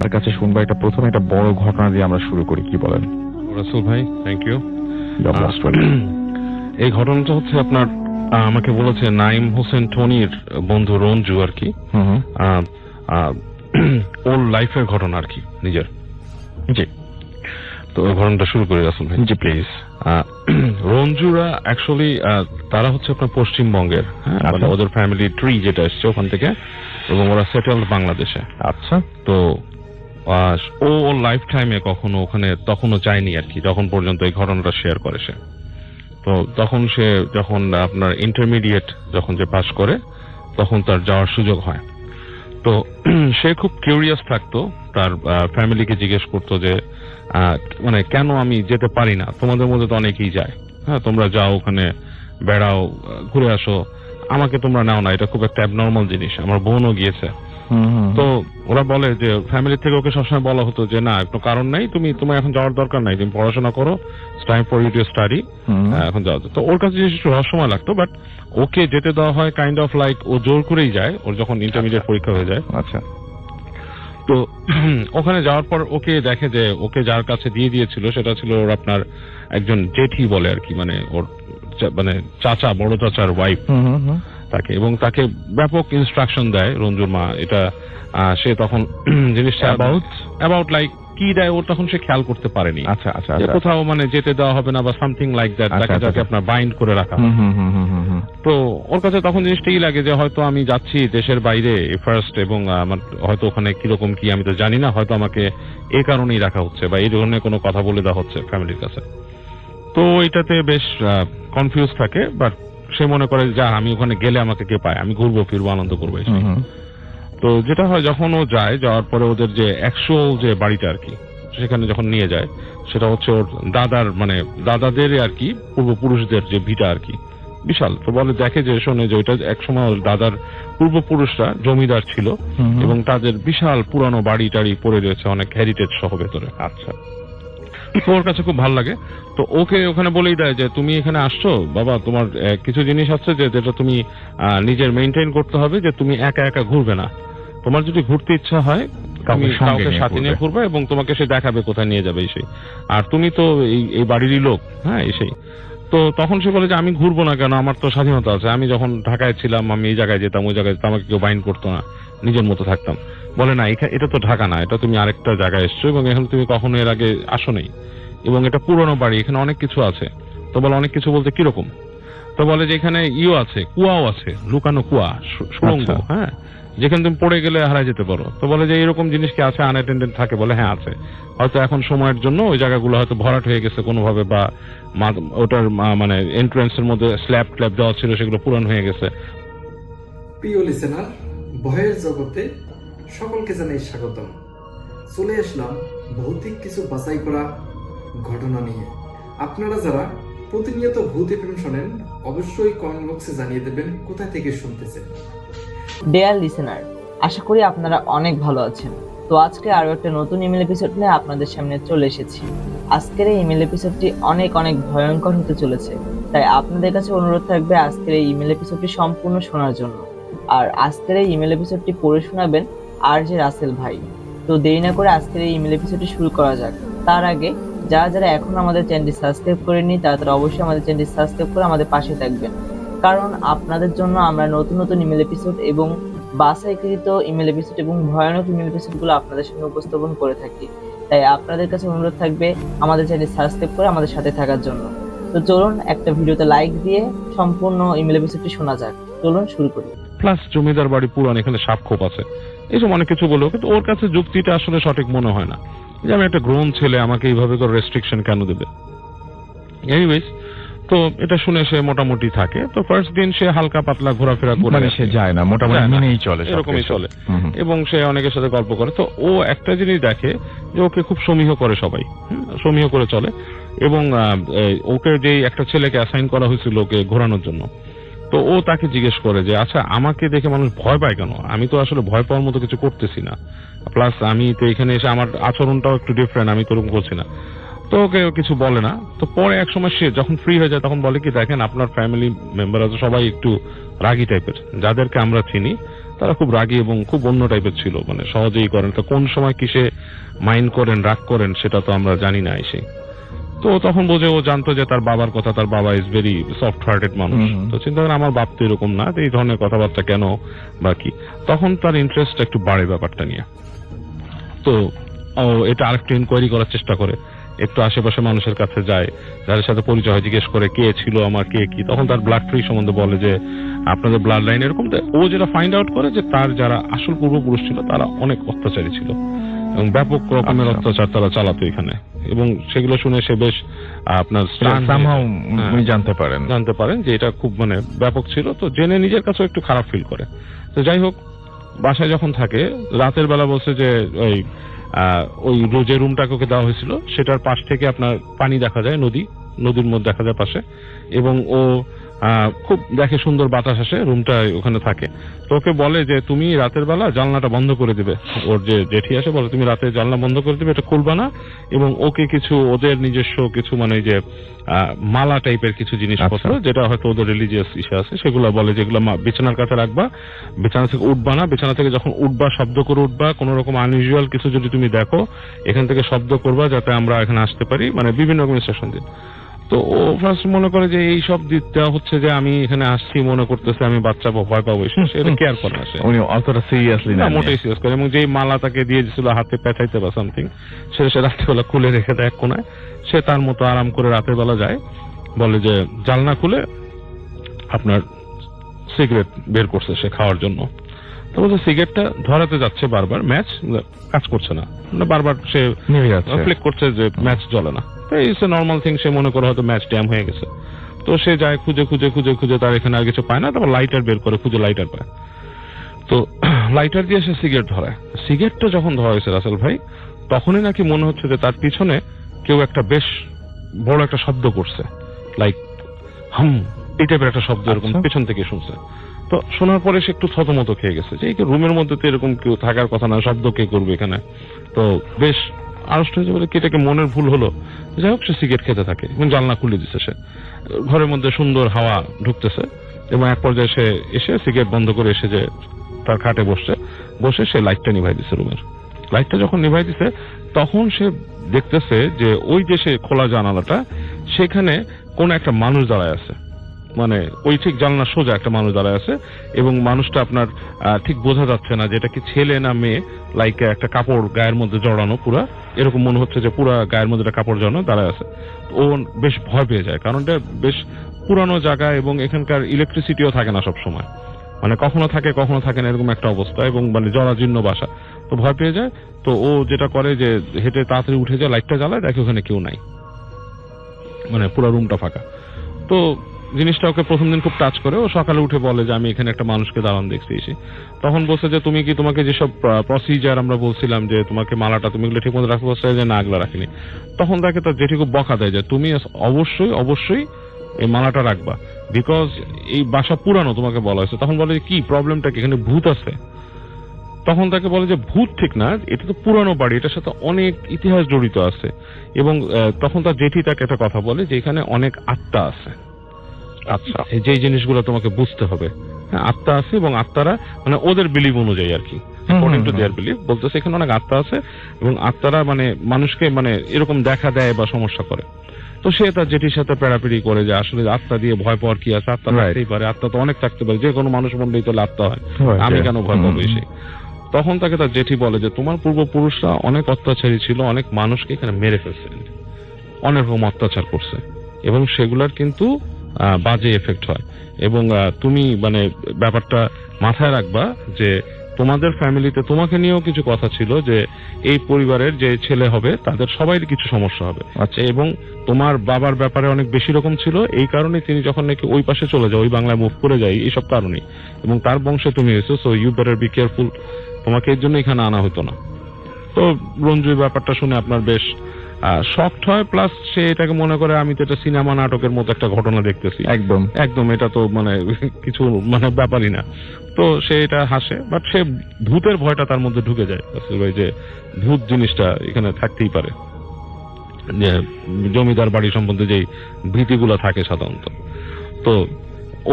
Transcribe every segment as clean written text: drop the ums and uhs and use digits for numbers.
আপনার কাছে শুনবো। এটা প্রথমে একটা বড় ঘটনা দিয়ে আমরা শুরু করি, কি বলেন? রাসেল ভাই, থ্যাংক ইউ। এই ঘটনাটা হচ্ছে আপনার আমাকে বলেছে নাইম হোসেন টনির বন্ধু রঞ্জু আর কি, ওর লাইফের ঘটনা আর কি, নিজের। জি, তো ওই ঘটনাটা শুরু করি রাসেল ভাই। জি প্লিজ। রঞ্জুরা অ্যাকচুয়ালি তারা হচ্ছে আপনার পশ্চিমবঙ্গের, মানে ওদের ফ্যামিলি ট্রি যেটা এসছে ওখান থেকে, এবং ওরা সেটেলড বাংলাদেশে। আচ্ছা। তো ও ওর লাইফ টাইমে কখনো ওখানে তখনও যায়নি আর কি, যখন পর্যন্ত এই ঘটনাটা শেয়ার করে সে। তো তখন সে যখন আপনার ইন্টারমিডিয়েট যখন যে পাস করে তখন তার যাওয়ার সুযোগ হয়। তো সে খুব কিউরিয়াস থাকতো, তার ফ্যামিলিকে জিজ্ঞেস করতো যে মানে কেন আমি যেতে পারি না, তোমাদের মধ্যে তো অনেকেই যায়, হ্যাঁ তোমরা যাও ওখানে বেড়াও ঘুরে আসো, আমাকে তোমরা নাও না, এটা খুব একটা অ্যাবনর্মাল জিনিস, আমার বোনও গিয়েছে। তো ওরা বলে যে ফ্যামিলি থেকে ওকে সবসময় বলা হতো যে না, একটু কারণ নাই, তোমার এখন যাওয়ার দরকার নাই, তুমি পড়াশোনা করো, it's time for you to study, এখন যাওয়া। তো ওর কাছে জিনিস একটু রহস্যময় লাগতো, বাট ওকে যেতে দেওয়া হয় কাইন্ড অফ লাইক ও জোর করেই যায় ওর যখন ইন্টারমিডিয়েট পরীক্ষা হয়ে যায়। আচ্ছা। তো ওখানে যাওয়ার পর ওকে দেখে যে ওকে যার কাছে দিয়ে দিয়েছিল সেটা ছিল ওর আপনার একজন জেঠি বলে আর কি, মানে ওর মানে চাচা, বড় চাচার ওয়াইফ তাকে, এবং তাকে ব্যাপক ইনস্ট্রাকশন দেয় রঞ্জুর মা। এটা সে তখন জিনিসটা অ্যাবাউট লাইক কি দেয় ওর তখন সে খেয়াল করতে পারেনি। আচ্ছা আচ্ছা। কোথাও মানে যেতে দেওয়া হবে না বা সামথিং লাইক দ্যাট, যাকে আপনার বাইন্ড করে রাখা। তো ওর কাছে তখন জিনিসটাই লাগে যে হয়তো আমি যাচ্ছি দেশের বাইরে ফার্স্ট, এবং আমার হয়তো ওখানে কিরকম কি আমি তো জানি না, হয়তো আমাকে এই কারণেই রাখা হচ্ছে বা এই ধরনের কোনো কথা বলে দেওয়া হচ্ছে ফ্যামিলির কাছে। তো এটাতে বেশ কনফিউজ থাকে, বাট সে মনে করে যা আমি ওখানে গেলে আমাকে কে পায়, আমি ঘুরবো ফিরবো আনন্দ করবো। তো যেটা হয় যখন ও যায়, যাওয়ার পরে ওদের যে অ্যাকচুয়াল যে বাড়িটা আর কি সেখানে যখন নিয়ে যায়, সেটা হচ্ছে ওর দাদার মানে দাদাদের আর কি পূর্বপুরুষদের যে ভিটা আর কি, বিশাল। তো বলে দেখে যে শোনে যে ওইটা একসময় ওর দাদার পূর্বপুরুষরা জমিদার ছিল এবং তাদের বিশাল পুরানো বাড়ি টাড়ি পড়ে রয়েছে অনেক হেরিটেজ সহ ভেতরে। আচ্ছা। তো ওর কাছে খুব ভালো লাগে। তো ওকে ওখানে বলেই দেয় যে তুমি এখানে আসছো বাবা, তোমার কিছু জিনিস আছে যেটা তুমি নিজের মেইনটেইন করতে হবে, যে তুমি একা একা ঘুরবে না, তোমার যদি ঘুরতে ইচ্ছা হয় তুমি কাউকে সাথে নিয়ে ঘুরবে এবং তোমাকে সে দেখাবে কোথায় নিয়ে যাবে সেই, আর তুমি তো এই বাড়িরই লোক, হ্যাঁ সেই। তো তখন সে বলে যে আমি ঘুরবো না কেন, আমার তো স্বাধীনতা আছে, আমি যখন ঢাকায় ছিলাম আমি এই জায়গায় যেতাম, ওই জায়গায় আমাকে কেউ বাইন্ড করতো না, নিজের মতো থাকতাম। বলে না, এটা তো ঢাকা না, এটা তুমি আরেকটা জায়গায় এসছো এবং এখন তুমি কখনো এর আগে আসো নাই, এবং এটা পুরনো বাড়ি, এখানে অনেক কিছু আছে। তো বলে অনেক কিছু বলতে কিরকম? তো বলে যে এখানে আছে, কুয়াও আছে, লুকানো কুয়া, সুড়ঙ্গ, হ্যাঁ যেখানে তুমি পড়ে গেলে হারাই যেতে পারো। তো বলে যে এরকম জিনিস কি আছে, আনঅ্যাটেন্ডেড থাকে? বলে হ্যাঁ আছে, হয়তো এখন সময়ের জন্য ওই জায়গাগুলো হয়তো ভরাট হয়ে গেছে কোনোভাবে, বা ওটার মানে এন্ট্রান্সের মধ্যে স্ল্যাব ক্ল্যাব দেওয়া ছিল সেগুলো পুরান হয়ে গেছে। প্রিয় লিসেনার, ভয়ের জগতে সকলকে জানাই স্বাগতম। চলে আসলাম ভৌতিক কিছু বাছাই করা ঘটনা নিয়ে। আপনারা যারা প্রতিনিয়ত ভূত এফএম শোনেন অবশ্যই কমেন্ট বক্সে জানিয়ে দেবেন কোথা থেকে শুনতেছেন। ডিয়ার লিসেনার, আশা করি আপনারা অনেক ভালো আছেন। তো আজকে আরো একটা নতুন ইমেল এপিসোড নিয়ে আপনাদের সামনে চলে এসেছি। আজকের এই ইমেল এপিসোডটি অনেক ভয়ঙ্কর হতে চলেছে, তাই আপনাদের কাছে অনুরোধ থাকবে আজকের এই ইমেল এপিসোডটি সম্পূর্ণ শোনার জন্য। আর আজকের এই ইমেল এপিসোডটি পড়ে শোনাবেন RJ রাসেল ভাই। তো দেরি না করে আজকের এই ইমেল এপিসোডটি শুরু করা যাক। তার আগে যারা এখন আমাদের চ্যানেলটি সাবস্ক্রাইব করেননি তারা অবশ্যই আমাদের চ্যানেলটি সাবস্ক্রাইব করে আমাদের পাশে থাকবেন, কারণ আপনাদের জন্য আমরা নতুন ইমেল এপিসোড এবং বাছাইকৃত ইমেল এপিসোড এবং ভয়ানক ইমেল এপিসোডগুলো আপনাদের সামনে উপস্থাপন করে থাকি। তাই আপনাদের কাছে অনুরোধ থাকবে আমাদের চ্যানেল সাবস্ক্রাইব করে আমাদের সাথে থাকার জন্য। তো চলুন একটা ভিডিওতে লাইক দিয়ে সম্পূর্ণ ইমেল এপিসোডটি শোনা যাক। চলুন শুরু করি। প্লাস জমিদার বাড়ি পুরান, এখানে সাপখোপ আছে, এইসব অনেক কিছু বলবো, কিন্তু ওর কাছে যুক্তিটা আসলে সঠিক মনে হয় না, যে আমি একটা গ্রোন ছেলে, আমাকে এইভাবে করে রেস্ট্রিকশন কেন দেবে। এনিওয়েজ, তো এটা শুনে সে মোটামুটি থাকে। তো ফার্স্ট দিন সে হালকা পাতলা ঘোরাফেরা করে, মানে সে যায় না, মোটামুটি মেনেই চলে, এরকমই চলে, এবং সে অনেকের সাথে গল্প করে। তো ও একটা জিনিস দেখে যে ওকে খুব সমীহ করে সবাই, সমীহ করে চলে, এবং ওকে যে একটা ছেলেকে অ্যাসাইন করা হয়েছিল ওকে ঘোরানোর জন্য, তো ও তাকে জিজ্ঞেস করে যে আচ্ছা আমাকে দেখে মানুষ ভয় পায় কেন, আমি তো আসলে ভয় পাওয়ার মতো কিছু করতেছি না, প্লাস আমি তো এখানে এসে আমার আচরণটাও একটু ডিফারেন্ট, আমি তো এরকম করছি না। তো ওকে কিছু বলে না। তো পরে এক সময় সে যখন ফ্রি হয়ে যায় তখন বলে কি দেখেন আপনার ফ্যামিলি মেম্বার আছে সবাই একটু রাগী টাইপের, যাদেরকে আমরা চিনি তারা খুব রাগী এবং খুব অন্য টাইপের ছিল, মানে সহজেই করেন। তো কোন সময় কিসে মাইন্ড করেন, রাগ করেন, সেটা তো আমরা জানি না এসে। তো তখন বোঝে, ও জানতো যে তার বাবার কথা, তার বাবা ইজ ভেরি সফট হার্টেড মানুষ। তো চিন্তা করেন আমার বাপ তো এরকম না, এই ধরনের কথাবার্তা কেন বা কি। তখন তার ইন্টারেস্ট একটু বাড়ে ব্যাপারটা নিয়ে। তো ও এটা আরেকটু ইনকোয়ারি করার চেষ্টা করে, একটু আশেপাশে মানুষের কাছে যায়, যাদের সাথে পরিচয় হয়, জিজ্ঞেস করে কে ছিল আমার, কে কি। তখন তার ব্লাড ট্রি সম্বন্ধে বলে যে আপনাদের ব্লাড লাইন এরকম। ও যেটা ফাইন্ড আউট করে যে তার যারা আসল পূর্বপুরুষ ছিল তারা অনেক অত্যাচারী ছিল এবং ব্যাপক রকমের অত্যাচার তারা চালাতো এখানে। এবং সেগুলো শুনে সে বেশ আপনার জানতে পারেন যে এটা খুব মানে ব্যাপক ছিল। তো জেনে নিজের কাছেও একটু খারাপ ফিল করে। তো যাই হোক, বাসায় যখন থাকে রাতের বেলা বলছে যে ওই যে রুমটাকে ওকে দেওয়া হয়েছিল সেটার পাশ থেকে আপনার পানি দেখা যায়, নদীর মধ্যে দেখা যায় পাশে। এবং ও খুব দেখে সুন্দর বাতাস আসে, রুমটা ওখানে থাকে। তো ওকে বলে যে তুমি রাতের বেলা জানলাটা বন্ধ করে দিবে। ওর যে জেঠি আসে বলে তুমি রাতে জানলা বন্ধ করে দিবে, এটা খুলবা না। এবং ওকে কিছু ওদের নিজস্ব কিছু মানে যে মালা টাইপের কিছু জিনিসপত্র, যেটা হয়তো ওদের রিলিজিয়াস ইস্যু আছে, সেগুলো বলে যেগুলো বিছানার কাছে রাখবা, বিছানা থেকে উঠবা না, বিছানা থেকে যখন উঠবা শব্দ করে উঠবা, কোন রকম আনইউজুয়াল কিছু যদি তুমি দেখো এখান থেকে শব্দ করবা যাতে আমরা এখানে আসতে পারি, মানে বিভিন্ন রকম ইনস্ট্রাকশন দিন। তো ও ফার্স্ট মনে করে যে এই সব দেওয়া হচ্ছে যে আমি এখানে আসছি, মনে করতেছে আমি বাচ্চা ভয় পাবো, সেটা কেয়ার করে না, উনি অতটা সিরিয়াসলি না, মোটেই সিরিয়াস করে। এবং যেই মালা তাকে দিয়ে দিয়েছিল হাতে পেঁচাইতে বা সামথিং, সেটা সে রাত্রেবেলা খুলে রেখে দেয় এক কোনায়। সে তার মতো আরাম করে রাতের বেলা যায়, বলে যে জানলা খুলে আপনার সিগারেট বের করছে সে খাওয়ার জন্য। তো বলছে সিগারেটটা ধরাতে যাচ্ছে বারবার, ম্যাচ কাজ করছে না, মানে বারবার সে ফ্লিক করছে যে ম্যাচ জ্বলে না। ইটস এ নর্মাল থিং, সে মনে করে হয়তো ম্যাচ ড্যাম হয়ে গেছে। তো সে যায় খুঁজে তার এখানে আর কিছু পায় না, তারপর লাইটার বের করে, খুঁজে লাইটার পায়। তো লাইটার দিয়ে সে সিগারেট ধরায়। সিগারেটটা যখন ধরা হয়েছে রাসেল ভাই, তখনই নাকি মনে হচ্ছে যে তার পিছনে কেউ একটা বেশ বড় একটা শব্দ করছে, লাইক হাম এই টাইপের একটা শব্দ এরকম পেছন থেকে শুনছে। তো শোনার পরে সে একটু থতমত খেয়ে গেছে যে এই রুমের মধ্যে তো এরকম কেউ থাকার কথা না, শব্দ কে করবে এখানে। তো বেশ আড়ষ্ট হয়েছে, বলে কেটাকে মনের ভুল হলো। যাই হোক, সে সিগারেট খেতে থাকে এবং জানলা খুলে দিচ্ছে। সে ঘরের মধ্যে সুন্দর হাওয়া ঢুকতেছে এবং এক পর্যায়ে সে এসে সিগারেট বন্ধ করে এসে যে তার খাটে বসে সে লাইটটা নিভাই দিচ্ছে। রুমের লাইটটা যখন নিভাই দিচ্ছে তখন সে দেখতেছে যে ওই যে সে খোলা জানালাটা, সেখানে কোন একটা মানুষ দাঁড়ায় আছে, মানে ওই ঠিক জানলা সোজা একটা মানুষ দাঁড়ায় আছে। এবং মানুষটা আপনার ঠিক বোঝা যাচ্ছে না যে এটা কি ছেলে না মেয়ে, লাইক একটা কাপড় গায়ের মধ্যে জড়ানো, পুরা এরকম মনে হচ্ছে যে পুরা গায়ের মধ্যে একটা কাপড় জড়ানো দাঁড়ায় আছে। ও বেশ ভয় পেয়ে যায়, কারণ এটা বেশ পুরানো জায়গা এবং এখানকার ইলেকট্রিসিটিও থাকে না সব সময়, মানে কখনো থাকে না, এরকম একটা অবস্থা, এবং মানে জরাজীর্ণ বাসা। তো ভয় পেয়ে যায়। তো ও যেটা করে যে হেঁটে তাড়াতাড়ি উঠে যায়, লাইটটা জ্বালায়, দেখে ওখানে কেউ নাই, মানে পুরো রুমটা ফাঁকা। তো জিনিসটা ওকে প্রথম দিন খুব টাচ করে। ও সকালে উঠে বলে যে আমি এখানে একটা মানুষকে দাঁড়ান দেখছি এসে। তখন বলছে যে তোমাকে যেসব প্রসিজার আমরা বলছিলাম যে তোমাকে মালাটা তুমি এগুলো ঠিক মতো রাখতে বলছে যে না, এগুলো রাখিনি। তখন তাকে তার জেঠি খুব বকা দেয় যে তুমি অবশ্যই এই মালাটা রাখবা, বিকজ এই বাসা পুরানো, তোমাকে বলা হয়েছে। তখন বলে কি প্রবলেমটা কি, এখানে ভূত আছে? তখন তাকে বলে যে ভূত ঠিক না, এটা তো পুরানো বাড়ি, এটার সাথে অনেক ইতিহাস জড়িত আছে। এবং তখন তার জেঠি তাকে একটা কথা বলে যে এখানে অনেক আত্মা আছে। আচ্ছা, যে জিনিসগুলো তোমাকে বুঝতে হবে, আত্মা আছে এবং আত্মারা মানে ওদের বিলিভ অনুযায়ী আর কি, অ্যাকর্ডিং টু দেয়ার বিলিভ, বলতেছে এখানে অনেক আত্মা আছে এবং আত্মারা মানে মানুষকে মানে এরকম দেখা দেয় বা সমস্যা করে। তো সে তার জেঠির সাথে পেড়াপিড়ি করে যে আসলে আত্মা দিয়ে ভয় পাওয়ার কি আছে, আত্মা থাকতেই পারে, আত্মা তো অনেক থাকতে পারে, যে কোনো মানুষ মনলেই তো আত্মা হয়, আমি কেন ভয় পাবো এসে। তখন তাকে তার জেঠি বলে যে তোমার পূর্বপুরুষরা অনেক অত্যাচারী ছিল, অনেক মানুষকে এখানে মেরে ফেলছে, অনেক রকম অত্যাচার করছে এবং সেগুলার কিন্তু বাজে এফেক্ট হয়। এবং তুমি মানে ব্যাপারটা মাথায় রাখবা যে তোমাদের ফ্যামিলিতে তোমাকে নিয়েও কিছু কথা ছিল যে এই পরিবারের যে ছেলে হবে তাদের সবাই কিছু সমস্যা হবে। আচ্ছা, এবং তোমার বাবার ব্যাপারে অনেক বেশি রকম ছিল, এই কারণে তিনি যখন নাকি ওই পাশে চলে যায়, ওই বাংলায় মুভ করে যায়, এইসব কারণেই, এবং তার বংশে তুমি এসো, so you better be careful, তোমাকে এর জন্য এখানে আনা হতো না। তো রঞ্জুর ব্যাপারটা শুনে আপনার বেশ শকড হয়, প্লাস সে এটাকে মনে করে আমি তো এটা সিনেমা নাটকের মতো একটা ঘটনা দেখতেছি, একদম এটা তো মানে কিছু মানে ব্যাপারই না। তো সে এটা হাসে, বাট সে ভূতের ভয়টা তার মধ্যে ঢুকে যায় যে ভূত জিনিসটা এখানে থাকতেই পারে, যে জমিদার বাড়ি সম্বন্ধে যে ভীতিগুলো থাকে সাধারণত। তো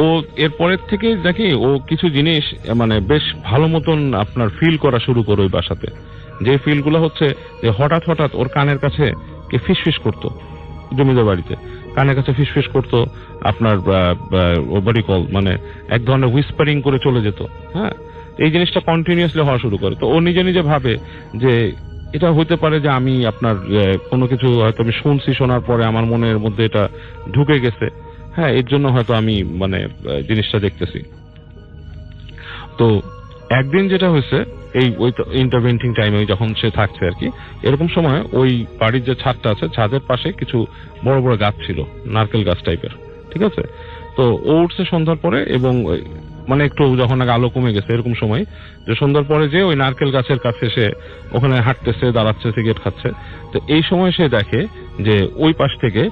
ও এরপরের থেকে দেখি ও কিছু জিনিস মানে বেশ ভালো মতন আপনার ফিল করা শুরু করে ওই বাসাতে। যে ফিল গুলো হচ্ছে যে হঠাৎ হঠাৎ ওর কানের কাছে কে ফিসফিস করতো, জমিদার বাড়িতে কানের কাছে ফিসফিস করতো, আপনার বডি কল মানে এক ধরনের হুইসপারিং করে চলে যেত। হ্যাঁ, এই জিনিসটা কন্টিনিউয়াসলি হওয়া শুরু করে। তো ও নিজে নিজে ভাবে যে এটা হতে পারে যে আমি আপনার কোনো কিছু হয়তো আমি শুনছি, শোনার পরে আমার মনের মধ্যে এটা ঢুকে গেছে। হ্যাঁ, এর জন্য হয়তো আমি মানে জিনিসটা দেখতেছি। তো একদিন যেটা হয়েছে এই ওই ইন্টারভেন্টিং টাইমে যখন সে থাকছে আর কি, এরকম সময় ওই বাড়ির যে ছাদটা আছে ছাদের পাশে কিছু বড় বড় গাছ ছিল, নারকেল গাছ টাইপের। ঠিক আছে, তো ও উঠছে সন্ধ্যার পরে এবং মানে একটু যখন আলো কমে গেছে এরকম সময়, যে সন্ধ্যার পরে যে ওই নারকেল গাছের কাছে সে ওখানে হাঁটতেছে, দাঁড়াচ্ছে, সিগারেট খাচ্ছে। তো এই সময় সে দেখে যে ওই পাশ থেকে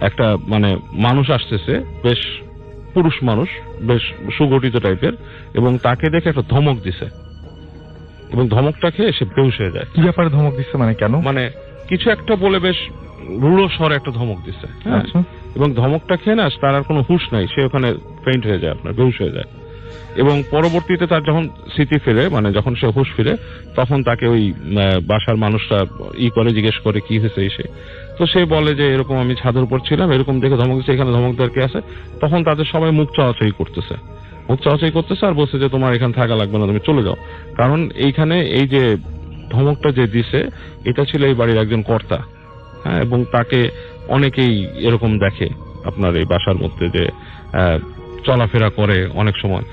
একটা মানে মানুষ আসতেছে, বেশ পুরুষ মানুষ, বেশ সুগঠিত টাইপের, এবং তাকে দেখে একটা ধমক দিছে এবং ধমকটা খেয়ে সে বেহুশ হয়ে যায়। কি ব্যাপারে ধমক দিচ্ছে, মানে কেন? মানে কিছু একটা বলে বেশ রূঢ় স্বরে একটা ধমক দিছে। হ্যাঁ, আচ্ছা। এবং ধমকটা খেয়ে না তার আর কোনো হুঁশ নাই, সে ওখানে ফেইন্ট হয়ে যায়, আপনার বেহুশ হয়ে যায়। এবং পরবর্তীতে তার যখন স্মৃতি ফিরে, মানে যখন সে হুঁশ ফিরে, তখন তাকে ওই বাসার মানুষরা করে জিজ্ঞেস করে কি হয়েছে সে। তো সে বলে যে এরকম আমি ছাদের উপর ছিলাম, এরকম দেখে ধমক দিচ্ছে, এখানে ধমকদার কে আছে। তখন তাদের সবাই মুখ চাওয়াচাই করতেছে আর বলছে যে তোমার এখানে থাকা লাগবে না, তুমি চলে যাও। কারণ এইখানে এই যে ধমকটা যে দিছে এটা ছিল এই বাড়ির একজন কর্তা। হ্যাঁ, এবং তাকে অনেকেই এরকম দেখে আপনার এই বাসার মধ্যে, যে চলাফেরা করে অনেক সময়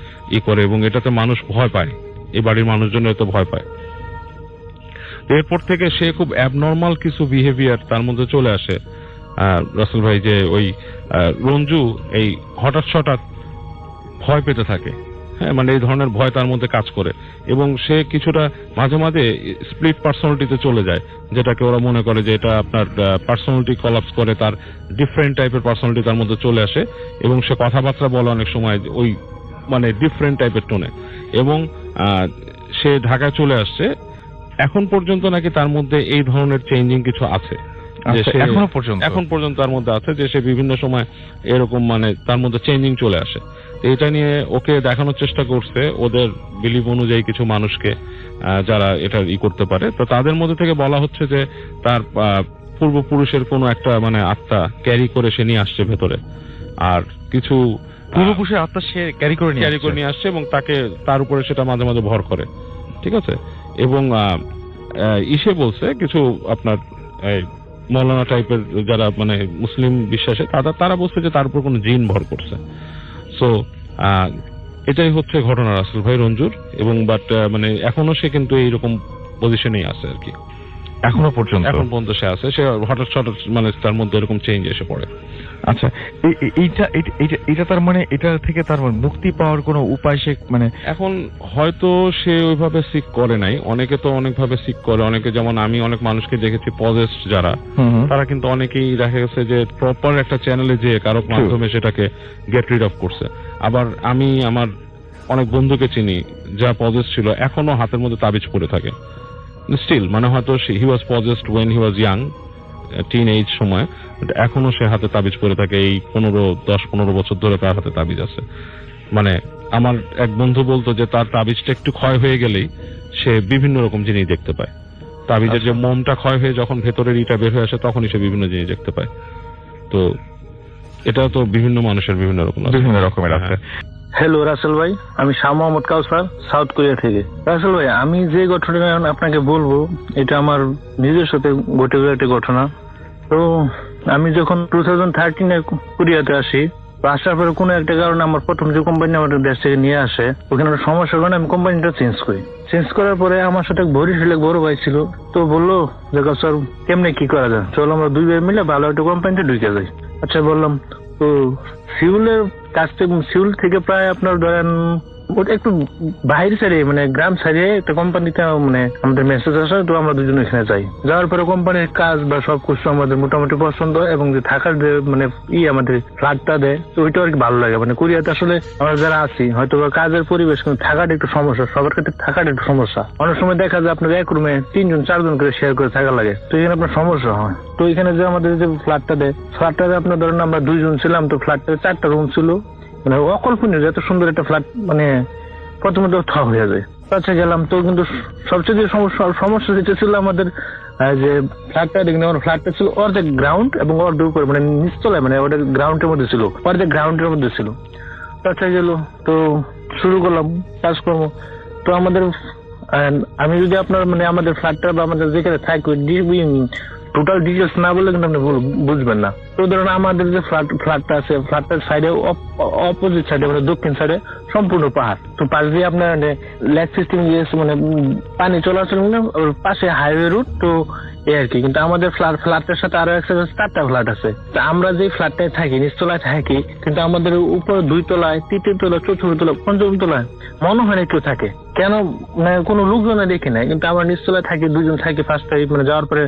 করে, এবং এটাতে মানুষ ভয় পায়, এই বাড়ির মানুষজন এত ভয় পায়। এরপর থেকে সে খুব অ্যাবনর্মাল কিছু বিহেভিয়ার তার মধ্যে চলে আসে রাসেল ভাই, যে ওই রঞ্জু এই হঠাৎ ভয় পেতে থাকে। হ্যাঁ, মানে এই ধরনের ভয় তার মধ্যে কাজ করে, এবং সে কিছুটা মাঝে মাঝে স্প্লিট পার্সোনালিটিতে চলে যায়, যেটাকে ওরা মনে করে যে এটা আপনার পার্সোনালিটি কলাপস করে, তার ডিফারেন্ট টাইপের পার্সোনালিটি তার মধ্যে চলে আসে, এবং সে কথাবার্তা বলে অনেক সময় ওই মানে ডিফারেন্ট টাইপের টোনে। এবং সে ঢাকায় চলে আসছে, এখন পর্যন্ত নাকি তার মধ্যে এই ধরনের চেঞ্জিং কিছু আছে, এখন পর্যন্ত তার মধ্যে আছে, যে সে বিভিন্ন সময় এরকম মানে তার মধ্যে চেঞ্জিং চলে আসে। এটা নিয়ে ওকে দেখানোর চেষ্টা করছে ওদের বিলিভ অনুযায়ী কিছু মানুষকে, যারা এটা করতে পারে। তো তাদের মধ্যে থেকে বলা হচ্ছে যে তার পূর্বপুরুষের কোনো একটা মানে আত্মা ক্যারি করে সে নিয়ে আসছে ভেতরে, আর কিছু পূর্বপুরুষের আত্মা সে ক্যারি করে নিয়ে আসছে এবং তাকে তার উপরে সেটা মাঝে মাঝে ভর করে। ঠিক আছে, এবং ইসে বলছে কিছু আপনার মৌলানা টাইপের যারা মানে মুসলিম বিশ্বাসে, তারা বলছে যে তার উপর কোনো জিন ভর করছে। সো এটাই হচ্ছে ঘটনা রাসেল ভাই রঞ্জুর, এবং বাট মানে এখনো সে কিন্তু এইরকম পজিশনেই আছে আর কি, এখন পর্যন্ত সে আছে। সে হঠাৎ মানে তার মধ্যে এরকম চেঞ্জ এসে পড়ে। আচ্ছা, এইটা তার মানে এটা থেকে তার মুক্তি পাওয়ার কোনো উপায় সে মানে এখন হয়তো সে ওইভাবে সিক করে নাই, অনেকে তো অনেকভাবে সিক করে, অনেকে যেমন আমি অনেক মানুষকে দেখেছি পজেসড যারা, তারা কিন্তু অনেকেই দেখা গেছে যে প্রপার একটা চ্যানেলে যে কারো মাধ্যমে সেটাকে গেট রিড অফ করছে। আবার আমি আমার অনেক বন্ধুকে চিনি যা পজেসড ছিল, এখনো হাতের মধ্যে তাবিজ পরে থাকে স্টিল, মানে হয়তো he was possessed when he was young, teen age সময়, এখনো সে হাতে তাবিজ পরে থাকে। এই 10-15 বছর ধরে তার হাতে তাবিজ আছে। মানে আমার এক বন্ধু বলতো যে তার তাবিজটা একটু ক্ষয় হয়ে গেলেই সে বিভিন্ন রকম জিনিস দেখতে পায়। তাবিজের যে মোমটা ক্ষয় হয়ে যখন ভেতরের ইটা বের হয়ে আসে তখনই সে বিভিন্ন জিনিস দেখতে পায়। তো এটা তো বিভিন্ন মানুষের বিভিন্ন রকমের আছে। হ্যালো রাসেল ভাই, আমি শাহ মোহাম্মদ কাউসার, সাউথ কোরিয়া থেকে। রাসেল ভাই, আমি যে ঘটনাটা আপনাকে বলবো এটা আমার নিজের সাথে ঘটে যাওয়া একটা ঘটনা। তো আমি যখন 2013-এ কোরিয়াতে আসি, আসার পরে কোনো একটা কারণে আমার প্রথম যে কোম্পানি আমাদের দেশ থেকে নিয়ে আসে, ওখানে একটা সমস্যার কারণে আমি কোম্পানিটা চেঞ্জ করার পরে আমার সাথে বরিশালে বড় ভাই ছিল, তো বললো যে স্যার কেমনে কি করা যায়, চলো আমরা দুই ভাই মিলে ভালো একটা কোম্পানিতে ঢুকে যাই। আচ্ছা বললাম। তো সিউলের কাছ থেকে, সিউল থেকে প্রায় আপনার ধরেন ওটা একটু বাইরে সাইডে মানে গ্রাম সাইডে একটা কোম্পানিতে মানে আমাদের মেসেজ আসে, তো আমরা দুজন এখানে যাই। যাওয়ার পরে কোম্পানির কাজ বা সবকিছু আমাদের মোটামুটি পছন্দ, এবং যে থাকার যে মানে আমাদের ফ্ল্যাটটা দেয়, তো ওইটা আর কি ভালো লাগে। মানে কোরিয়াতে আসলে আমরা যারা আছি হয়তো কাজের পরিবেশ, কিন্তু থাকাটা একটু সমস্যা, সবার ক্ষেত্রে থাকাটা একটু সমস্যা। অনেক সময় দেখা যায় আপনার এক রুমে 3-4 করে শেয়ার করে থাকা লাগে, তো এখানে আপনার সমস্যা হয়। তো এখানে যে আমাদের যে ফ্ল্যাটটা দেয়, ফ্ল্যাটটাতে আপনার ধরেন আমরা 2 জন ছিলাম, তো ফ্ল্যাটটাতে 4টা রুম ছিল, মানে অকল্পনীয়, এত সুন্দর একটা ফ্ল্যাট মানে প্রথমে তো থ হয়ে যায়। কাছে গেলাম তো কিন্তু সবচেয়ে যে সমস্যা যেটা ছিল আমাদের যে ফ্ল্যাটটা ছিল অর্ধেক গ্রাউন্ড এবং অর্ধেক উপরে মানে নিচতলায়, মানে ওটা গ্রাউন্ডের মধ্যে ছিল, অর্ধেক গ্রাউন্ডের মধ্যে ছিল। কাছে গেল তো শুরু করলাম কাজকর্ম। তো আমাদের আমি যদি আপনার মানে আমাদের ফ্ল্যাটটা বা আমাদের যেখানে থাকবে টোটাল ডিটেলস না বললে কিন্তু আপনি বুঝবেন না। তো ধরুন আমাদের যে ফ্ল্যাটটা আছে, ফ্ল্যাটটার সাইডে অপোজিট সাইডে মানে দক্ষিণ সাইডে সম্পূর্ণ পাহাড়। তো পাশ দিয়ে আপনার লেক সিস্টেম দিয়েছে, মানে পানি চলাচল, ওর পাশে হাইওয়ে রুট। তো এই আর কি। কিন্তু আমাদের ফ্ল্যাটের সাথে আরো একসাথে 4টা ফ্ল্যাট আছে। তা আমরা যে ফ্ল্যাটটায় থাকি নিচতলায় থাকি, কিন্তু আমাদের উপরে 2 তলায়, 3 তলায়, 4 তলায়, 5ম তলায় মনে হয় না কেউ থাকে। কেন মানে কোনো লোকজনে দেখি নাই, কিন্তু আমরা নিচতলায় থাকি, 2 জন থাকি। ফার্স্ট টাইম মানে যাওয়ার পরে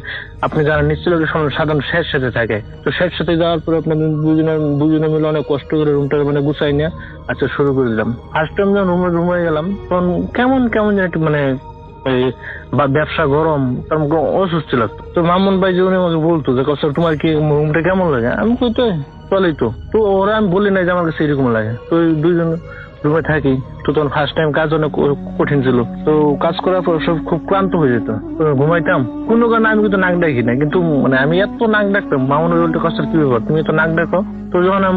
আপনি যারা নিচতলায় সাধারণ শেষ সাথে থাকে, তো শেষ সাথে যাওয়ার পরে আপনাদের দুজনে মিলে অনেক কষ্ট করে রুমটা মানে গুছাই নিয়ে আচ্ছা শুরু করে দিলাম। ফার্স্ট টাইম যখন রুমে গেলাম তখন কেমন যেন একটু মানে বা ব্যবসা গরম, তখন অসুস্থ লাগতো। তো মামুন ভাই যে উনি আমাকে বলতো যে কষ্ট তোমার কি রুমটা কেমন লাগে, আমি কই তো চলেই তো। তো ওরা আমি বলি নাই যে আমার কাছে এরকম লাগে। তো 2 জন রুমে থাকি। তো তখন ফার্স্ট টাইম কাজ অনেক কঠিন ছিল। তো কাজ করার পর সব খুব ক্লান্ত হয়ে যেত, ঘুমাইতাম। কোনো কারণে আমি কিন্তু নাক ডাকি না, কিন্তু মানে আমি এত নাক ডাকতাম। মামুনের বলতে কষ্ট কি ব্যাপার, তুমি তো নাক ডাকো। তো যখন আমি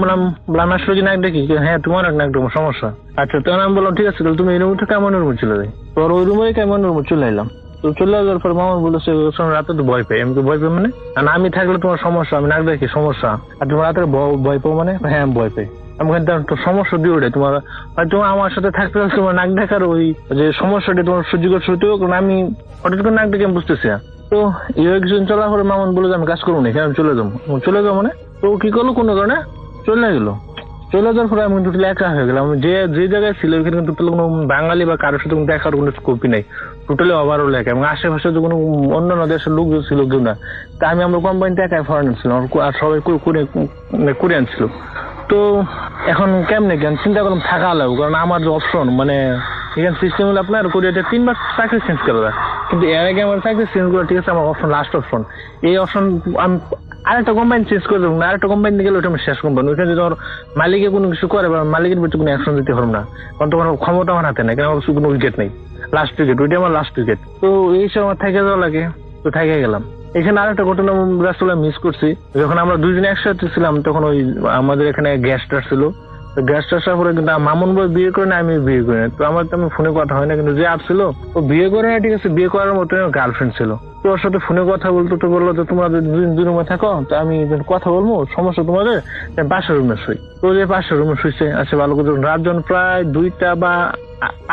বললাম আসলে কি নাক ডাকি, হ্যাঁ তোমার নাক ডাকবো, সমস্যা। আচ্ছা তখন আমি বললাম ঠিক আছে, তাহলে তুমি এই রুম থেকে কেমন রুমে চলে যাই। তো ওই রুমে কেমন রুমে চলে এলাম। তো চলে যাওয়ার পর মামুন বলেছে রাতে তো ভয় পাই। আমি তো ভয় পাই মানে, আমি থাকলে তোমার সমস্যা, আমি নাক ডাকি সমস্যা, আর তোমার রাতে ভয় পাও মানে, হ্যাঁ আমি ভয় পাই। আমি কিন্তু সমস্যা দিয়ে ওঠে তোমার, হয়তো আমার সাথে থাকতে হলে তোমার নাক ডাকার ওই যে সমস্যাটা তোমার সহ্য করতে হতো, কারণ আমি হঠাৎ করে নাক ডেকে আমি বুঝতেছি না। তো এই কিছুদিন চলার পরে মামুন বলে যে আমি কাজ করবো না, আমি চলে যাবো মানে। তো কি করলো কোনো কারণে চলে গেলো। চলে যাওয়ার পরে আমি কিন্তু একা হয়ে গেলাম। যে জায়গায় ছিল ওইখানে কিন্তু কোনো বাঙালি বা কারোর সাথে কোনো দেখার কোনো স্কোপই নেই, টোটালি ওভারঅল একা। এবং আশেপাশে তো কোনো অন্যান্য দেশের লোক ছিল কেউ না। তা আমরা কোম্পানিতে একাই ফরেনার ছিলাম, আর সবাই কোরিয়ান ছিল। তো এখন কেমনে চিন্তা করলাম থাকা লাগবে, কারণ আমার যে অপশন মানে এখানে সিস্টেম হলো আপনার কোরিয়াতে 3 বার চাকরি চেঞ্জ করা, কিন্তু এর আগে আমার চাকরি চেঞ্জ করা ঠিক আছে, আমার অপশন লাস্ট অপশন। এই অপশন আমি আরেকটা কোম্পানি চেঞ্জ করে দেবো না, আরেকটা কোম্পানি গেলে ওটা আমি শেষ কোম্পানি। ওইখানে যদি আমার মালিকে কোনো কিছু করে বা মালিকের ভিতরে কোনো অ্যাকশন দিতে পারবো না, কারণ তোমার ক্ষমতা আমার হাতে নেই, কারণ আমার কোনো উইকেট নেই, লাস্ট উইকেট, ওইটা আমার লাস্ট উইকেট। তো এই সময় আমার থেকে যাওয়া লাগে, তো থেকে গেলাম। এখানে আরেকটা ঘটনা আসলে মিস করছি, যখন আমরা 2 জন একসাথে ছিলাম তখন ওই আমাদের এখানে গ্যাসটা ছিল। গ্যাসটা আসার পরে কিন্তু মামুন ভাই বিয়ে করে না, আমি বিয়ে করি না। তো আমার তো আমি ফোনে কথা হয় না, কিন্তু যে আসছিল ও বিয়ে করে না, ঠিক আছে, বিয়ে করার মতো গার্লফ্রেন্ড ছিল। তো ওর সাথে ফোনে কথা বলতো, তো বললো যে তোমাদের 2 রুমে থাকো, তো আমি কথা বলবো, সমস্যা তোমাদের, পাশের রুমে শুই। তো যে পাশের রুমে শুইছে, আচ্ছা ভালো করে রাত যখন প্রায় 2টা বা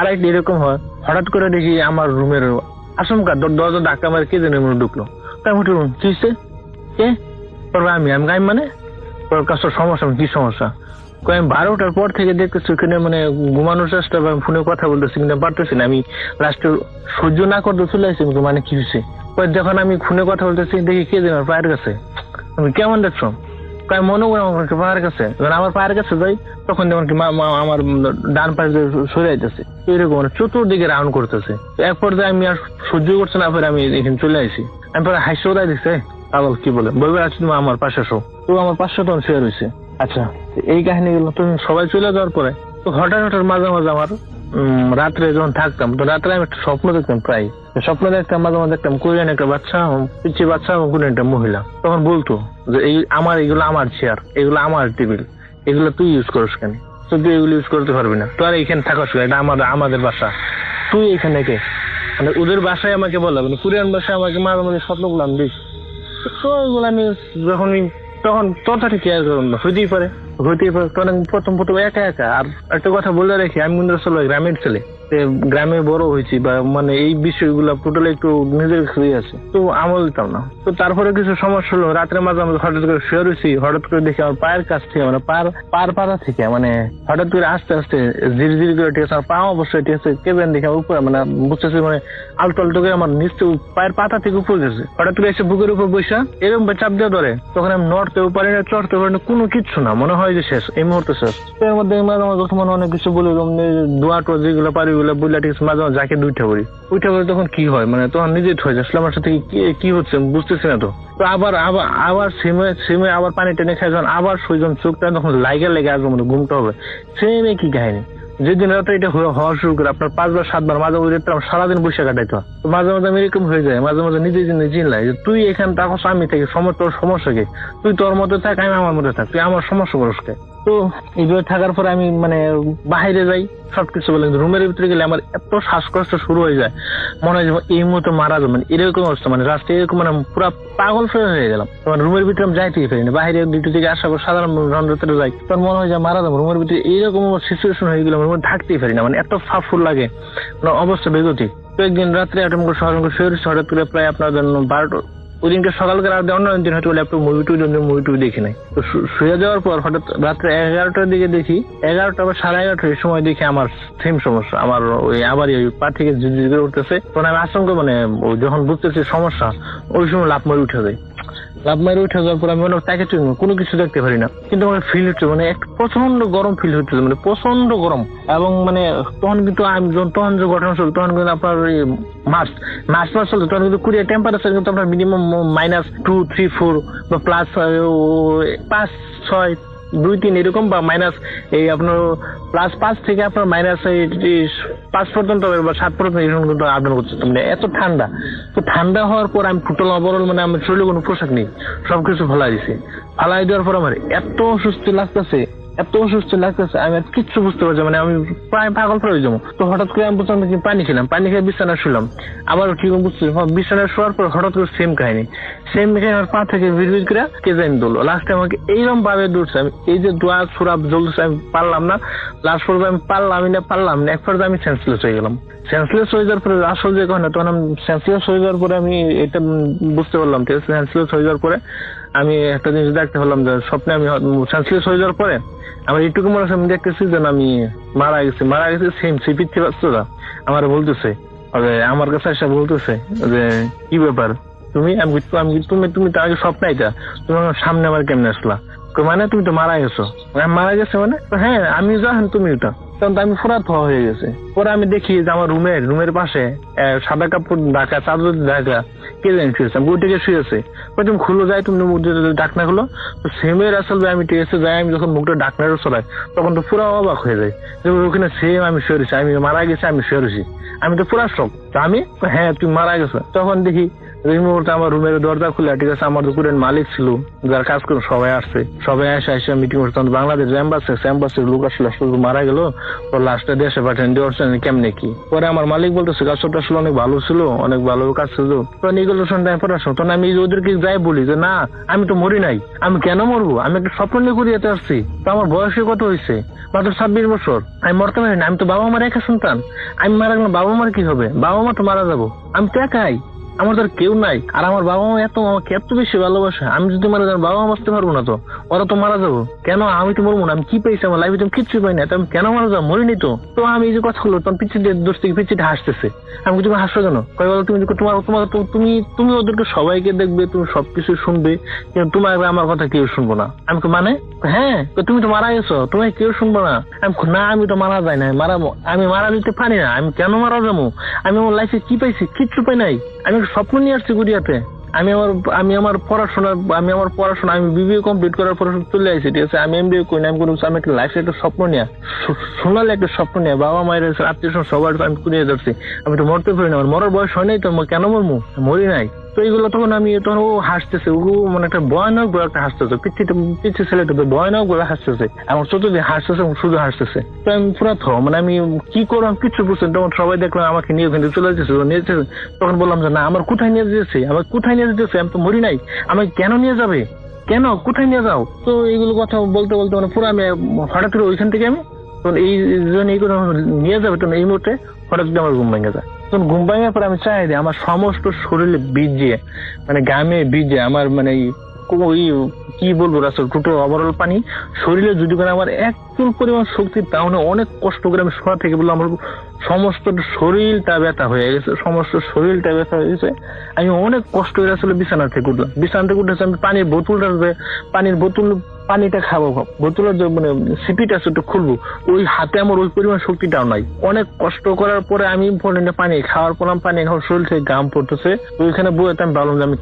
2:30 এরকম হয়, হঠাৎ করে দেখি আমার রুমের আচমকা দরজা ধাক্কা মারে কে যেন ঢুকলো। তাই উঠে কিসে কে আমি মানে তোর কাছে সমস্যা, কি সমস্যা? আমি 12টার পর থেকে দেখতেছি ওখানে মানে ঘুমানোর চেষ্টা বা ফোনে কথা বলতেছি কিনা পারতেছি না, আমি লাস্টে সহ্য না করতে চলে আসছি। মানে কি হয়েছে, যখন আমি ফোনে কথা বলতেছি দেখি কে যেন পায়ের কাছে। আমি কেমন দেখছো, মনে করি আমার পায়ের কাছে, আমার পায়ের কাছে যাই তখন যেমন কি আমার ডান পায়ে সরে যাইতেছে, এরকম মানে চতুর্দিকে রাউন্ড করতেছে। এক পর্যায়ে আমি আর সহ্য করছি না, পরে আমি এখানে চলে আসি। আমি পরে হাসি ওরাই দিচ্ছে, পাগল কি বলবে আছি তুমি আমার পাশে শো। তো আমার পাশে তখন শুয়ে রয়েছে। আচ্ছা এই কাহিনী গুলো তো সবাই চলে যাওয়ার পরে তো হঠাৎ মাঝে মাঝে আমার রাত্রে যখন থাকতাম, তো রাত্রে আমি একটা স্বপ্ন দেখতাম, প্রায় স্বপ্ন দেখতাম, মাঝে মাঝে দেখতাম কোরিয়ান একটা বাচ্চা, পিছিয়ে বাচ্চা এবং কোরিয়ান একটা মহিলা। তখন বলতো যে এগুলো আমার চেয়ার, এগুলো আমার টেবিল, এগুলো তুই ইউজ করিস কেন, তুই এগুলো ইউজ করতে পারবি না, তুই আর এখানে থাকাস, এটা আমাদের বাসা, তুই এখানে কে। মানে ওদের বাসায় আমাকে বলা, মানে কোরিয়ান বাসায় আমাকে মাঝে মাঝে স্বপ্ন গুলো আমি দেখি। তো ওইগুলো আমি তখন তথাটি কেয়ার করুন না, হইতেই পারে। তখন প্রথম একা আর একটা কথা বলে রাখি, আমি কিন্তু আসলে গ্রামের ছেলে, গ্রামে বড় হয়েছি, বা মানে এই বিষয়গুলো টোটালি একটু নিজের কাছেই আছে, তো আমল দিতাম না। তো তারপরে কিছু সমস্যা হলো, রাত্রে মাঝে আমাদের হঠাৎ করে শুয়ে রয়েছি, হঠাৎ করে দেখি আমার পায়ের কাছ থেকে মানে পার পাতা থেকে মানে হঠাৎ করে আস্তে আস্তে ধীরে করে ঠিক আছে, আমার পা অবশ্যই ঠিক আছে, কেবেন দেখে উপরে মানে বুঝতেছি মানে আলতো করে আমার নিচে পায়ের পাতা থেকে উপরে গেছে, হঠাৎ করে এসে বুকের উপর বসা এরকম চাপ দিয়ে ধরে। তখন আমি নড়তেও পারি না, চড়তে পারি না, কোনো কিচ্ছু না, মনে হয় যে শেষ, এই মুহূর্তে শেষ। এর মধ্যে মাঝে মাঝে মনে অনেক কিছু বলি, দোয়া টোয়া যেগুলো পারি ওগুলো বললে ঠিক আছে, মাঝে মাঝে যাকে উঠে পড়ি তখন কি হয় মানে তখন নিজে হয়ে যায়, আমার সাথে কি হচ্ছে বুঝতেছি না। তো তো আবার সিমে আবার পানি টেনে খাই, যখন আবার সুইজন চোখটা তখন লেগে আসবে, মানে ঘুমটা হবে। সেম একই কাহিনী। যেদিন রাতে এটা হওয়া শুরু করে আপনার 5 বার 7 বার মাঝে মাঝে আমার সারাদিন বসে কাটাইতো। মাঝে মাঝে আমি এরকম হয়ে যায়, মাঝে মাঝে নিজে চিনলাই যে তুই এখানে থাকস, আমি থাকি, তোর সমস্যা কি? তুই তোর মধ্যে থাক, আমি আমার মধ্যে থাক, তুই আমার সমস্যা করস কে? তো এইভাবে থাকার পরে আমি মানে বাইরে যাই, সবকিছু বলে, রুমের ভিতরে গেলে আমার এত শ্বাসকষ্ট শুরু হয়ে যায়, মনে হয় যে এই মুহূর্তে মারা যাবে, মানে এরকম অবস্থা, মানে রাস্তায় এরকম মানে পুরো পাগল হয়ে গেলাম। তখন রুমের ভিতরে আমি যাইতেই পারি না, বাইরে ডিউটি থেকে আসার পর সাধারণ ভিতরে যাই, তখন মনে হয় যে মারা যাবো। রুমের ভিতরে এইরকম সিচুয়েশন হয়ে গেলাম, রুমে থাকতেই পারি না, মানে এত ফাফুল লাগে, মানে অবস্থা বেগতিক। তো একদিন রাত্রে একটা হঠাৎ করে প্রায় আপনার 12টা, ওই দিনকে সকালকে রাত অন্য দিন হয়তো একটু মুভি টুভি দেখি নাই। তো শুয়ে যাওয়ার পর হঠাৎ রাত্রে 11টার দিকে দেখি, 11টা বা 11:30 সময় দেখি আমার সেম সমস্যা, আমার ওই আবারই ওই পা থেকে জিজির উঠতেছে। তখন আমি আশঙ্কা, মানে যখন বুঝতেছি সমস্যা, ওই সময় লাফ মারি উঠে যাওয়ার পর আমি তাকে কোনো কিছু দেখতে পারি না, কিন্তু আমার ফিল হচ্ছে মানে একটা প্রচন্ড গরম ফিল হচ্ছে, মানে প্রচন্ড গরম। এবং মানে তখন কিন্তু আমি তখন যে ঘটনা শুরু, তখন কিন্তু আপনার ওই মাস চলছে, তখন কিন্তু কোরিয়া টেম্পারেচার কিন্তু আপনার মিনিমাম -2, 3, 4 বা প্লাস 5, 6, 2, 3 এরকম, বা মাইনাস এই আপনার +5 থেকে আপনার -5 পর্যন্ত বা 7 পর্যন্ত এরকম কিন্তু আপডাউন করছে। মানে এত ঠান্ডা। তো ঠান্ডা হওয়ার পর আমি টোটাল ওভারঅল মানে আমার শরীরে কোনো পোশাক নেই, সবকিছু ফালাই দিছি। ফালাই দেওয়ার পর আমার এত অসুস্থ লাগতেছে, আমি আর কিচ্ছু বুঝতে পারছি, মানে আমি প্রায় পাগল হয়ে যাবো। তো হঠাৎ করে আমি বুঝলাম পানি খেয়ে বিছানা শুলাম। আবার কি বুঝছি, বিছানায় শোয়ার পর হঠাৎ করে সেম কাহিনী আমার পা থেকে ভিড় করে কে জানি দৌড়লো। লাস্টে আমাকে এইরকম ভাবে দৌড়ছে, আমি এই যে দোয়া সুরাব জ্বলছে, আমি পারলাম না। লাস্ট পর্যন্ত আমি পারলাম না, এক পর্যায়ে আমি সেন্সলেস হয়ে গেলাম। সেন্সলেস হয়ে যাওয়ার পরে আসল যে কথা, তখন আমি সেন্সলেস হয়ে যাওয়ার পরে আমি এটা বুঝতে পারলাম, সেন্সলেস হয়ে যাওয়ার পরে আমি একটা জিনিস দেখতে পারলাম যে স্বপ্নে আমি সেন্সলেস হয়ে যাওয়ার পরে আমার এইটুকু মনে হচ্ছে, আমি দেখতেছি যে আমি মারা গেছি। সেম সেই পিচ্ছি বাচ্চারা আমার বলতেছে, আমার কাছে এসে বলতেছে যে কি ব্যাপার তুমি? তুমি তো আগে স্বপ্ন আইতা, তুমি আমার সামনে আমার কেমনে আসলা? মানে তুমি তো মারা গেছো। মারা গেছে মানে? হ্যাঁ, আমি যখন তুমি ওটা, তখন তো আমি ফুরাত হয়ে গেছে। পরে আমি দেখি যে আমার রুমের পাশে সাদা কাপড় ঢাকা, চাদর ঢাকা, কে জানি শুয়েছে, আমি বই থেকে শুয়েছে। তুমি খুলো যায়, তুমি ডাকনা খুলো, তো সেমের আসলে আমি ঠিক আছে যাই, আমি যখন মুখটা ডাকনারও চলাই, তখন তো পুরো অবাক হয়ে যায় যে ওখানে সেম আমি শুয়েছি, আমি মারা গেছি, আমি শুয়েছি। আমি তো পুরা শক। আমি হ্যাঁ তুমি মারা গেছো। তখন দেখি এই মুহূর্তে আমার রুমের দরজা খুলে, ঠিক আছে আমার দুপুরের মালিক ছিল, যার কাজ করে সবাই এসে মিটিং করছে। বাংলাদেশ এম্বাসির লোক আসলে মারা গেল, ওর লাস্টে দেশে পাঠান দিয়েছেন কেমনে কি। পরে আমার মালিক বলতেছে কাজটা আসলে অনেক ভালো ছিল, অনেক ভালো কাজ ছিল। তখন এগুলো শুনতে আমি পড়াশোনা, তখন আমি ওদেরকে যাই বলি যে না, আমি তো মরি নাই, আমি কেন মরবো? আমি একটা স্বপ্ন নিয়ে করিয়াতে আসছি। তো আমার বয়সে কত হয়েছে? মাত্র 26 বছর। আমি মরতে পারি না, আমি তো বাবা মার একা সন্তান। আমি মারা গেলাম, বাবা মার কি হবে? বাবা মা তো মারা যাবো, আমি তো একাই, আমার তো কেউ নাই। আর আমার বাবা মা আমাকে এত বেশি ভালোবাসে, আমি যদি মারা যাবো বাবা মা বাঁচতে পারবো না, তো ওরা তো মারা যাবো। কেন আমি তো মরবো না? আমি কি পেয়েছি আমার লাইফে? তুমি কিচ্ছু পাই না, তো আমি কেন মারা যাবো? মরিনি তো। তো আমি এই যে কথা হলো, তখন পিছিয়ে হাসতেছে। আমি তুমি হাসছো কেন? কয় বলো তুমি তুমি ওদেরকে সবাইকে দেখবে, তুমি সবকিছু শুনবে, কিন্তু তোমার আমার কথা কেউ শুনবো না। আমি মানে হ্যাঁ, তুমি তো মারা গেছো, তোমায় কেউ শুনবো না। না, আমি তো মারা যাই না, আমি মারা যেতে পারি না। আমি কেন মারা যাবো? আমি আমার লাইফে কি পাইছি? কিচ্ছু পাই নাই। আমি স্বপ্ন নিয়ে আসছি গুড়িয়াতে। আমি আমার পড়াশোনা আমি বিবিএ কমপ্লিট করার পর চলে আসছি, ঠিক আছে। আমি এমবিএ করি না, আমি একটা লাইফে একটা স্বপ্ন নিয়ে, সোনালি একটা স্বপ্ন নিয়ে, বাবা মায়ের আত্মীয় সবার আমি কুড়িয়ে যাচ্ছি। আমি তো মরতে পারি না, আমার মরার বয়স হয় নাই, তো কেন মরি নাই। তো এইগুলো তখন ও হাসতেছে, ও মানে একটা ভয়ানক একটা হাসতেছে, পিচ্ছি ছেলেটা তো ভয়ানক ভাবে হাসতেছে, আমার চতুর্দিকে হাসতেছে, শুধু হাসতেছে। তো আমি পুরা মানে আমি কি করলাম কিচ্ছু বুঝছেন। তখন সবাই দেখলাম আমাকে নিয়ে ওখানে চলে যেতেছে। তখন বললাম যে না, আমার কোথায় নিয়ে যেতেছে, আমি তো মরি নাই, আমাকে কেন নিয়ে যাবে? কেন, কোথায় নিয়ে যাও? তো এইগুলো কথা বলতে মানে পুরো আমি হঠাৎ করে ওইখান থেকে আমি তখন এই কথা নিয়ে যাবে, তখন এই মুহূর্তে হঠাৎ করে আমার ঘুম ভেঙে যায়। তখন ঘুম ভাঙার পর আমি চাই দিই আমার সমস্ত শরীরে ভিজে, মানে গামে ভিজে, আমার মানে ওই কি বলবো রাস্তা দুটো ওভারঅল পানি শরীরে যদি করে আমার এক প্রচুর পরিমাণ শক্তির টাউনে অনেক কষ্ট করে আমি শোয়া থেকে বললাম আমার সমস্ত শরীরটা ব্যথা হয়ে গেছে, সমস্ত শরীরটা ব্যথা হয়ে গেছে। আমি অনেক কষ্ট করে আসলে বিছানা থেকে উঠলাম। বিছানা থেকে উঠেছে, আমি পানির পানিটা খাবো, বোতলের যে মানে সিপিটা সেটা খুলবো, ওই হাতে আমার ওই পরিমাণ শক্তিটাও নাই। অনেক কষ্ট করার পরে আমি পানি খাওয়ার পর পানি খাওয়ার শরীর থেকে ঘাম পড়তেছে। ওইখানে বইতে আমি ভাবলাম যে আমি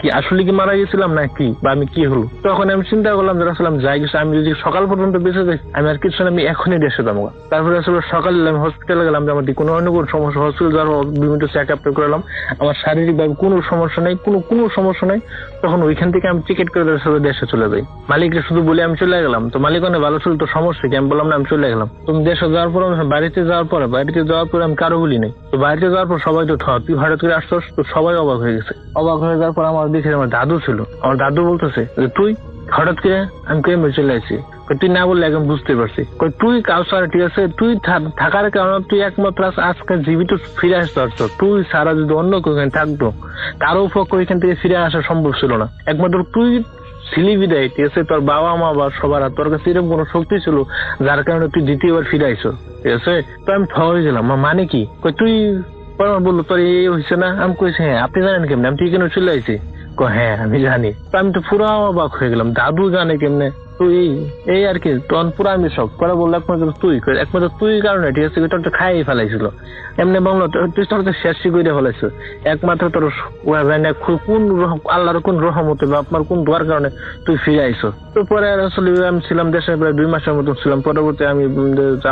কি আসলে কি মারা গেছিলাম না কি, বা আমি কি হলো। তখন আমি চিন্তা করলাম যে আসলে আমি যাই গেছি, আমি যদি সকাল পর্যন্ত বেঁচে যাই আমি আর কিছু না, আমি এখনই দেশে যাবো। তারপরে আসলে সকালে আমি হসপিটালে গেলাম যে আমার কোনো অন্য কোনো সমস্যা, হসপিটাল যাওয়ার বিভিন্ন চেক আপ করলাম, আমার শারীরিকভাবে কোনো সমস্যা নেই, কোনো সমস্যা নেই। তখন ওইখান থেকে আমি টিকিট করে দেশে চলে যাই। মালিককে শুধু বলে আমি চলে গেলাম, তো মালিক অনেক ভালো ছিল, তো সমস্যা কি, আমি বললাম না আমি চলে গেলাম। তুমি দেশে যাওয়ার পর বাড়িতে যাওয়ার পরে আমি কারো বলি নাই। তো বাড়িতে যাওয়ার পর সবাই তো তুই হঠাৎ করে আসছস, তো সবাই অবাক হয়ে গেছে। অবাক হয়ে যাওয়ার পর আমার দেখে আমার দাদু ছিল, আমার দাদু বলতেছে যে তুই হঠাৎ করে, আমি কেমন চলে আসছি। তুই না বললে এখন বুঝতে পারছি। তুই কাউসার ঠিক আছে, তুই থাকার কারণে তুই একমাত্র আজকে জীবিত ফিরে আসতে পারছ। তুই সারা যদি অন্য কেউ থাকতো কারো পক্ষে ওইখান থেকে ফিরে আসা সম্ভব ছিল না। একমাত্র তুই ছিলি বিদায়, ঠিক আছে, তোর বাবা মা বা সবার তোর কাছে এরকম কোনো শক্তি ছিল যার কারণে তুই দ্বিতীয়বার ফিরে আইছো, ঠিক আছে। তো আমি হয়ে গেলাম, মানে কি তুই বললো তোর এই হয়েছে না। আমি কইছি হ্যাঁ। আপনি জানেন কেমনে আমি কেন চলে আইছি? হ্যাঁ আমি জানি। তো আমি তো পুরো অবাক হয়ে গেলাম, দাদু জানে কেমনে? তুই এই আর কি, তখন পুরো আমি শখ করে বললো একমাত্র তুই কারণে, ঠিক আছে, তোর তো খাইয়ে ফেলাইছিল। এমনি বললো তুই তোর তো শেষই করে ফেলাইছো, একমাত্র তোর কোন আল্লাহর কোন রহমতে বা আপনার কোন দোয়ার কারণে তুই ফিরে আইছো। তো পরে আসলে আমি ছিলাম দেশে প্রায় 2 মাসের মতন ছিলাম। পরবর্তী আমি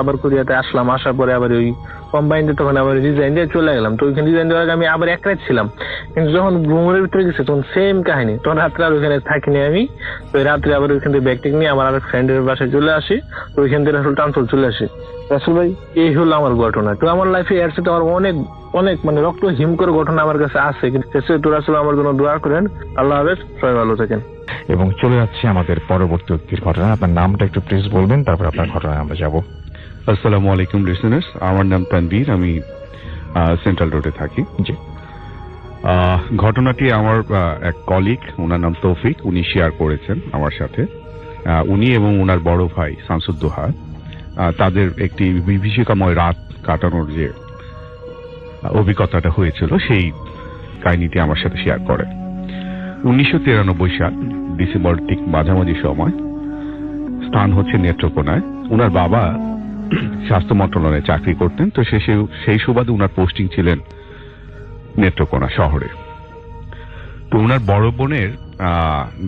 আবার কোরিয়াতে আসলাম, আসার পরে আবার ওই কম্বাইন্ডে তখন আবার রিজাইন দিয়ে চলে গেলাম। তো ওইখানে রিজাইন দেওয়ার আগে আমি আবার এক রাত ছিলাম, কিন্তু যখন রুমের ভিতরে গেছে তখন সেম কাহিনী। তখন রাত্রে আর ওইখানে থাকিনি আমি। তো রাত্রে আবার ওইখান থেকে ব্যাগ টেক নিয়ে আমার আর ফ্রেন্ডের বাসায় চলে আসি। তো ওইখান থেকে আসলে ট্রান্সফার চলে আসি। রাসেল ভাই এই হলো আমার ঘটনা। তো আমার লাইফে এর সাথে আমার অনেক মানে রক্ত হিম করে ঘটনা আমার কাছে আছে, কিন্তু তো রাসেল আমার জন্য দোয়া করেন। আল্লাহ হাফেজ, সবাই ভালো থাকেন। এবং চলে যাচ্ছে আমাদের পরবর্তী ব্যক্তির ঘটনা। আপনার নামটা একটু প্লিজ বলবেন, তারপর আপনার ঘটনায় আমরা যাব। আসসালামু আলাইকুম লিসেনার্স, আমার নাম তানভীর, আমি সেন্ট্রাল রোডে থাকি। জি। ঘটনাটি আমার এক কলিগ, ওনার নাম তৌফিক, উনি শেয়ার করেছেন আমার সাথে। উনি এবং ওনার বড় ভাই শামসুদ্দোহা তাদের একটি বিভীষিকাময় রাত কাটানোর যে অভিজ্ঞতাটা হয়েছিল সেই কাহিনীটি আমার সাথে শেয়ার করে। 1993 সাল ডিসেম্বর ঠিক মাঝামাঝি সময়, স্থান হচ্ছে নেত্রকোনায়। ওনার বাবা স্বাস্থ্য মন্ত্রণালয়ে চাকরি করতেন, তো সেই সুবাদে ওনার পোস্টিং ছিলেন নেত্রকোনা শহরে। তো ওনার বড় বোনের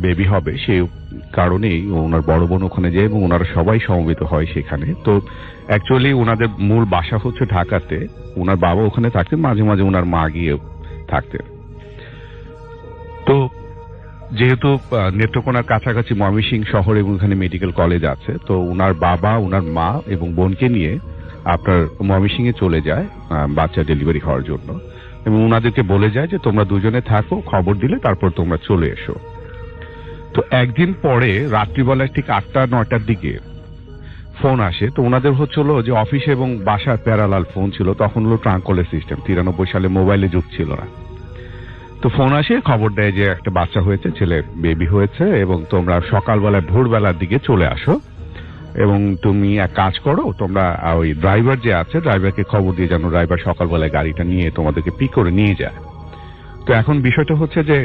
বেবি হবে, সেই কারণেই ওনার বড় বোন ওখানে যায় এবং ওনারা সবাই সমবেত হয় সেখানে। তো অ্যাকচুয়ালি ওনাদের মূল বাসা হচ্ছে ঢাকাতে, ওনার বাবা ওখানে থাকতেন, মাঝে মাঝে ওনার মা গিয়ে থাকতেন। তো যেহেতু নেত্রকোনার কাছাকাছি ময়মনসিংহ শহর এবং ওখানে মেডিকেল কলেজ আছে, তো ওনার বাবা ওনার মা এবং বোনকে নিয়ে আপনার ময়মনসিংহে চলে যায় বাচ্চা ডেলিভারি হওয়ার জন্য, এবং ওনাদেরকে বলে যায় যে তোমরা দুজনে থাকো, খবর দিলে তারপর তোমরা চলে এসো। তো একদিন পরে রাত্রিবেলায় ঠিক 8টা-9টার দিকে ফোন আসে। তো ওনাদের হচ্ছিল যে অফিস এবং বাসার প্যারালাল ফোন ছিল, তখন হলো ট্রাঙ্ক কলের সিস্টেম, 93 সালে মোবাইলে যুগ ছিল না। তো ফোন আসে, খবর দেয় যে একটা বাচ্চা হয়েছে, ছেলে বেবি হয়েছে, এবং তোমরা সকালবেলায় ভোরবেলার দিকে চলে আসো, এবং তুমি এক কাজ করো, তোমরা ওই ড্রাইভার যে আছে ড্রাইভারকে খবর দিয়ে জানো, ড্রাইভার সকালবেলায় গাড়িটা নিয়ে তোমাদেরকে পিক করে নিয়ে যায়। তো এখন বিষয়টা হচ্ছে যে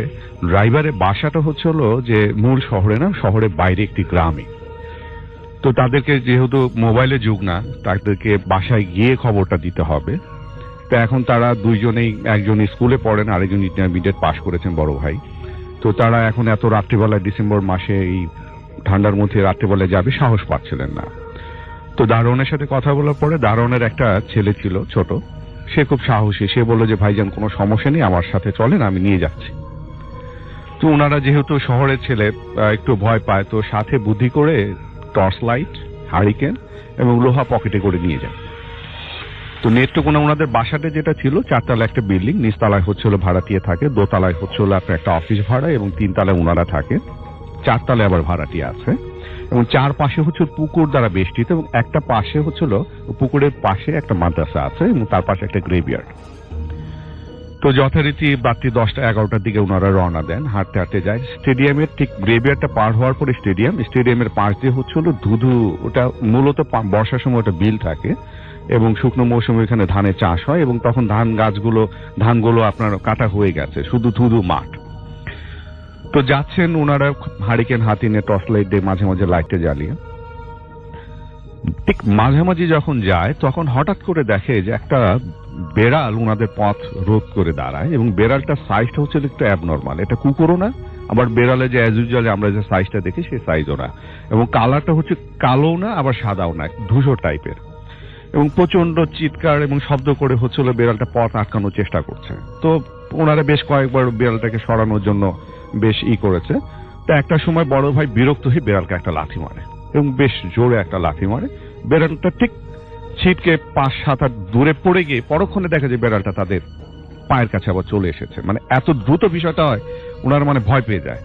ড্রাইভারের বাসাটা হচ্ছে হলো যে মূল শহরে না, শহরের বাইরে একটি গ্রামে। তো তাদেরকে যেহেতু মোবাইলে যুগ না, তাদেরকে বাসায় গিয়ে খবরটা দিতে হবে। তো এখন তারা দুইজনেই, একজন স্কুলে পড়েন, আরেকজন ইন্টারমিডিয়েট পাশ করেছেন, বড় ভাই। তো তারা এখন এত রাত্রিবেলায় ডিসেম্বর মাসে এই ঠান্ডার মধ্যে রাত্রিবেলায় যাবে সাহস পাচ্ছিলেন না। তো দারোয়ানের সাথে কথা বলার পরে, দারোয়ানের একটা ছেলে ছিল ছোট, সে খুব সাহসী, সে বললো যে ভাইজান কোনো সমস্যা নেই, আমার সাথে চলেন, আমি নিয়ে যাচ্ছি। তো ওনারা যেহেতু শহরের ছেলে একটু ভয় পায়, তো সাথে বুদ্ধি করে টর্চ লাইট, হারিকেন এবং লোহা পকেটে করে নিয়ে যায়। তো নেত্রকোনা ওনাদের বাসাটা যেটা ছিল 4তলা একটা বিল্ডিং, নিচতলায় হচ্ছিল ভাড়াটিয়া থাকে, দোতলায় হচ্ছিল আপনার একটা অফিস ভাড়া, এবং 3তলায় ওনারা থাকে, 4তলায় আবার ভাড়াটিয়া আছে, এবং চারপাশে হচ্ছে পুকুর দ্বারা বেষ্টিত, এবং একটা পাশে হচ্ছিল পুকুরের পাশে একটা মাদ্রাসা আছে, এবং তার পাশে একটা গ্রেভইয়ার্ড। তো যথারীতি রাত্রি 10টা-11টার দিকে ওনারা রওনা দেন, হাঁটতে হাঁটতে যায় স্টেডিয়ামের ঠিক গ্রেভিয়ারটা পার হওয়ার পরে স্টেডিয়ামের পাশ দিয়ে হচ্ছিল ধুধু, ওটা মূলত বর্ষার সময় ওটা বিল থাকে এবং শুকনো মৌসুমে এখানে ধানের চাষ হয় এবং তখন ধানগুলো আপনার কাটা হয়ে গেছে, শুধু ধুধু মাঠ। তো যাচ্ছেন ওনারা হারিকেন হাতি নিয়ে, টর্চ লাইট দিয়ে মাঝে মাঝে লাইটে জ্বালিয়ে। ঠিক মাঝামাঝি যখন যায় তখন হঠাৎ করে দেখে যে একটা বেড়াল ওনাদের পথ রোধ করে দাঁড়ায় এবং বেড়ালটার সাইজটা হচ্ছে একটু অ্যাবনর্মাল, এটা কুকুরও না, আবার বেড়ালে যে অ্যাজ ইউজুয়াল আমরা যে সাইজটা দেখি সেই সাইজও না, এবং কালারটা হচ্ছে কালো না আবার সাদাও না, ধূসর টাইপের, এবং প্রচন্ড চিৎকার এবং শব্দ করে হচ্ছিল বেড়ালটা পথ আটকানোর চেষ্টা করছে। তো ওনারা বেশ কয়েকবার বেড়ালটাকে সরানোর জন্য বেশ করেছে। তো একটা সময় বড় ভাই বিরক্ত হয়ে বেড়ালকে একটা লাথি মারে এবং বেশ জোরে একটা লাথি মারে। বেড়ালটা ঠিক ছিটকে 5-7 হাত দূরে পড়ে গিয়ে পরক্ষণে দেখা যায় বেড়ালটা তাদের পায়ের কাছে আবার চলে এসেছে। মানে এত দ্রুত বিষয়টা হয়, ওনারা মানে ভয় পেয়ে যায়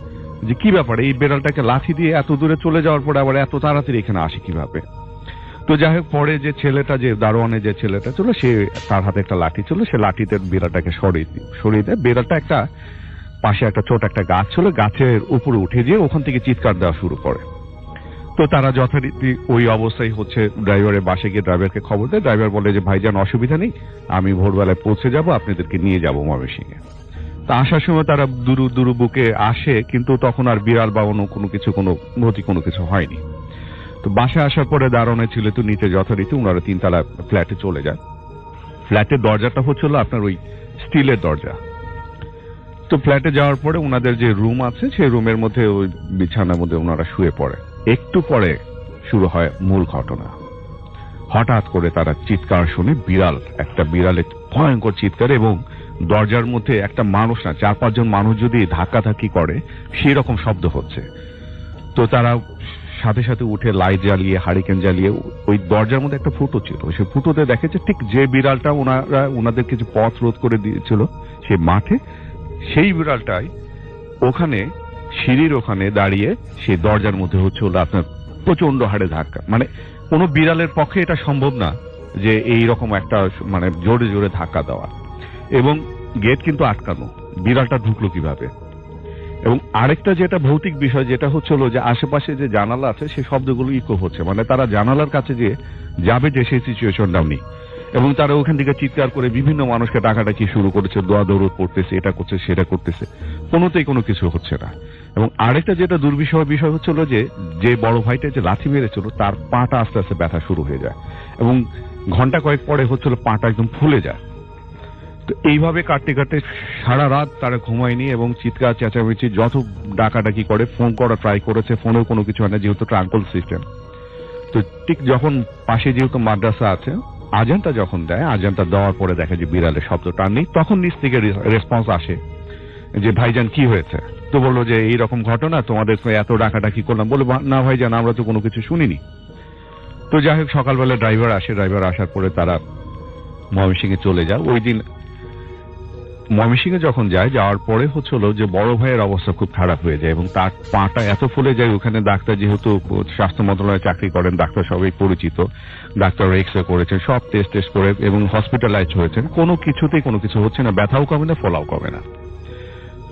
যে কি ব্যাপারে, এই বেড়ালটাকে লাথি দিয়ে এত দূরে চলে যাওয়ার পরে আবার এত তাড়াতাড়ি এখানে আসে কিভাবে। তো যাই হোক, পরে যে ছেলেটা, যে দারোয়ানে যে ছেলেটা ছিল, সে তার হাতে একটা লাঠি ছিল, সে লাঠিতে বিড়ালটাকে সরিয়ে দেয়। বেড়ালটা একটা পাশে একটা ছোট একটা গাছ ছিল, গাছের উপরে উঠে গিয়ে ওখান থেকে চিৎকার দেওয়া শুরু করে। তো তারা যথারীতি ওই অবস্থায় হচ্ছে ড্রাইভারের বাসে গিয়ে ড্রাইভারকে খবর দেয়। ড্রাইভার বলে যে ভাইজান অসুবিধা নেই, আমি ভোরবেলায় পৌঁছে যাব, আপনাদেরকে নিয়ে যাব ময়মনসিংহে। তা আসার সময় তারা দুরু বুকে আসে, কিন্তু তখন আর বিড়াল বা অন্য কোনো কিছু হয়নি। তো বাসায় আসার পরে দারোয়ানের ছিল তো নিচে যথারীতি ওনারা 3তলা ফ্ল্যাটে চলে যায়। ফ্ল্যাটের দরজাটা হচ্ছিল আপনার ওই স্টিলের দরজা। তো ফ্ল্যাটে যাওয়ার পরে ওনাদের যে রুম আছে সেই রুমের মধ্যে ওই বিছানার মধ্যে ওনারা শুয়ে পড়ে। একটু পরে শুরু হয় মূল ঘটনা। হঠাৎ করে তারা চিৎকার শুনে, একটা বিড়ালের ভয়ঙ্কর চিৎকার, এবং দরজার মধ্যে একটা মানুষ না 4-5 জন মানুষ যদি ধাক্কাধাক্কি করে সেই রকম শব্দ হচ্ছে। তো তারা সাথে সাথে উঠে লাইট জ্বালিয়ে, হারিকেন জ্বালিয়ে, ওই দরজার মধ্যে একটা ফুটো ছিল, সেই ফুটোতে দেখেছে ঠিক যে বিড়ালটা ওনাদের কিছু পথ রোধ করে দিয়েছিল সেই মাঠে, সেই বিড়ালটাই ওখানে সিঁড়ির ওখানে দাঁড়িয়ে সেই দরজার মধ্যে হচ্ছিল আপনার প্রচন্ড হারে ধাক্কা। মানে কোনো বিড়ালের পক্ষে এটা সম্ভব না যে এই রকম একটা মানে জোরে জোরে ধাক্কা দেওয়া, এবং গেট কিন্তু আটকানো, বিড়ালটা ঢুকলো কিভাবে। এবং আরেকটা যেটা ভৌতিক বিষয় যেটা হচ্ছিল যে আশেপাশে যে জানালা আছে সেই শব্দগুলো ইকো হচ্ছে, মানে তারা জানালার কাছে যে যাবে যে সেই সিচুয়েশনটাও নেই, এবং তারা ওখান থেকে চিৎকার করে বিভিন্ন মানুষকে ডাকাডাকি শুরু করেছে, দৌড় করতেছে, এটা করছে সেটা করতেছে, কোনোতেই কোনো কিছু হচ্ছে না। এবং আরেকটা যেটা দুর্বিষহ বিষয় হচ্ছিল যে বড় ভাইটা যে লাথি মেরেছিল তার পাটা আস্তে আস্তে ব্যথা শুরু হয়ে যায়, এবং ঘন্টা কয়েক পরে হচ্ছিল পাটা একদম ফুলে যায়। তো এইভাবে কাটতে কাটতে সারা রাত তারা ঘুমায়নি, এবং চিৎকার চেঁচামেচি যত ডাকাডাকি করে, ফোন করা ট্রাই করেছে, ফোনেও কোনো কিছু হয় না যেহেতু ট্রাঙ্কল সিস্টেম। তো ঠিক যখন পাশে যেহেতু মাদ্রাসা আছে, আজানটা যখন দেয়, আজানটা দেওয়ার পরে দেখে যে বিড়ালের শব্দটা নেই, তখন নিচ থেকে রেসপন্স আসে যে ভাইজান কি হয়েছে। তো বললো যে এইরকম ঘটনা, তোমাদের এত ডাকাডাকি করলাম। বলে না ভাইজান, আমরা তো কোনো কিছু শুনিনি। তো যাই হোক, সকালবেলা ড্রাইভার আসার পরে তারা ময়মনসিংহে চলে যায়। ওই দিন ময়মনসিংহে যখন যাওয়ার পরে হচ্ছিল যে বড় ভাইয়ের অবস্থা খুব খারাপ হয়ে যায়, এবং তার পাটা এত ফুলে যায়, ওখানে ডাক্তার যেহেতু স্বাস্থ্য মন্ত্রণালয়ে চাকরি করেন, ডাক্তার সবাই পরিচিত, ডাক্তার এক্স রে করেছেন, সব টেস্ট করে এবং হসপিটালাইজ হয়েছেন, কোনো কিছু হচ্ছে না, ব্যথাও কমে না, ফোলাও কমে না।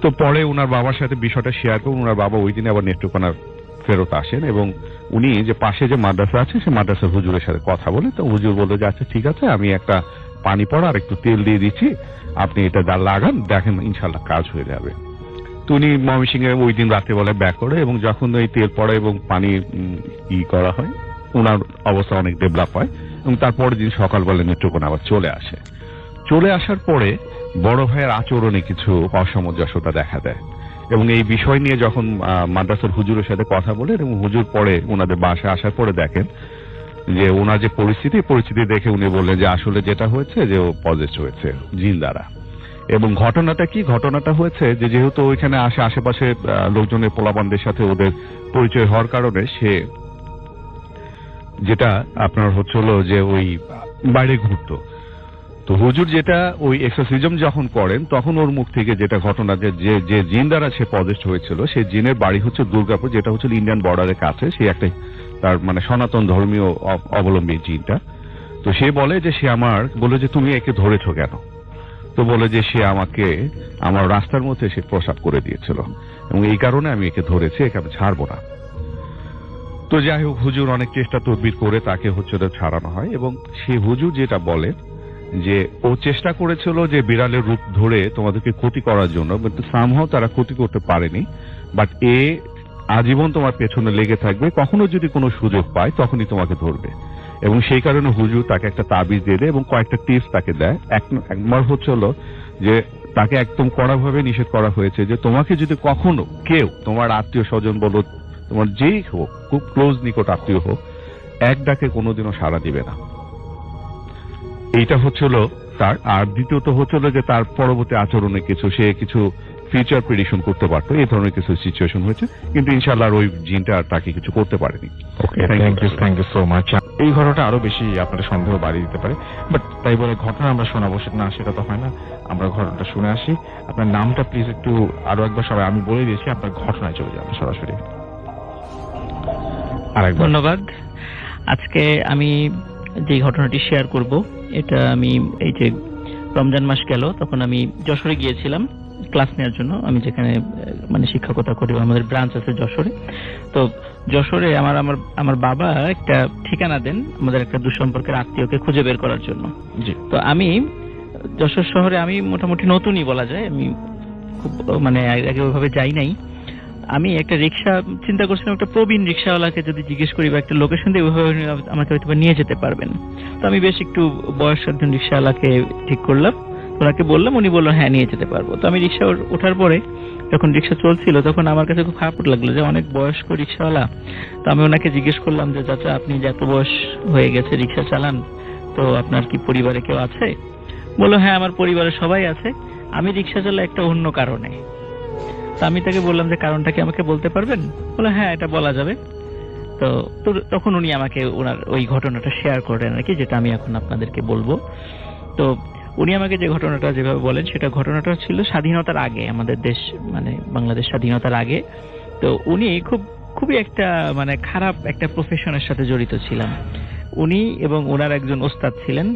তো পরে ওনার বাবার সাথে বিষয়টা শেয়ার করুন। ওনার বাবা ওই দিনে আবার নেত্রকোনা ফেরত আসেন, এবং উনি যে পাশে যে মাদ্রাসা আছে সেই মাদ্রাসার হুজুরের সাথে কথা বলে। তো হুজুর বললো যে আচ্ছা ঠিক আছে, আমি একটা পানি পড়া আর একটু তেল দিয়ে দিচ্ছি, আপনি এটা লাগান, দেখেন ইনশাল্লাহ কাজ হয়ে যাবে। তো উনি ময়মনসিংহে ওই দিন রাত্রেবেলায় ব্যাক করে, এবং যখন ওই তেল পড়া এবং পানি করা হয়, ওনার অবস্থা অনেক ডেভেলপ হয়, এবং তারপরের দিন সকালবেলা নেত্রকোনা আবার চলে আসার পরে বড় ভাইয়ের আচরণে কিছু অসামঞ্জস্যতা দেখা দেয়, এবং এই বিষয় নিয়ে যখন মাদ্রাসার হুজুরের সাথে কথা বলে, এবং হুজুর পরে ওনাদের বাসায় আসার পরে দেখেন যে ওনার যে পরিস্থিতি দেখে উনি বললেন যে আসলে যেটা হয়েছে যে ও পজেসড হয়েছে জিন দ্বারা। এবং ঘটনাটা হয়েছে যে যেহেতু ওইখানে আশেপাশে লোকজনের পোলাপানদের সাথে ওদের পরিচয় হওয়ার কারণে সে যেটা আপনার হচ্ছিল যে ওই বাইরে ঘুরতো। তো হুজুর যেটা ওই এক্সোসিজম যখন করেন তখন ওর মুখ থেকে যেটা ঘটনা যে জিন দ্বারা সে পজেসড হয়েছিল, সেই জিনের বাড়ি হচ্ছে দুর্গাপুর, যেটা হচ্ছে ইন্ডিয়ান বর্ডারের কাছে, সে একটা তার মানে সনাতন ধর্মীয় অবলম্বী জিনটা। তো সে বলে যে তুমি একে ধরেছো কেন? তো বলে যে সে আমাকে আমার রাস্তার মধ্যে সে প্রসাব করে দিয়েছিল এবং এই কারণে আমি একে ধরেছি, একে আমি ছাড়বো না। তো যাই হোক, হুজুর অনেক চেষ্টা তদবির করে তাকে হচ্ছে ছাড়ানো হয় এবং সে হুজুর যেটা বলে যে ও চেষ্টা করেছিল যে বিড়ালের রূপ ধরে তোমাদেরকে ক্ষতি করার জন্য, কিন্তু সামহাও তারা ক্ষতি করতে পারেনি। বাট এ আজীবন তোমার পেছনে লেগে থাকবে, কখনো যদি কোনো সুযোগ পায় তখনই তোমাকে ধরবে। এবং সেই কারণে হুজুর তাকে একটা তাবিজ দিয়ে দেয় এবং কয়েকটা টিপস তাকে দেয়। একবার হচ্ছিল যে তাকে একদম কড়াভাবে নিষেধ করা হয়েছে যে তোমাকে যদি কখনো কেউ, তোমার আত্মীয় স্বজন বলো, তোমার যেই হোক, খুব ক্লোজ নিকট আত্মীয় হোক, এক ডাকে কোনোদিনও সাড়া দিবে না। এইটা হচ্ছিল তার। আর দ্বিতীয়ত হচ্ছিল যে তার পরবর্তী আচরণে সে কিছু ফিউচার প্রেডিকশন করতে পারতো, এই ধরনের কিছু সিচুয়েশন হয়েছে, কিন্তু ইনশাআল্লাহ ওই জিনটা আর তাকে কিছু করতে পারেনি। Thank you so much. এই ঘটনাটা আরো বেশি আপনাদের সন্দেহ বাড়িয়ে দিতে পারে, বাট তাই বলে ঘটনা আমরা শোনাবো সেটা তো হয় না। আমরা ঘটনাটা শুনে আসি। আপনার নামটা প্লিজ একটু আরো একবার, সবাই আমি বলে দিয়েছি, আপনার ঘটনায় চলে যাবেন সরাসরি আরেকবার। ধন্যবাদ। আজকে আমি যে ঘটনাটি শেয়ার করব, এটা আমি এই যে রমজান মাস গেল তখন আমি যশোরে গিয়েছিলাম ক্লাস নেওয়ার জন্য। আমি যেখানে মানে শিক্ষকতা করি, আমাদের ব্রাঞ্চ আছে যশোরে। তো যশোরে আমার বাবা একটা ঠিকানা দেন আমাদের একটা দুঃসম্পর্কের আত্মীয়কে খুঁজে বের করার জন্য। জি। তো আমি যশোর শহরে আমি মোটামুটি নতুনই বলা যায়, আমি খুব মানে আগে ওইভাবে যাই নাই। আমি একটা রিক্সা চিন্তা করছিলাম, একটা প্রবীণ রিক্সাওয়ালাকে যদি জিজ্ঞেস করি বা একটা লোকেশন দিয়ে ওইভাবে আমাকে হয়তো নিয়ে যেতে পারবেন। তো আমি বেশ একটু বয়স্ক একজন রিক্সাওয়ালাকে ঠিক করলাম, ওনাকে বললাম, উনি বললো হ্যাঁ নিয়ে যেতে পারবো। তো আমি রিক্সা ওঠার পরে যখন রিক্সা চলছিল তখন আমার কাছে খুব খারাপ লাগলো যে অনেক বয়স্ক রিক্সাওয়ালা। তো আমি ওনাকে জিজ্ঞেস করলাম যে চাচা, আপনি যে এত বয়স হয়ে গেছে রিক্সা চালান, তো আপনার কি পরিবারে কেউ আছে? বললো হ্যাঁ আমার পরিবারে সবাই আছে, আমি রিক্সা চালাই একটা অন্য কারণে। তো আমি তাকে বললাম যে কারণটা কি আমাকে বলতে পারবেন? বললো হ্যাঁ এটা বলা যাবে। তো তখন উনি আমাকে ওনার ওই ঘটনাটা শেয়ার করেন আর কি, যেটা আমি এখন আপনাদেরকে বলবো। তো উনি আমাকে যে ঘটনাটা যেভাবে বলেন, সেটা ঘটনাটা ছিল স্বাধীনতার আগে, আমাদের দেশ মানে বাংলাদেশ স্বাধীনতার আগে। তো উনি খুবই একটা মানে খারাপ একটা প্রফেশনের সাথে জড়িত ছিলেন উনি, এবং ওনার একজন ওস্তাদ ছিলেন।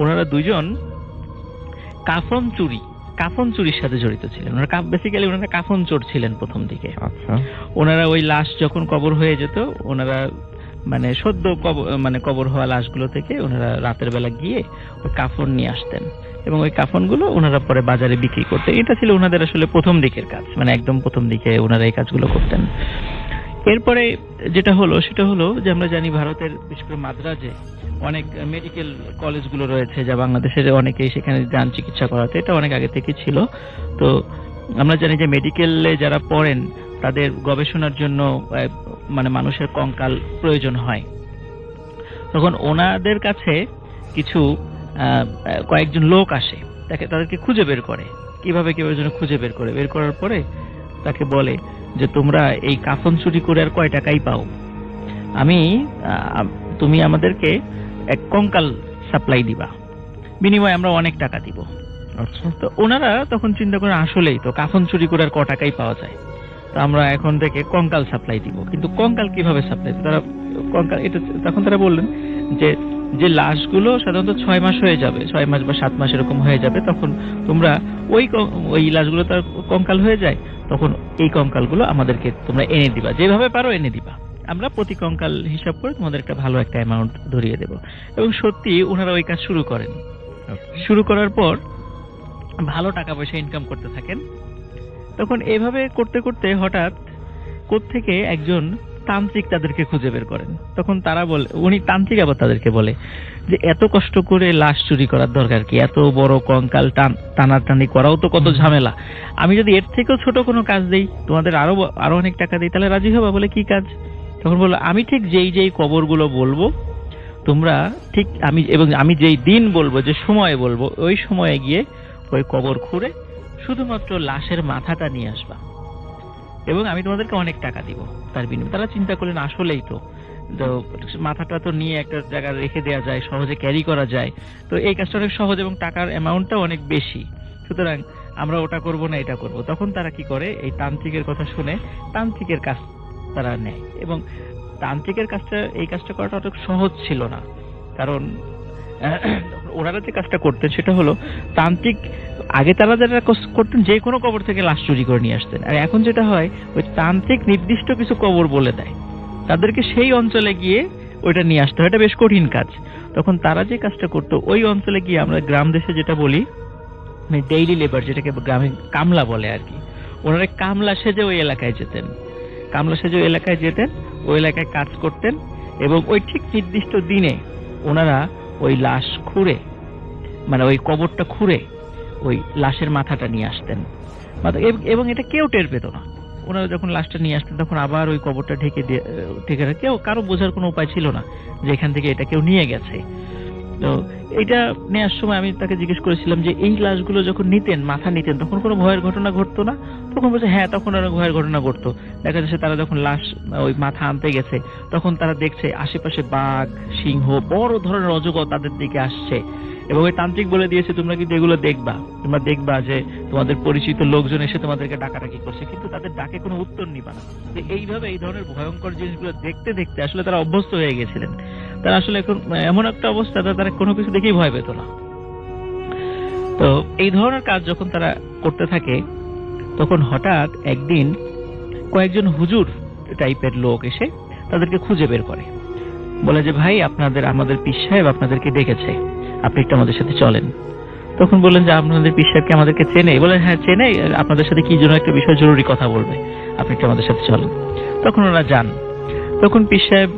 ওনারা দুইজন কাফন চুরির সাথে জড়িত ছিলেন। ওনারা বেসিক্যালি ওনারা কাফন চোর ছিলেন প্রথম দিকে। আচ্ছা। ওনারা ওই লাশ যখন কবর হয়ে যেত, ওনারা মানে সদ্য কবর হওয়া লাশগুলো থেকে ওনারা রাতের বেলা গিয়ে ওই কাফন নিয়ে আসতেন এবং ওই কাফনগুলো ওনারা পরে বাজারে বিক্রি করতেন। এটা ছিল ওনাদের আসলে প্রথম দিকের কাজ, মানে একদম প্রথম দিকে ওনারা এই কাজগুলো করতেন। এরপরে যেটা হলো সেটা হলো যে আমরা জানি ভারতের বিশেষ করে মাদ্রাজে অনেক মেডিকেল কলেজগুলো রয়েছে, যা বাংলাদেশের অনেকেই সেখানে যান চিকিৎসা করাতে। এটা অনেক আগে থেকে ছিল। তো আমরা জানি যে মেডিকেলে যারা পড়েন তাদের গবেষণার জন্য মানে মানুষের কঙ্কাল প্রয়োজন হয়। তখন ওনাদের কাছে কিছু কয়েকজন লোক আসে, তাদেরকে খুঁজে বের করে। কিভাবে যেন খুঁজে বের করার পরে তাকে বলে যে তোমরা এই কাফন চুরি করে আর কয় টাকাই পাও, তুমি আমাদেরকে এক কঙ্কাল সাপ্লাই দিবা, বিনিময়ে আমরা অনেক টাকা দিব। আচ্ছা। তো ওনারা তখন চিন্তা করে আসলেই তো কাফন চুরি করে আর ক টাকাই পাওয়া যায়, তো আমরা এখন থেকে কঙ্কাল সাপ্লাই দিব। কিন্তু কঙ্কাল কিভাবে সাপ্লাই? তখন তারা বললেন যে লাশগুলো সাধারণত 6 মাস হয়ে যাবে, 6 মাস বা 7 মাস এরকম হয়ে যাবে, তখন তোমরা ওই লাশগুলো তার কঙ্কাল হয়ে যায়, তখন এই কঙ্কালগুলো আমাদেরকে তোমরা এনে দিবা, যেভাবে পারো এনে দিবা, আমরা প্রতি কঙ্কাল হিসাব করে তোমাদের একটা ভালো একটা অ্যামাউন্ট ধরিয়ে দেব। এবং সত্যি ওনারা ওই কাজ শুরু করেন। শুরু করার পর ভালো টাকা পয়সা ইনকাম করতে থাকেন। তখন এভাবে করতে করতে হঠাৎ কোত্থেকে একজন তান্ত্রিক তাদেরকে খুঁজে বের করেন। তখন তারা বলে, উনি তান্ত্রিক আবার তাদেরকে বলে যে এত কষ্ট করে লাশ চুরি করার দরকার কি, এত বড় কঙ্কাল টানাটানি করাও তো কত ঝামেলা, আমি যদি এর থেকেও ছোট কোনো কাজ দেই, তোমাদের আরো অনেক টাকা দিই, তাহলে রাজি হবা? বলে কি কাজ? তখন বললো আমি ঠিক যেই কবরগুলো বলবো তোমরা ঠিক আমি যেই দিন বলবো, যে সময় বলবো, ওই সময়ে গিয়ে ওই কবর খুঁড়ে শুধুমাত্র লাশের মাথাটা নিয়ে আসবা এবং আমি তোমাদেরকে অনেক টাকা দিব তার বিনিময়ে। তারা চিন্তা করলেন আসলেই তো মাথাটা তো নিয়ে একটা জায়গায় রেখে দেওয়া যায়, সহজে ক্যারি করা যায়, তো এই কাজটা অনেক সহজ এবং টাকার অ্যামাউন্টটাও অনেক বেশি, সুতরাং আমরা ওটা করব না এটা করব। তখন তারা কি করে, এই তান্ত্রিকের কথা শুনে তান্ত্রিকের কাজ তারা নেয়। এবং তান্ত্রিকের এই কাজটা করাটা অত সহজ ছিল না, কারণ ওনারা যে কাজটা করতেন সেটা হলো তান্ত্রিক আগে তারা যারা করতেন যে কোনো কবর থেকে লাশ চুরি করে নিয়ে আসতেন, আর এখন যেটা হয় ওই তান্ত্রিক নির্দিষ্ট কিছু কবর বলে দেয়, তাদেরকে সেই অঞ্চলে গিয়ে ওইটা নিয়ে আসতে হয়। এটা বেশ কঠিন কাজ। তখন তারা যে কাজটা করতো, ওই অঞ্চলে গিয়ে আমরা গ্রাম দেশে যেটা বলি ডেইলি লেবার, যেটাকে গ্রামে কামলা বলে আর কি, ওনারা কামলা সেজে ওই এলাকায় যেতেন, কামলা সেজে ওই এলাকায় যেতেন, ওই এলাকায় কাজ করতেন এবং ওই ঠিক নির্দিষ্ট দিনে ওনারা ওই লাশ খুঁড়ে, মানে ওই কবরটা খুঁড়ে ওই লাশের মাথাটা নিয়ে আসতেন এবং এটা কেউ টের পেত না। ওনারা যখন লাশটা নিয়ে আসতেন তখন আবার ওই কবরটা ঢেকে কেউ কারো বোঝার কোনো উপায় ছিল না যে এখান থেকে এটা কেউ নিয়ে গেছে। তো এটা নেওয়ার সময় আমি তাকে জিজ্ঞেস করেছিলাম যে এই লাশগুলো যখন নিতেন, মাথা নিতেন, তখন কোনো ভয়ের ঘটনা ঘটতো না? তখন বলছে হ্যাঁ, তখন অনেক ভয়ের ঘটনা ঘটতো। দেখা যাচ্ছে তারা যখন লাশ ওই মাথা আনতে গেছে তখন তারা দেখছে আশেপাশে বাঘ, সিংহ, বড় ধরনের অজগর তাদের দিকে আসছে এবং ওই তান্ত্রিক বলে দিয়েছে তোমরা কিন্তু এগুলো দেখবা, তোমরা দেখবা যে তোমাদের পরিচিত লোকজন এসে তোমাদেরকে ডাকাডাকি করছে, কিন্তু তাদের ডাকে কোনো উত্তর নিবা না। যে এইভাবে এই ধরনের ভয়ঙ্কর জিনিসগুলো দেখতে দেখতে আসলে তারা অভ্যস্ত হয়ে গেছিলেন। তারা আসলে এখন এমন একটা অবস্থা তারা কোনো কিছু দেখেই ভয় পেত না। তো এই ধরনের কাজ যখন তারা করতে থাকে তখন হঠাৎ একদিন কয়েকজন হুজুর টাইপের লোক এসে তাদেরকে খুঁজে বের করে, বলে যে ভাই আমাদের পীর সাহেব আপনাদেরকে ডেকেছে, আপনি একটু আমাদের সাথে চলেন। তখন বললেন যে আপনাদের পীর সাহেব কি আমাদেরকে চেনে? বলে হ্যাঁ চেনে, আপনাদের সাথে কি জন্য একটা বিষয় জরুরি কথা বলবে, আপনি একটু আমাদের সাথে চলেন। তখন ওরা যান। তখন পীর সাহেব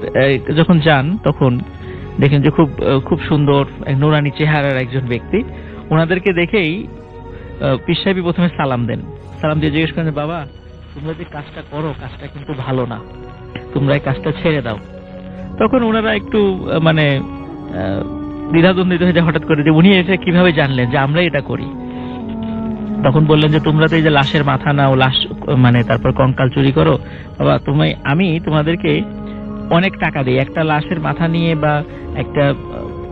যখন যান তখন দেখেন যে খুব সুন্দর নুরানি চেহারার একজন ব্যক্তি। ওনাদেরকে দেখেই পীর সাহেবই প্রথমে সালাম দেন। সালাম দিয়ে জিজ্ঞেস করেন, বাবা তোমরা যে কাজটা করো কাজটা কিন্তু ভালো না, তোমরা এই কাজটা ছেড়ে দাও। তখন ওনারা একটু মানে দ্বিধাদ্বন্দ্বিত হয়ে যায় হঠাৎ করে, যে উনি এটা কিভাবে জানলেন যে আমরা এটা করি। তখন বললেন যে তোমরা তো এই যে লাশের মাথা নাও, লাশ মানে তারপর কঙ্কাল চুরি করো, বাবা আমি তোমাদেরকে অনেক টাকা দিই, একটা লাশের মাথা নিয়ে বা একটা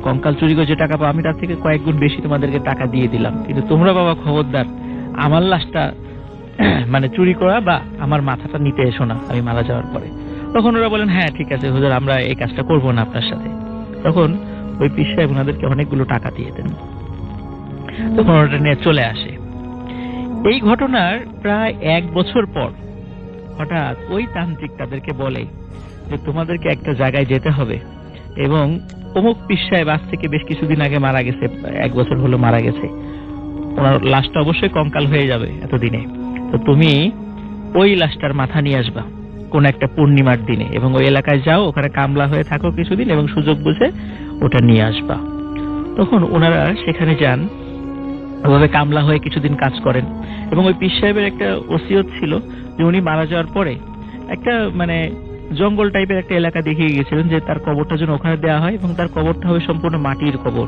কঙ্কাল চুরি করে যে টাকা পাও আমি তার থেকে কয়েক গুণ বেশি তোমাদেরকে টাকা দিয়ে দিলাম, কিন্তু তোমরা বাবা খবরদার আমার লাশটা মানে চুরি করা বা আমার মাথাটা নিতে এসো না আমি মারা যাওয়ার পরে। তখন ওরা বলেন হ্যাঁ ঠিক আছে হুজুর, আমরা এই কাজটা করবো না আপনার সাথে। তখন ওই পীর সাহেব ওনাদেরকে অনেকগুলো টাকা দিয়ে দেন। তখন ওটা নিয়ে চলে আসে। এই ঘটনার প্রায় 1 বছর পর হঠাৎ ওই তান্ত্রিক তাদেরকে বলে যে তোমাদেরকে একটা জায়গায় যেতে হবে এবং অমুক পীর সাহেব আজ থেকে বেশ কিছুদিন আগে মারা গেছে, 1 বছর হলো মারা গেছে, ওনার লাশটা অবশ্যই কঙ্কাল হয়ে যাবে এতদিনে, তো তুমি ওই লাশটার মাথা নিয়ে আসবা কোন একটা পূর্ণিমার দিনে এবং ওই এলাকায় যাও, ওখানে কামলা হয়ে থাকো কিছুদিন এবং সুযোগ বুঝে ওটা নিয়ে আসবা। তখন ওনারা সেখানে যান, ওভাবে কামলা হয়ে কিছুদিন কাজ করেন এবং ওই পীর সাহেবের একটা ওসিয়ত ছিল যে উনি মারা যাওয়ার পরে একটা মানে জঙ্গল টাইপের একটা এলাকা দেখিয়ে গেছিলেন যে তার কবরটা যেন ওখানে দেওয়া হয় এবং তার কবরটা হবে সম্পূর্ণ মাটির কবর,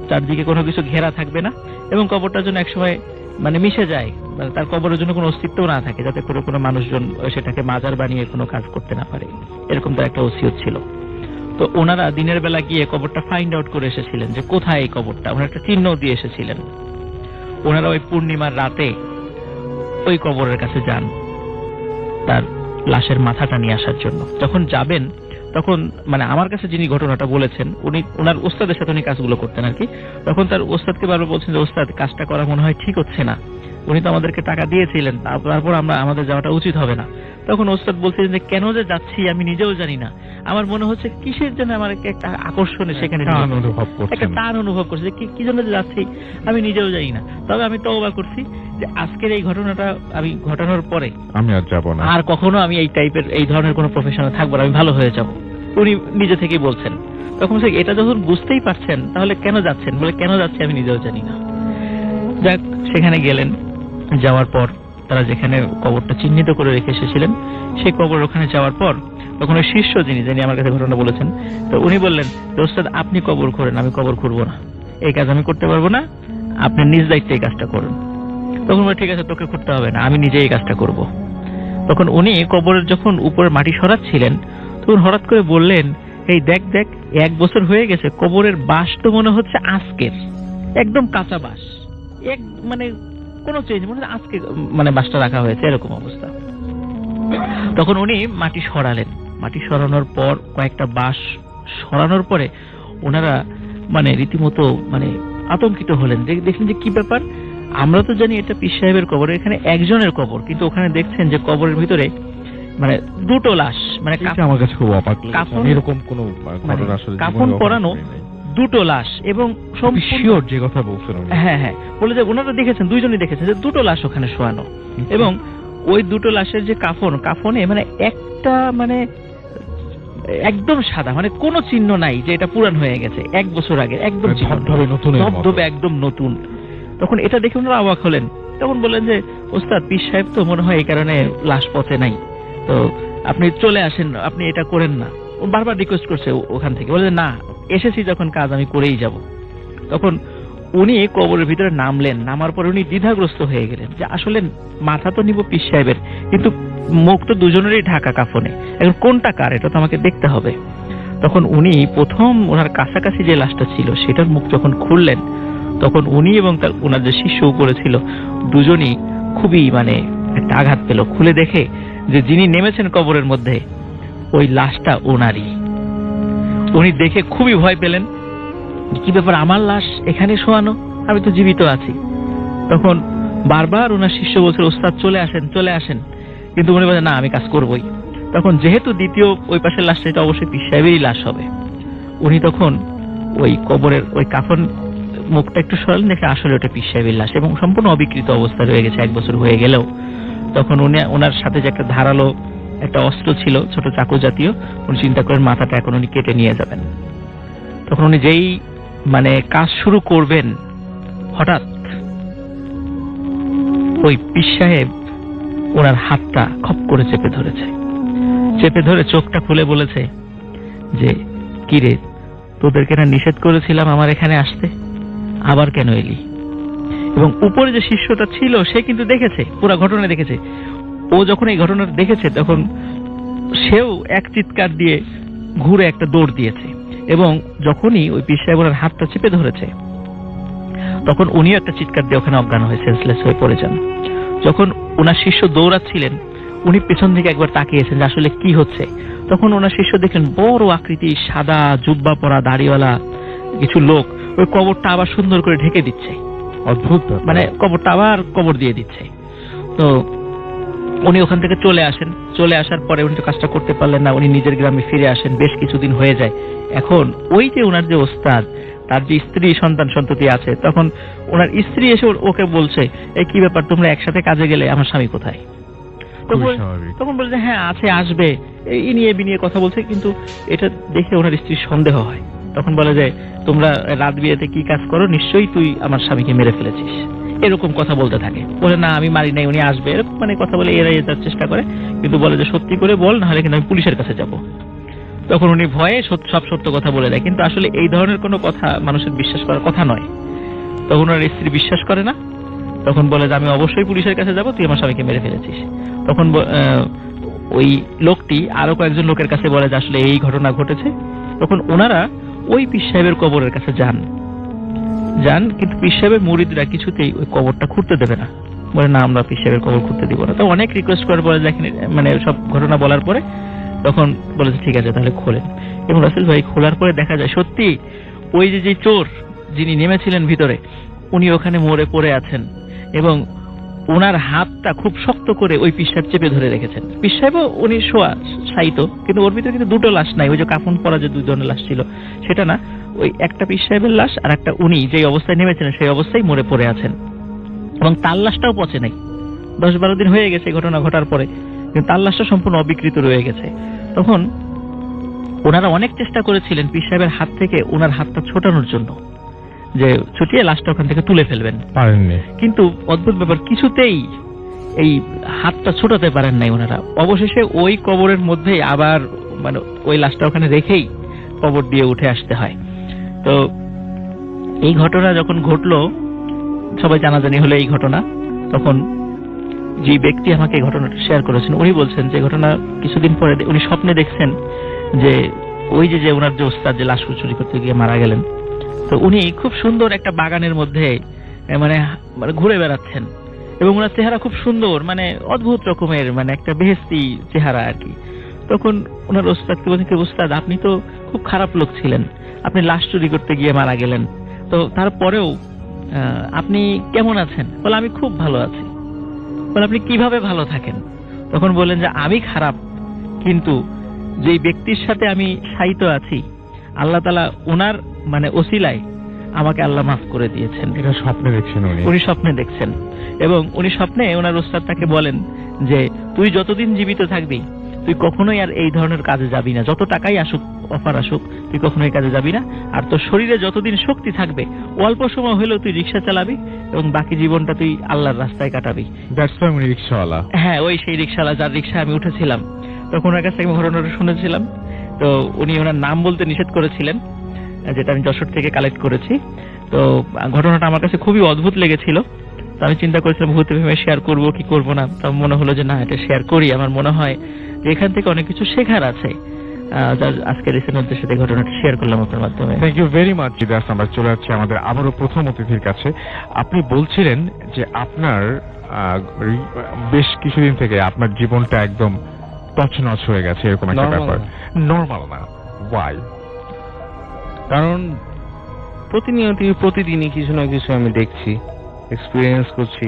চারদিকে কোনো কিছু ঘেরা থাকবে না এবং কবরটা যেন একসময় মানে মিশে যায়, মানে তার কবরের জন্য কোনো অস্তিত্ব না থাকে, যাতে কোনো মানুষজন সেটাকে মাজার বানিয়ে কোনো কাজ করতে না পারে, এরকম তার একটা ওসিয়ত ছিল। তো ওনারা দিনের বেলা গিয়ে কবরটা ফাইন্ড আউট করে এসেছিলেন যে কোথায় এই কবরটা, ওনারা একটা চিহ্ন দিয়ে এসেছিলেন। ওনারা ওই পূর্ণিমার রাতে ওই কবরের কাছে যান তার লাশের মাথাটা নিয়ে আসার জন্য। যখন যাবেন তখন মানে আমার কাছে যিনি ঘটনাটা বলেছেন উনি ওনার ওস্তাদের সাথে উনি কাজগুলো করতেন আর কি, তখন তার ওস্তাদকে বারবার বলছেন যে ওস্তাদ কাজটা করা মনে হয় ঠিক হচ্ছে না, উনি তো আমাদেরকে টাকা দিয়েছিলেন, তারপর আমাদের যাওয়াটা উচিত হবে না। তখন ওস্তাদ বলছিলেন যে কেন যে যাচ্ছি আমি নিজেও জানি না, আমার মনে হচ্ছে কিসের জন্য আমার একটা আকর্ষণে সেখানে একটা টান অনুভব করছে, যে কি জন্য যাচ্ছি আমি নিজেও জানি না। তবে আমি তওবা করছি যে আজকের এই ঘটনাটা আমি ঘটানোর পরে আমি আর যাব না, আর কখনো আমি এই ধরনের কোনো প্রফেশনে থাকবো না, আমি ভালো হয়ে যাব, উনি নিজে থেকেই বলছেন। তখন এটা যখন বুঝতেই পারছেন তাহলে কেন যাচ্ছেন, বলে কেন যাচ্ছি আমি নিজেও জানি না। যাক সেখানে গেলেন, যাওয়ার পর তারা যেখানে কবরটা চিহ্নিত করে রেখে এসেছিলেন সেই কবর ওখানে যাওয়ার পর তখন ওই শিষ্য যিনি আমার কাছে ঘটনা বলেছেন, তো উনি বললেন ওস্তাদ আপনি কবর খোঁড়েন, আমি কবর খুঁড়বো না, এই কাজ আমি করতে পারবো না, আপনি নিজ দায়িত্বে এই কাজটা করুন। তখন ঠিক আছে তোকে খুঁড়তে হবে না, আমি নিজে এই কাজটা করব। তখন উনি কবরের যখন উপরে মাটি সরাচ্ছিলেন তখন হঠাৎ করে বললেন এই দেখ 1 বছর হয়ে গেছে, কবরের বাঁশ তো মনে হচ্ছে আজকের, একদম কাঁচা বাঁশ, মানে কোনো চেঞ্জ মনে হচ্ছে আজকে মানে বাঁশটা রাখা হয়েছে এরকম অবস্থা। তখন উনি মাটি সরালেন, মাটি সরানোর পর কয়েকটা বাঁশ সরানোর পরে ওনারা মানে রীতিমতো মানে আতঙ্কিত হলেন, দেখলেন যে কি ব্যাপার, আমরা তো জানি এটা পীর সাহেবের কবর, এখানে একজনের কবর, কিন্তু ওখানে দেখছেন যে কবরের ভিতরে মানে দুটো লাশ, মানে এটা আমার কাছে খুব অবাক লেগেছে। কাফন- আমি এরকম কোনো ঘটনা আসলে কাফন জীবনে পরানো কখনো শুনি নাই। দুটো লাশ, এবং শিওর যে কথা বলছেন উনি। হ্যাঁ হ্যাঁ, বলে যে ওনারা দেখেছেন, দুইজনই দেখেছেন যে দুটো লাশ ওখানে শোয়ানো, এবং ওই দুটো লাশের যে কাফনে মানে একটা মানে একদম সাদা, মানে কোনো চিহ্ন নাই যে এটা পুরান হয়ে গেছে 1 বছর আগে, একদম চিহ্ন নেই। ধবধবে নতুনের মতো। ধবধবে একদম নতুন। তখন এটা দেখে ওনারা অবাক হলেন। তখন বললেন যে ওস্তাদ, পীর সাহেব তো মনে হয় এই কারণে লাশ পচে নাই, তো আপনি চলে আসেন, আপনি এটা করেন না। ও বারবার রিকোয়েস্ট করছে ওখান থেকে, বলে না এসেছি যখন কাজ আমি করেই যাব। তখন উনি কবরের ভিতরে নামলেন, নামার পরে উনি দ্বিধাগ্রস্ত হয়ে গেলেন যে আসলে মাথা তো নিব পীর সাহেবের, কিন্তু মুখ তো দুজনেরই ঢাকা কাফনে, এখন কোনটা কার এটা তো আমাকে দেখতে হবে। তখন উনি প্রথম ওনার কাছাকাছি যে লাশটা ছিল সেটার মুখ যখন খুললেন, তখন উনি এবং তার ওনার যে শিষ্য উপরে ছিল দুজনই খুবই মানে একটা আঘাত পেল। খুলে দেখে যে যিনি নেমেছেন কবরের মধ্যে ওই লাশটা ওনারই। উনি দেখে খুবই ভয় পেলেন, কি ব্যাপার, আমার লাশ এখানে শোয়ানো, আমি তো জীবিত আছি। তখন বারবার ওনার শিষ্য বলছে ওস্তাদ চলে আসেন চলে আসেন, কিন্তু উনি বলেন না আমি কাজ করবই। তখন যেহেতু দ্বিতীয় ওই পাশের লাশটা এটা অবশ্যই পীর সাহেবেরই লাশ হবে, উনি তখন ওই কবরের ওই কাফন মুখটা একটু সরালেন, দেখে আসলে ওটা পীর সাহেবের লাশ এবং সম্পূর্ণ অবিকৃত অবস্থা রয়ে গেছে 1 বছর হয়ে গেলেও। তখন উনি ওনার সাথে যে একটা ধারালো একটা অস্ত্র ছিল, ছোট চাকু জাতীয়, উনি চিন্তা করেন মাথাটা এখন উনি কেটে নিয়ে যাবেন। তখন উনি যেই মানে কাজ শুরু করবেন, হঠাৎ ওই পীর সাহেব ওনার হাতটা খপ করে চেপে ধরেছে, চেপে ধরে চোখটা খুলে বলেছে যে কি রে, তোদেরকে না নিষেধ করেছিলাম আমার এখানে আসতে, আবার কেন এলি? এবং উপরে যে শিষ্যটা ছিল সে কিন্তু দেখেছে, পুরো ঘটনা দেখেছে। ও যখন এই ঘটনাটা দেখেছে তখন সেও এক চিৎকার দিয়ে ঘুরে একটা দৌড় দিয়েছে, এবং যখনই ওই পীর সাহেব ওনার হাতটা চেপে ধরেছে তখন উনিও একটা চিৎকার দিয়ে ওখানে অজ্ঞান হয়ে সেন্সলেস হয়ে পড়ে যান। যখন ওনার শিষ্য দৌড়াচ্ছিলেন উনি পেছন দিকে একবার তাকিয়েছেন যে আসলে কি হচ্ছে। তখন ওনার শিষ্য দেখলেন বড় আকৃতি সাদা জুব্বা পরা দাড়িওয়ালা কিছু লোক ওই কবরটা আবার সুন্দর করে ঢেকে দিচ্ছে, অদ্ভুত ব্যাপার। মানে কবরটা আবার কবর দিয়ে দিচ্ছে। তো উনি ওখান থেকে চলে আসেন, চলে আসার পরে উনি তো কাজটা করতে পারলেন না, উনি নিজের গ্রামে ফিরে আসেন। বেশ কিছুদিন হয়ে যায়। এখন ওই যে ওনার যে ওস্তাদ, তার যে স্ত্রী সন্তান সন্ততি আছে, তখন ওনার স্ত্রী এসে ওকে বলছে এই কি ব্যাপার, তোমরা একসাথে কাজে গেলে, আমার স্বামী কোথায়? খুবই স্বাভাবিক। তখন বলছে হ্যাঁ আছে, আসবে, এই নিয়ে বিনিয়ে কথা বলছে, কিন্তু এটা দেখে ওনার স্ত্রীর সন্দেহ হয়। তখন বলে যে তোমরা রাত বিয়েতে কি কাজ করো, নিশ্চয়ই তুই আমার স্বামীকে মেরে ফেলেছিস, এরকম কথা বলতে থাকে। বলে না আমি মারি নাই, উনি আসবে, এরকম মানে কথা বলে এড়িয়ে যাওয়ার চেষ্টা করে, কিন্তু বলে যে সত্যি করে বল, নাহলে কিন্তু আমি পুলিশের কাছে যাব। তখন উনি ভয়ে সব সত্য কথা বলে দেয়, কিন্তু আসলে এই ধরনের কোনো কথা মানুষের বিশ্বাস করার কথা নয়। তখন ওনার স্ত্রী বিশ্বাস করে না, তখন বলে যে আমি অবশ্যই পুলিশের কাছে যাব, তুই আমার স্বামীকে মেরে ফেলেছিস। তখন ওই লোকটি আরো কয়েকজন লোকের কাছে বলে যে আসলে এই ঘটনা ঘটেছে। তখন ওনারা ওই পীর সাহেবের কবরের কাছে যান, কিন্তু পীর সাহেবের মুরিদরা কিছুতেই ওই কবরটা খুঁড়তে দেবে না, বলে না আমরা পীর সাহেবের কবর খুঁড়তে দিব না। তো অনেক রিকোয়েস্ট করার পরে দেখেন, মানে সব ঘটনা বলার পরে তখন বলেছে ঠিক আছে তাহলে খোলেন। এবং রাসেল ভাই খোলার পরে দেখা যায় সত্যি ওই যে চোর যিনি নেমেছিলেন ভিতরে, উনি ওখানে মরে পড়ে আছেন, এবং ওনার হাতটা খুব শক্ত করে ওই পীর সাহেব চেপে ধরে রেখেছেন। পীর সাহেবও উনি শায়িত, কিন্তু ওর ভিতরে কিন্তু দুটো লাশ নাই। ওই যে কাফন পরা যে 2 জনের লাশ ছিল সেটা না, ওই একটা পীর সাহেবের লাশ আর একটা উনি যে অবস্থায় নেমেছিলেন সেই অবস্থায় মরে পড়ে আছেন, এবং তার লাশটাও পচে নাই। 10-12 দিন হয়ে গেছে ঘটনা ঘটার পরে, কিন্তু তার লাশটা সম্পূর্ণ অবিকৃত রয়ে গেছে। তখন ওনারা অনেক চেষ্টা করেছিলেন পীর সাহেবের হাত থেকে ওনার হাতটা ছোটানোর জন্য, যে ছুটিয়ে লাশটা ওখান থেকে তুলে ফেলবেন, পারেননি। কিন্তু অদ্ভুত ব্যাপার, কিছুতেই এই হাতটা ছোটাতে পারেন নাই ওনারা। অবশেষে ওই কবরের মধ্যে আবার মানে ওই লাশটা ওখানে রেখেই কবর দিয়ে উঠে আসতে হয়। তো এই ঘটনা যখন ঘটলো, সবাই জানাজানি হলো এই ঘটনা, তখন যে ব্যক্তি আমাকে এই ঘটনাটা শেয়ার করেছেন উনি বলছেন যে ঘটনা কিছুদিন পরে উনি স্বপ্নে দেখছেন যে ওই যে ওনার যে ওস্তাদ যে লাশ চুরি করতে গিয়ে মারা গেলেন, তো উনি খুব সুন্দর একটা বাগানের মধ্যে মানে ঘুরে বেড়াচ্ছেন, এবং ওনার চেহারা খুব সুন্দর, মানে অদ্ভুত রকমের, মানে একটা বেহেশতি চেহারা আর কি। তখন ওনার ওস্তাদকে বলছেন ওস্তাদ আপনি তো খুব খারাপ লোক ছিলেন, আপনি লাশ চুরি করতে গিয়ে মারা গেলেন, তো তারপরেও আপনি কেমন আছেন? বলে আমি খুব ভালো আছি। বলে আপনি কিভাবে ভালো থাকেন? তখন বললেন যে আমি খারাপ, কিন্তু যেই ব্যক্তির সাথে আমি শায়িত আছি আল্লাহ তাআলা ওনার মানে ওসিলায় আমাকে আল্লাহ মাফ করে দিয়েছেন। এটা স্বপ্নে দেখছেন উনি? উনি স্বপ্নে দেখছেন, এবং উনি স্বপ্নে ওনার ওস্তাদ তাকে বলেন যে তুই যতদিন জীবিত থাকবি তুই কখনোই আর এই ধরনের কাজে যাবি না, যত টাকাই আসুক, অফার আসুক, তুই কখনোই কাজে যাবি না। আর তোর শরীরে যতদিন শক্তি থাকবে অল্প সময় হলেও তুই রিক্সা চালাবি এবং বাকি জীবনটা তুই আল্লাহর রাস্তায় কাটাবি। দ্যাটস ওয়াই উনি রিকশাওয়ালা। হ্যাঁ, ওই সেই রিক্সাওয়ালা যার রিক্সায় আমি উঠেছিলাম। তখন ওনার কাছ থেকে আমি ঘটনাটা শুনেছিলাম। তো উনি ওনার নাম বলতে নিষেধ করেছিলেন, যেটা আমি যশোর থেকে কালেক্ট করেছি। তো ঘটনাটা আমার কাছে খুবই অদ্ভুত লেগেছিল। তো আমি চিন্তা করেছিলাম ভূতে ভেবে শেয়ার করব কি করব না। তো মনে হলো যে না, এটা শেয়ার করি। আমার মনে হয় যে এখান থেকে অনেক কিছু শেখার আছে। আজকে লিসেনারদের সাথে ঘটনাটা শেয়ার করলাম আপনার মাধ্যমে। থ্যাংক ইউ ভেরি মাচ দিদাস। আমরা চলে যাচ্ছি আমাদের আবারও প্রথম অতিথির কাছে। আপনি বলছিলেন যে আপনার বেশ কিছুদিন থেকে আপনার জীবনটা একদম তছনছ হয়ে গেছে, এরকম একটা Normal ব্যাপার। না। নরমাল না, ওয়াই? কারণ প্রতিদিনই কিছু না কিছু আমি দেখছি, এক্সপিরিয়েন্স করছি।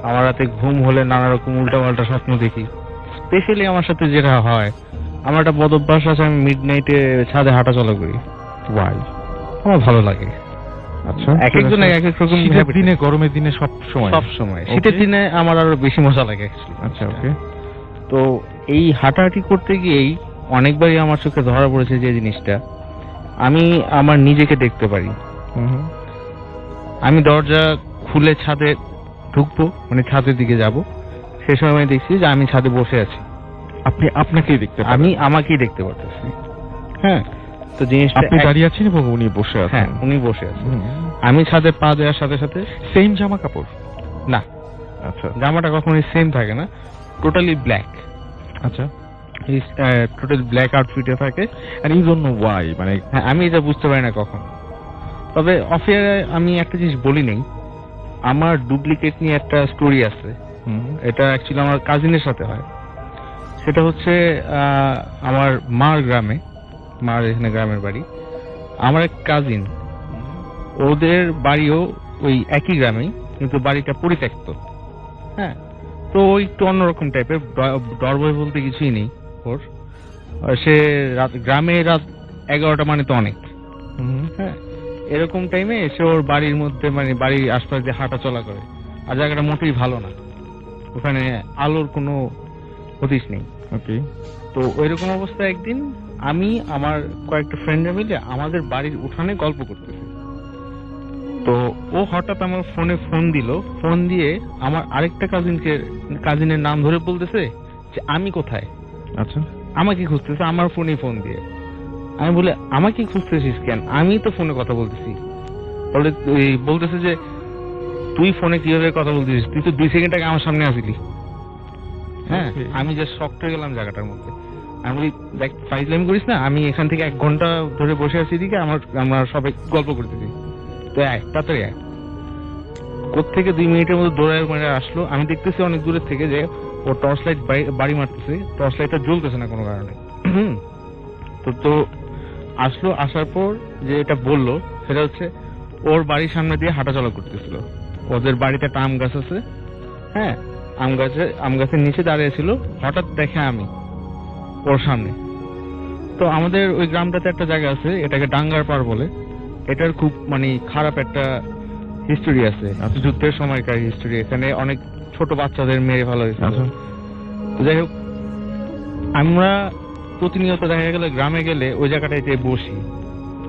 আমার রাতে ঘুম হলে নানা রকম উল্টাপাল্টা স্বপ্ন দেখি। স্পেশালি আমার সাথে যেটা হয়, আমার একটা বদ অভ্যাস আছে, আমি মিডনাইটে ছাদে হাঁটাচলা করি। ওয়াই? আমার ভালো লাগে। আচ্ছা, এক একজনের এক এক রকম শীতের habit। দিনে, গরমের দিনে, সব সময়? সব সময়। শীতের দিনে আমার আরো বেশি মজা লাগে actually। আচ্ছা, ওকে। তো এই হাঁটাহাঁটি করতে গিয়েই অনেকবারই আমার চোখে ধরা পড়েছে যে জিনিসটা, আমি আমার নিজেকে দেখতে পারি। আমি দরজা খুলে ছাদে ঢুকবো, মানে ছাদের দিকে যাব, সে সময় আমি দেখছি যে আমি ছাদে বসে আছি। আপনি আপনাকেই দেখতে পারেন? আমি আমাকেই দেখতে পাচ্ছি। হ্যাঁ, তো জিনিসটা আপনি দাঁড়িয়ে আছেন এবং উনি বসে আছেন? হ্যাঁ, উনি বসে আছেন। আমি ছাদে পা দেওয়ার সাথে সাথে সেম জামা কাপড়? না, আচ্ছা জামাটা কখনোই সেম থাকে না, টোটালি ব্ল্যাক। আচ্ছা, টোটাল ব্ল্যাক আউটফিটে থাকে। আর এই জন্য ওয়াই, মানে হ্যাঁ, আমি এটা বুঝতে পারি না কখন। তবে অফিয়ারে আমি একটা জিনিস বলি নেই, আমার ডুপ্লিকেট নিয়ে একটা স্টোরি আছে। এটা অ্যাকচুয়ালি আমার কাজিনের সাথে হয়। সেটা হচ্ছে আমার মার গ্রামে, মার এখানে গ্রামের বাড়ি, আমার এক কাজিন, ওদের বাড়িও ওই একই গ্রামেই, কিন্তু বাড়িটা পরিত্যক্ত। হ্যাঁ, তো ওই একটু অন্যরকম টাইপের, ডরবয় বলতে কিছুই নেই ওর। সে গ্রামে রাত 11টা মানে তো অনেক। হ্যাঁ, এরকম টাইমে এসে ওর বাড়ির মধ্যে, মানে বাড়ির আশপাশ দিয়ে হাঁটা চলা করে। আর জায়গাটা মোটেই ভালো না, ওখানে আলোর কোনো হদিস নেই। ওকে। তো ওইরকম অবস্থায় একদিন আমি আমার কয়েকটা ফ্রেন্ডরা মিলে আমাদের বাড়ির উঠানে গল্প করতেছি। তো ও হঠাৎ আমার ফোনে ফোন দিল, ফোন দিয়ে আমার আরেকটা কাজিনের নাম ধরে বলতেছে যে আমি কোথায়। আচ্ছা, আমাকে খুঁজতেছে আমার ফোনে ফোন দিয়ে। আমি বলে আমাকে খুঁজতেছিস কেন, আমি তো ফোনে কথা বলতেছি। বলতেছে যে তুই ফোনে কিভাবে কথা বলতেছিস, তুই তো 2 সেকেন্ড আগে আমার সামনে আসিলি। হ্যাঁ, আমি জাস্ট শকড হয়ে গেলাম জায়গাটার মধ্যে। আমি বলি দেখ, ফাইজলামি করিস না, আমি এখান থেকে 1 ঘন্টা ধরে বসে আছি এদিকে, আমরা সবাই গল্প করতেছি, তো তাড়াতাড়ি আয়। কোত্থেকে 2 মিনিটের মধ্যে দৌড়ায় মানে আসলো। আমি দেখতেছি অনেক দূরের থেকে যে ও টর্চ লাইট বাড়ি মারতেছে, টর্চ লাইটটা জ্বলতেছে না কোনো কারণে। তো আসলো, আসার পর যে এটা বললো সেটা হচ্ছে ওর বাড়ির সামনে দিয়ে হাঁটাচলা করতেছিল। ওদের বাড়িতে একটা আম গাছ আছে। হ্যাঁ, আম গাছের নিচে দাঁড়িয়েছিল। হঠাৎ দেখে আমি ওর সামনে। তো আমাদের ওই গ্রামটাতে একটা জায়গা আছে, এটাকে ডাঙ্গার পাড় বলে। এটার খুব মানে খারাপ একটা হিস্টোরি আছে, যুদ্ধের সময়কার হিস্টোরি। এখানে অনেক ছোট বাচ্চাদের মেরে ভালো হয়েছে। যাই হোক, আমরা প্রতিনিয়ত দেখা গেলে গ্রামে গেলে ওই জায়গাটায় যে বসি,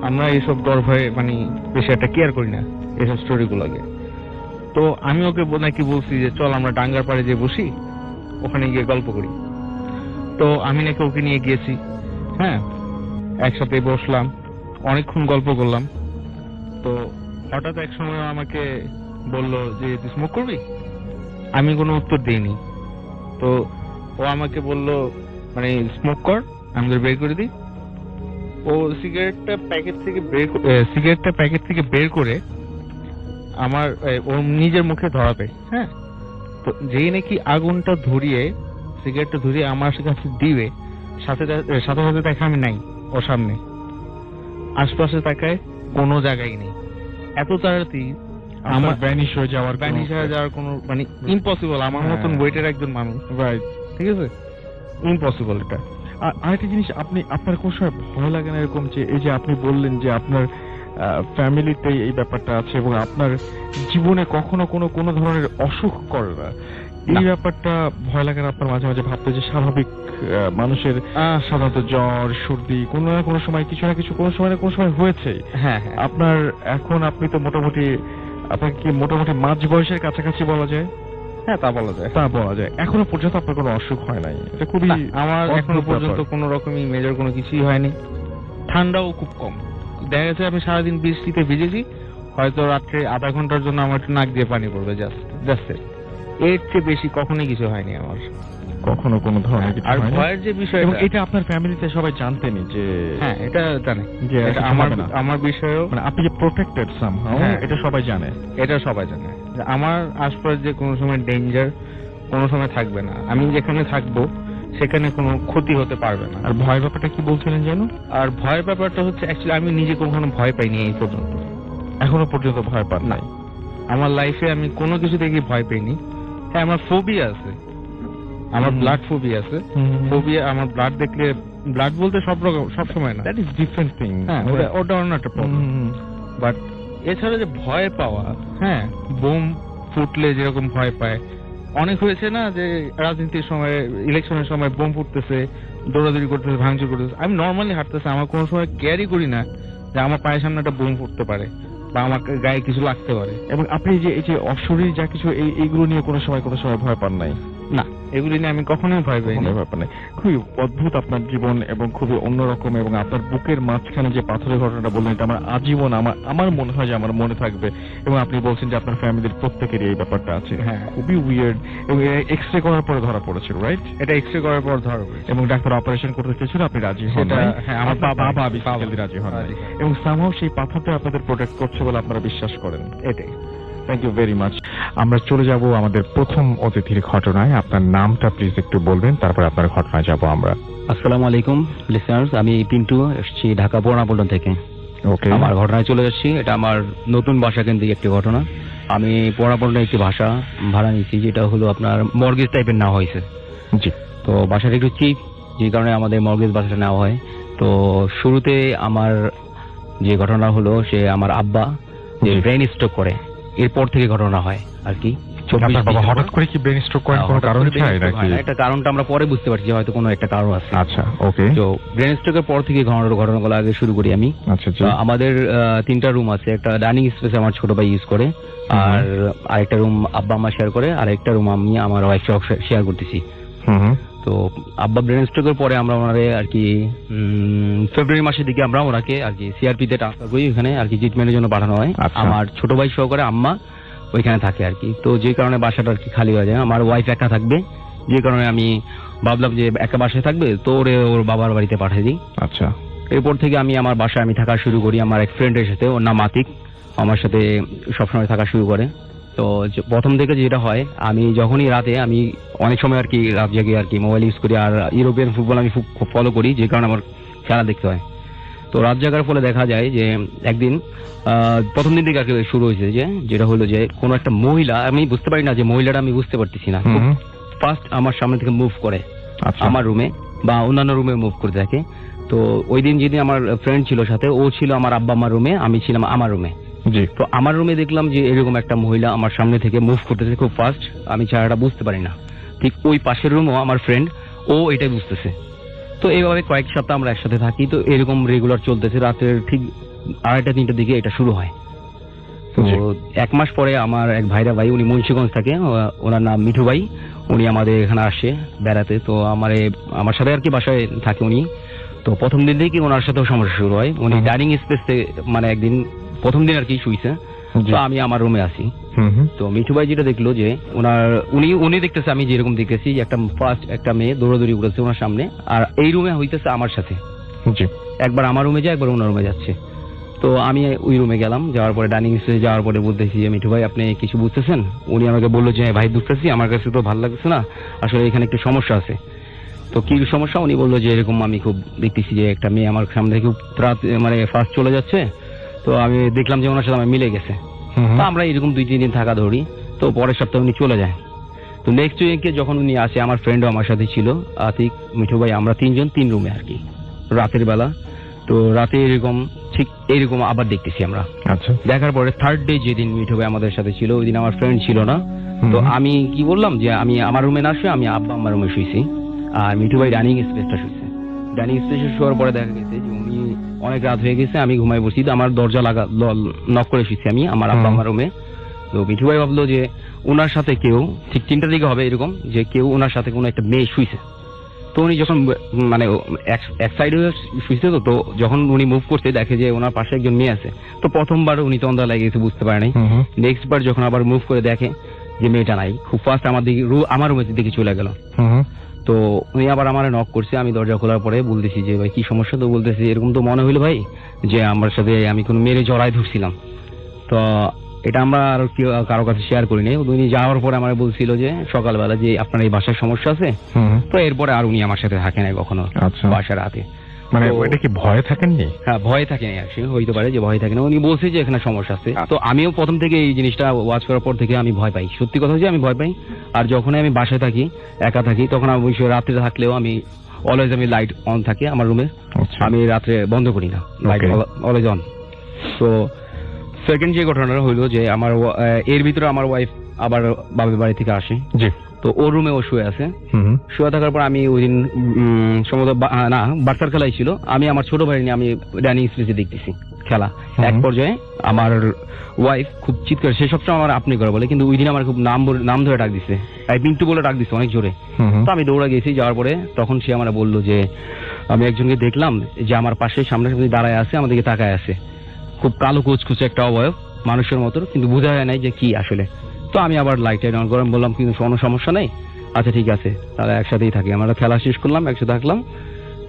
আমরা এইসব ডর ভয়ে মানে বেশি একটা কেয়ার করি না এইসব স্টোরি গুলোকে। তো আমি ওকে নাকি বলছি যে চল আমরা ডাঙ্গার পাড়ে যে বসি, ওখানে গিয়ে গল্প করি। তো আমি নাকি ওকে নিয়ে গিয়েছি। হ্যাঁ, একসাথে বসলাম, অনেকক্ষণ গল্প করলাম। তো হঠাৎ এক সময় আমাকে বললো যে তুই স্মোক করবি। আমি কোনো উত্তর দিইনি। তো ও আমাকে বললো মানে স্মোক কর, আমি তোর বের করে দিই। ও সিগারেটটা প্যাকেট থেকে বের করে আমার ওর নিজের মুখে ধরাবে। হ্যাঁ, তো যেই নাকি আগুনটা ধরিয়ে, সিগারেটটা ধরিয়ে আমার কাছে দিবে, সাথে সাথে দেখে আমি নাই ওর সামনে। আশপাশে তাকায়, কোনো জায়গায় নেই। এত তাড়াতাড়ি আমার ভ্যানিশ হয়ে যাওয়ার ভ্যানিশ হয়ে যাওয়ার কোনো মানে ইম্পসিবল, আমার হ্যাঁ। মতন ওয়েটের একজন মানুষ, রাইট। ঠিক আছে, ইম্পসিবল এটা। আরেকটা জিনিস, আপনার কোনো সময় ভয় লাগে না এরকম যে এই যে আপনি বললেন যে আপনার ফ্যামিলিতে এই ব্যাপারটা আছে এবং আপনার জীবনে কখনো কোনো ধরনের অসুখ করে না, এই ব্যাপারটা ভয় লাগে না আপনার মাঝে মাঝে ভাবতে যে স্বাভাবিক মানুষের সাধারণত জ্বর সর্দি কোনো না কোনো সময় কিছু না কিছু কোনো সময় না কোনো সময় হয়েছে? হ্যাঁ হ্যাঁ, আপনার এখন আপনি তো মোটামুটি আপনাকে কি মোটামুটি মাঝ বয়সের কাছাকাছি বলা যায়? হ্যাঁ তা বলা যায়। তা বলা যায়। এখনো পর্যন্ত আপনার কোনো অসুখ হয় নাই, এটা খুবই না, আমার অদ্ভুত এখনো পর্যন্ত ব্যাপার। কোনো রকমই মেজর কোনো কিছুই হয়নি। ঠান্ডাও খুব কম, দেখা গেছে আমি সারাদিন বৃষ্টিতে ভিজেছি, হয়তো রাত্রে আধা ঘন্টার জন্য আমার একটু নাক দিয়ে পানি পড়বে, জাস্ট এর চেয়ে বেশি কখনোই কিছু হয়নি আমার। কখনো কোনো ধরনের কিছু আর হয় না? ভয়ের যে বিষয়, এবং এটা আপনার ফ্যামিলিতে সবাই জানতেনি যে হ্যাঁ এটা জানে যে এটা কিছু আমার হবে না? আমার বিষয়েও মানে আপনি যে প্রোটেক্টেড সামহাউ, হ্যাঁ। এটা সবাই জানে। এটা সবাই জানে যে আমার আশপাশ যে কোনো সময় ডেঞ্জার কোনো সময় থাকবে না, আমি যেখানে থাকবো সেখানে কোনো ক্ষতি হতে পারবে না। আর ভয় ব্যাপারটা কি বলছিলেন যেন? আর ভয়ের ব্যাপারটা হচ্ছে অ্যাকচুয়ালি আমি নিজে কখনো ভয় পাইনি এই পর্যন্ত, এখনো পর্যন্ত ভয় পান নাই? আমার লাইফে আমি কোনো কিছু দেখে ভয় পাইনি। হ্যাঁ আমার ফোবিয়া আছে, আমার ব্লাড ফোবিয়া আছে। ফোবিয়া আমার ব্লাড দেখলে, ব্লাড বলতে সব রকম সব সময় না, দ্যাট ইজ ডিফারেন্ট থিং। হ্যাঁ ওটা অন্য একটা প্রবলেম। বাট এছাড়া যে ভয় পাওয়া, হ্যাঁ বোম ফুটলে যেরকম ভয় পায়, অনেক হয়েছে না যে রাজনীতির সময় ইলেকশনের সময় বোম ফুটতেছে, দৌড়াদৌড়ি করতেছে, ভাঙচুর করতেছে, আমি নর্মালি হাঁটতেছে, আমার কোনো সময় কেয়ারই করি না যে আমার পায়ের সামনে একটা বোম ফুটতে পারে বা আমার গায়ে কিছু লাগতে পারে। এবং আপনি যে এই যে অশরীর যা কিছু এইগুলো নিয়ে কোনো সময় ভয় পান নাই? না, এগুলি নিয়ে আমি কখনোই ভয় পাইনি। কখনোই ভয় পান নাই। খুবই অদ্ভুত আপনার জীবন এবং খুবই অন্যরকম, এবং আপনার বুকের মাঝখানে যে পাথরের ঘটনাটা বললেন এটা আমার আজীবন আমার মনে হয় যে আমার মনে থাকবে। এবং আপনি বলছেন যে আপনার ফ্যামিলির প্রত্যেকেরই এই ব্যাপারটা আছে। হ্যাঁ। খুবই উইয়ার্ড। এবং এক্সরে করার পরে ধরা পড়েছিল, রাইট? এটা এক্সরে করার পর ধরা পড়েছে। এবং ডাক্তার অপারেশন করতে চেয়েছিল, আপনি রাজি হন সেটা নাই? হ্যাঁ আমার আপনার বাবা বেসিক্যালি রাজি হন নাই। রাজি হন। এবং সামহাউ সেই পাথরটা আপনাদের প্রোটেক্ট করছে বলে আপনারা বিশ্বাস করেন। এটাই। Thank you very much. আমরা চলে যাব আমাদের প্রথম অতিথির ঘটনায়। আপনার নামটা প্লিজ একটু বলবেন, তারপর আপনার ঘটনায় যাব আমরা। আসসালামু আলাইকুম লিসনার্স, আমি পিন্টু, এসেছি ঢাকা পুরানাপল্টন থেকে। ওকে। আমার ঘটনায় চলে যাচ্ছি। এটা আমার নতুন বাসা কেন্দ্রিক একটি ঘটনা। আমি পুরানাপল্টনে একটি বাসা ভাড়া নিয়েছি, যেটা হলো আপনার মর্গেজ টাইপের নেওয়া হয়েছে। জি। তো বাসাটা একটু চিপ, যে কারণে আমাদের মর্গেজ বাসাটা নেওয়া হয়। তো শুরুতে আমার যে ঘটনা হলো, সে আমার আব্বা যে জি। ব্রেন স্ট্রোক করে, এরপর থেকে ঘটনা হয় আর কি। আপনার বাবা হঠাৎ করে কি ব্রেন স্ট্রোক করেন, কোনো কারণ চাই নাকি? একটা কারণটা আমরা পরে বুঝতে পারছি, হয়তো কোনো একটা কারণ আছে। আচ্ছা, ওকে। তো ব্রেন স্ট্রোকের পর থেকে ঘটনাগুলো আগে শুরু করি আমি। আচ্ছা জি। আমাদের 3টা রুম আছে। একটা ডাইনিং স্পেস আমার ছোট ভাই ইউজ করে, আর আরেকটা রুম আব্বা আম্মা শেয়ার করে, আর একটা রুম আমি আমার ওয়াইফ শেয়ার করতেছি। তো আব্বা ব্রেন স্ট্রোকের পরে আমরা ওনারে আর কি ফেব্রুয়ারি মাসের দিকে আমরা ওনাকে আর কি সিআরপি তে ট্রান্সফার করি, ওখানে আর কি ট্রিটমেন্টের জন্য পাঠানো হয়। আচ্ছা। আমার ছোট ভাই সহকারে আম্মা ওইখানে থাকে আর কি। তো যে কারণে বাসাটা আর কি খালি হয়ে যায়, আমার ওয়াইফ একা থাকবে, যে কারণে আমি ভাবলাম যে একা বাসায় থাকবে, তো ওর বাবার বাড়িতে পাঠিয়ে দিই। আচ্ছা। এরপর থেকে আমি আমার বাসায় আমি থাকা শুরু করি আমার এক ফ্রেন্ডের সাথে, ওর নাম আতিক, আমার সাথে সবসময় থাকা শুরু করে। তো প্রথম থেকে যেটা হয়, আমি যখনই রাতে, আমি অনেক সময় আর কি রাত জেগে আর কি মোবাইল ইউজ করি, আর ইউরোপিয়ান ফুটবল আমি খুব ফলো করি, যে কারণে আমার খেলা দেখতে হয়। তো রাত জাগার ফলে দেখা যায় যে একদিন প্রথম দিন থেকে আর কি শুরু হয়েছে, যেটা হলো যে কোনো একটা মহিলা, আমি বুঝতে পারি না যে মহিলাটা, আমি বুঝতে পারতেছি না, ফার্স্ট আমার সামনে থেকে মুভ করে আমার রুমে বা অন্যান্য রুমে মুভ করতে থাকে। তো ওই দিন যেদিন আমার ফ্রেন্ড ছিল সাথে, ও ছিল আমার আব্বা আমার রুমে, আমি ছিলাম আমার রুমে। জি। তো আমার রুমে দেখলাম যে এরকম একটা মহিলা আমার সামনে থেকে মুভ করতেছে খুব ফাস্ট, আমি চেহারাটা বুঝতে পারি না। ঠিক ওই পাশের রুমও আমার ফ্রেন্ড, ও এটাই বুঝতেছে। তো এইভাবে কয়েক সপ্তাহ আমরা একসাথে থাকি। তো এরকম রেগুলার চলতেছে। রাতের ঠিক 2:30-3টার দিকে এটা শুরু হয়। তো 1 মাস পরে আমার এক ভাই, উনি মুন্সিগঞ্জ থাকে, ওনার নাম মিঠু ভাই, উনি আমাদের এখানে আসে বেড়াতে। তো আমার সাথে আর কি বাসায় থাকে উনি। তো প্রথম দিন থেকে ওনার সাথেও সমস্যা শুরু হয়। উনি ডাইনিং স্পেসে মানে একদিন প্রথম দিন আর কি শুইছে, তো আমি আমার রুমে আসি। তো মিঠু ভাই যেটা দেখলো যে উনি দেখতেছে আমি যেরকম দেখতেছি, একটা মেয়ে দৌড়াদৌড়ি করেছে ওনার সামনে, আর এই রুমে হইতেছে আমার সাথে। একবার আমার রুমে যায়, একবার ওনার রুমে যাচ্ছে। তো আমি ওই রুমে গেলাম, যাওয়ার পরে ডাইনিং স্পেসে যাওয়ার পরে বলতেছি, মিঠু ভাই আপনি কিছু বুঝতেছেন? উনি আমাকে বললো যে ভাই বুঝতেছি, আমার কাছে তো ভালো লাগছে না, আসলে এখানে একটু সমস্যা আছে। তো কি সমস্যা? উনি বললো যে এরকম আমি খুব দেখতেছি যে একটা মেয়ে আমার সামনে থেকে রাত মানে ফার্স্ট চলে যাচ্ছে। তো আমি দেখলাম যে ওনার সাথে আমার মিলে গেছে। তো আমরা এরকম 2-3 দিন থাকা ধরি, তো পরের সপ্তাহে উনি চলে যায়। তো নেক্সট উইকে যখন উনি আসে, আমার ফ্রেন্ডও আমার সাথে ছিল, আতিক, মিঠু ভাই, আমরা 3 জন 3 রুমে আর কি, রাতের বেলা। তো রাতে এরকম ঠিক এইরকম আবার দেখতেছি আমরা। আচ্ছা, দেখার পরে থার্ড ডে যেদিন মিঠু ভাই আমাদের সাথে ছিল, ওই দিন আমার ফ্রেন্ড ছিল না। তো আমি কি বললাম যে আমি আমার রুমে না শুয়ে আমি আব্বা আমার রুমে শুয়েছি, আর মিঠু ভাই ডাইনিং স্পেসটা শুয়েছে। ডাইনিং স্পেসে শোয়ার পরে দেখা গেছে যে উনি অনেক রাত হয়ে গেছে, আমি ঘুমাই বসি, তো আমার দরজা নক করে শুয়েছি আমি আমার আব্বা আমার রুমে। তো মিঠু ভাই ভাবলো যে ওনার সাথে কেউ, ঠিক 3টার দিকে হবে এরকম, যে কেউ ওনার সাথে কোনো একটা মেয়ে শুয়েছে। তো উনি যখন মানে এক সাইডে শুয়েছে, তো যখন উনি মুভ করছে দেখে যে ওনার পাশে একজন মেয়ে আছে। তো প্রথমবার উনি তন্দা লেগেছে, বুঝতে পারে নাই। নেক্সট বার যখন আবার মুভ করে দেখে যে মেয়েটা নাই, খুব ফাস্ট আমার দিকে আমার রুমের দিকে চলে গেল। তো উনি আবার আমার নক করছে, আমি দরজা খোলার পরে বলতেছি যে ভাই কি সমস্যা, তো বলতেছি এরকম তো মনে হইলো ভাই যে আমার সাথে আমি কোনো মেরে জড়াই ধরছিলাম। তো এটা আমরা আর কারো কাছে শেয়ার করিনি। উনি যাওয়ার পরে আমার বলছিল যে সকালবেলা যে আপনার এই বাসার সমস্যা আছে। তো এরপরে আর উনি আমার সাথে থাকে নাই কখনো বাসার রাতে। মানে এটা কি ভয়ে থাকেননি? হ্যাঁ, ভয় থাকে না, আসলে হইতে পারে যে ভয় থাকে না। উনি বলছে যে এখানে সমস্যা আছে। তো আমিও প্রথম থেকে এই জিনিসটা ওয়াচ করার পর থেকে আমি ভয় পাই, সত্যি কথা হচ্ছে আমি ভয় পাই। আর যখনই আমি বাসায় থাকি, একা থাকি, তখন আমি রাত্রে থাকলেও আমি অলওয়েজ আমি লাইট অন থাকে আমার রুমে, আমি রাত্রে বন্ধ করি না, লাইট অলওয়েজ অন। তো সেকেন্ড যে ঘটনাটা হইলো যে আমার এর ভিতরে আমার ওয়াইফ আবার বাবার বাড়ি থেকে আসে। জি। তো ওর রুমে ও শুয়ে আছে। শুয়ে থাকার পর আমি ওই দিন সম্ভবত না বাচ্চার খেলাই ছিল, আমি আমার ছোট ভাই নিয়ে আমি ডাইনিং স্পেসে দেখতেছি খেলা। এক পর্যায়ে আমার ওয়াইফ খুব চিৎকার, সে সবসময় আমার আপনি করে বলে, কিন্তু ওই দিন আমার খুব নাম ধরে ডাক দিচ্ছে, মিন্টু বলে ডাক দিচ্ছে অনেক জোরে। তো আমি দৌড়া গেছি, যাওয়ার পরে তখন সে আমার বললো যে আমি একজনকে দেখলাম যে আমার পাশে সামনে দাঁড়ায় আছে, আমাদেরকে তাকায় আছে, খুব কালো কুচকুচে একটা অবয়ব, মানুষের মতো, কিন্তু বোঝা যায় নাই যে কি আসলে। তো আমি আবার লাইট অন করে বললাম কিন্তু কোনো সমস্যা নেই, আচ্ছা ঠিক আছে, তাহলে একসাথেই থাকি। আমরা খেলা শেষ করলাম, একসাথে থাকলাম।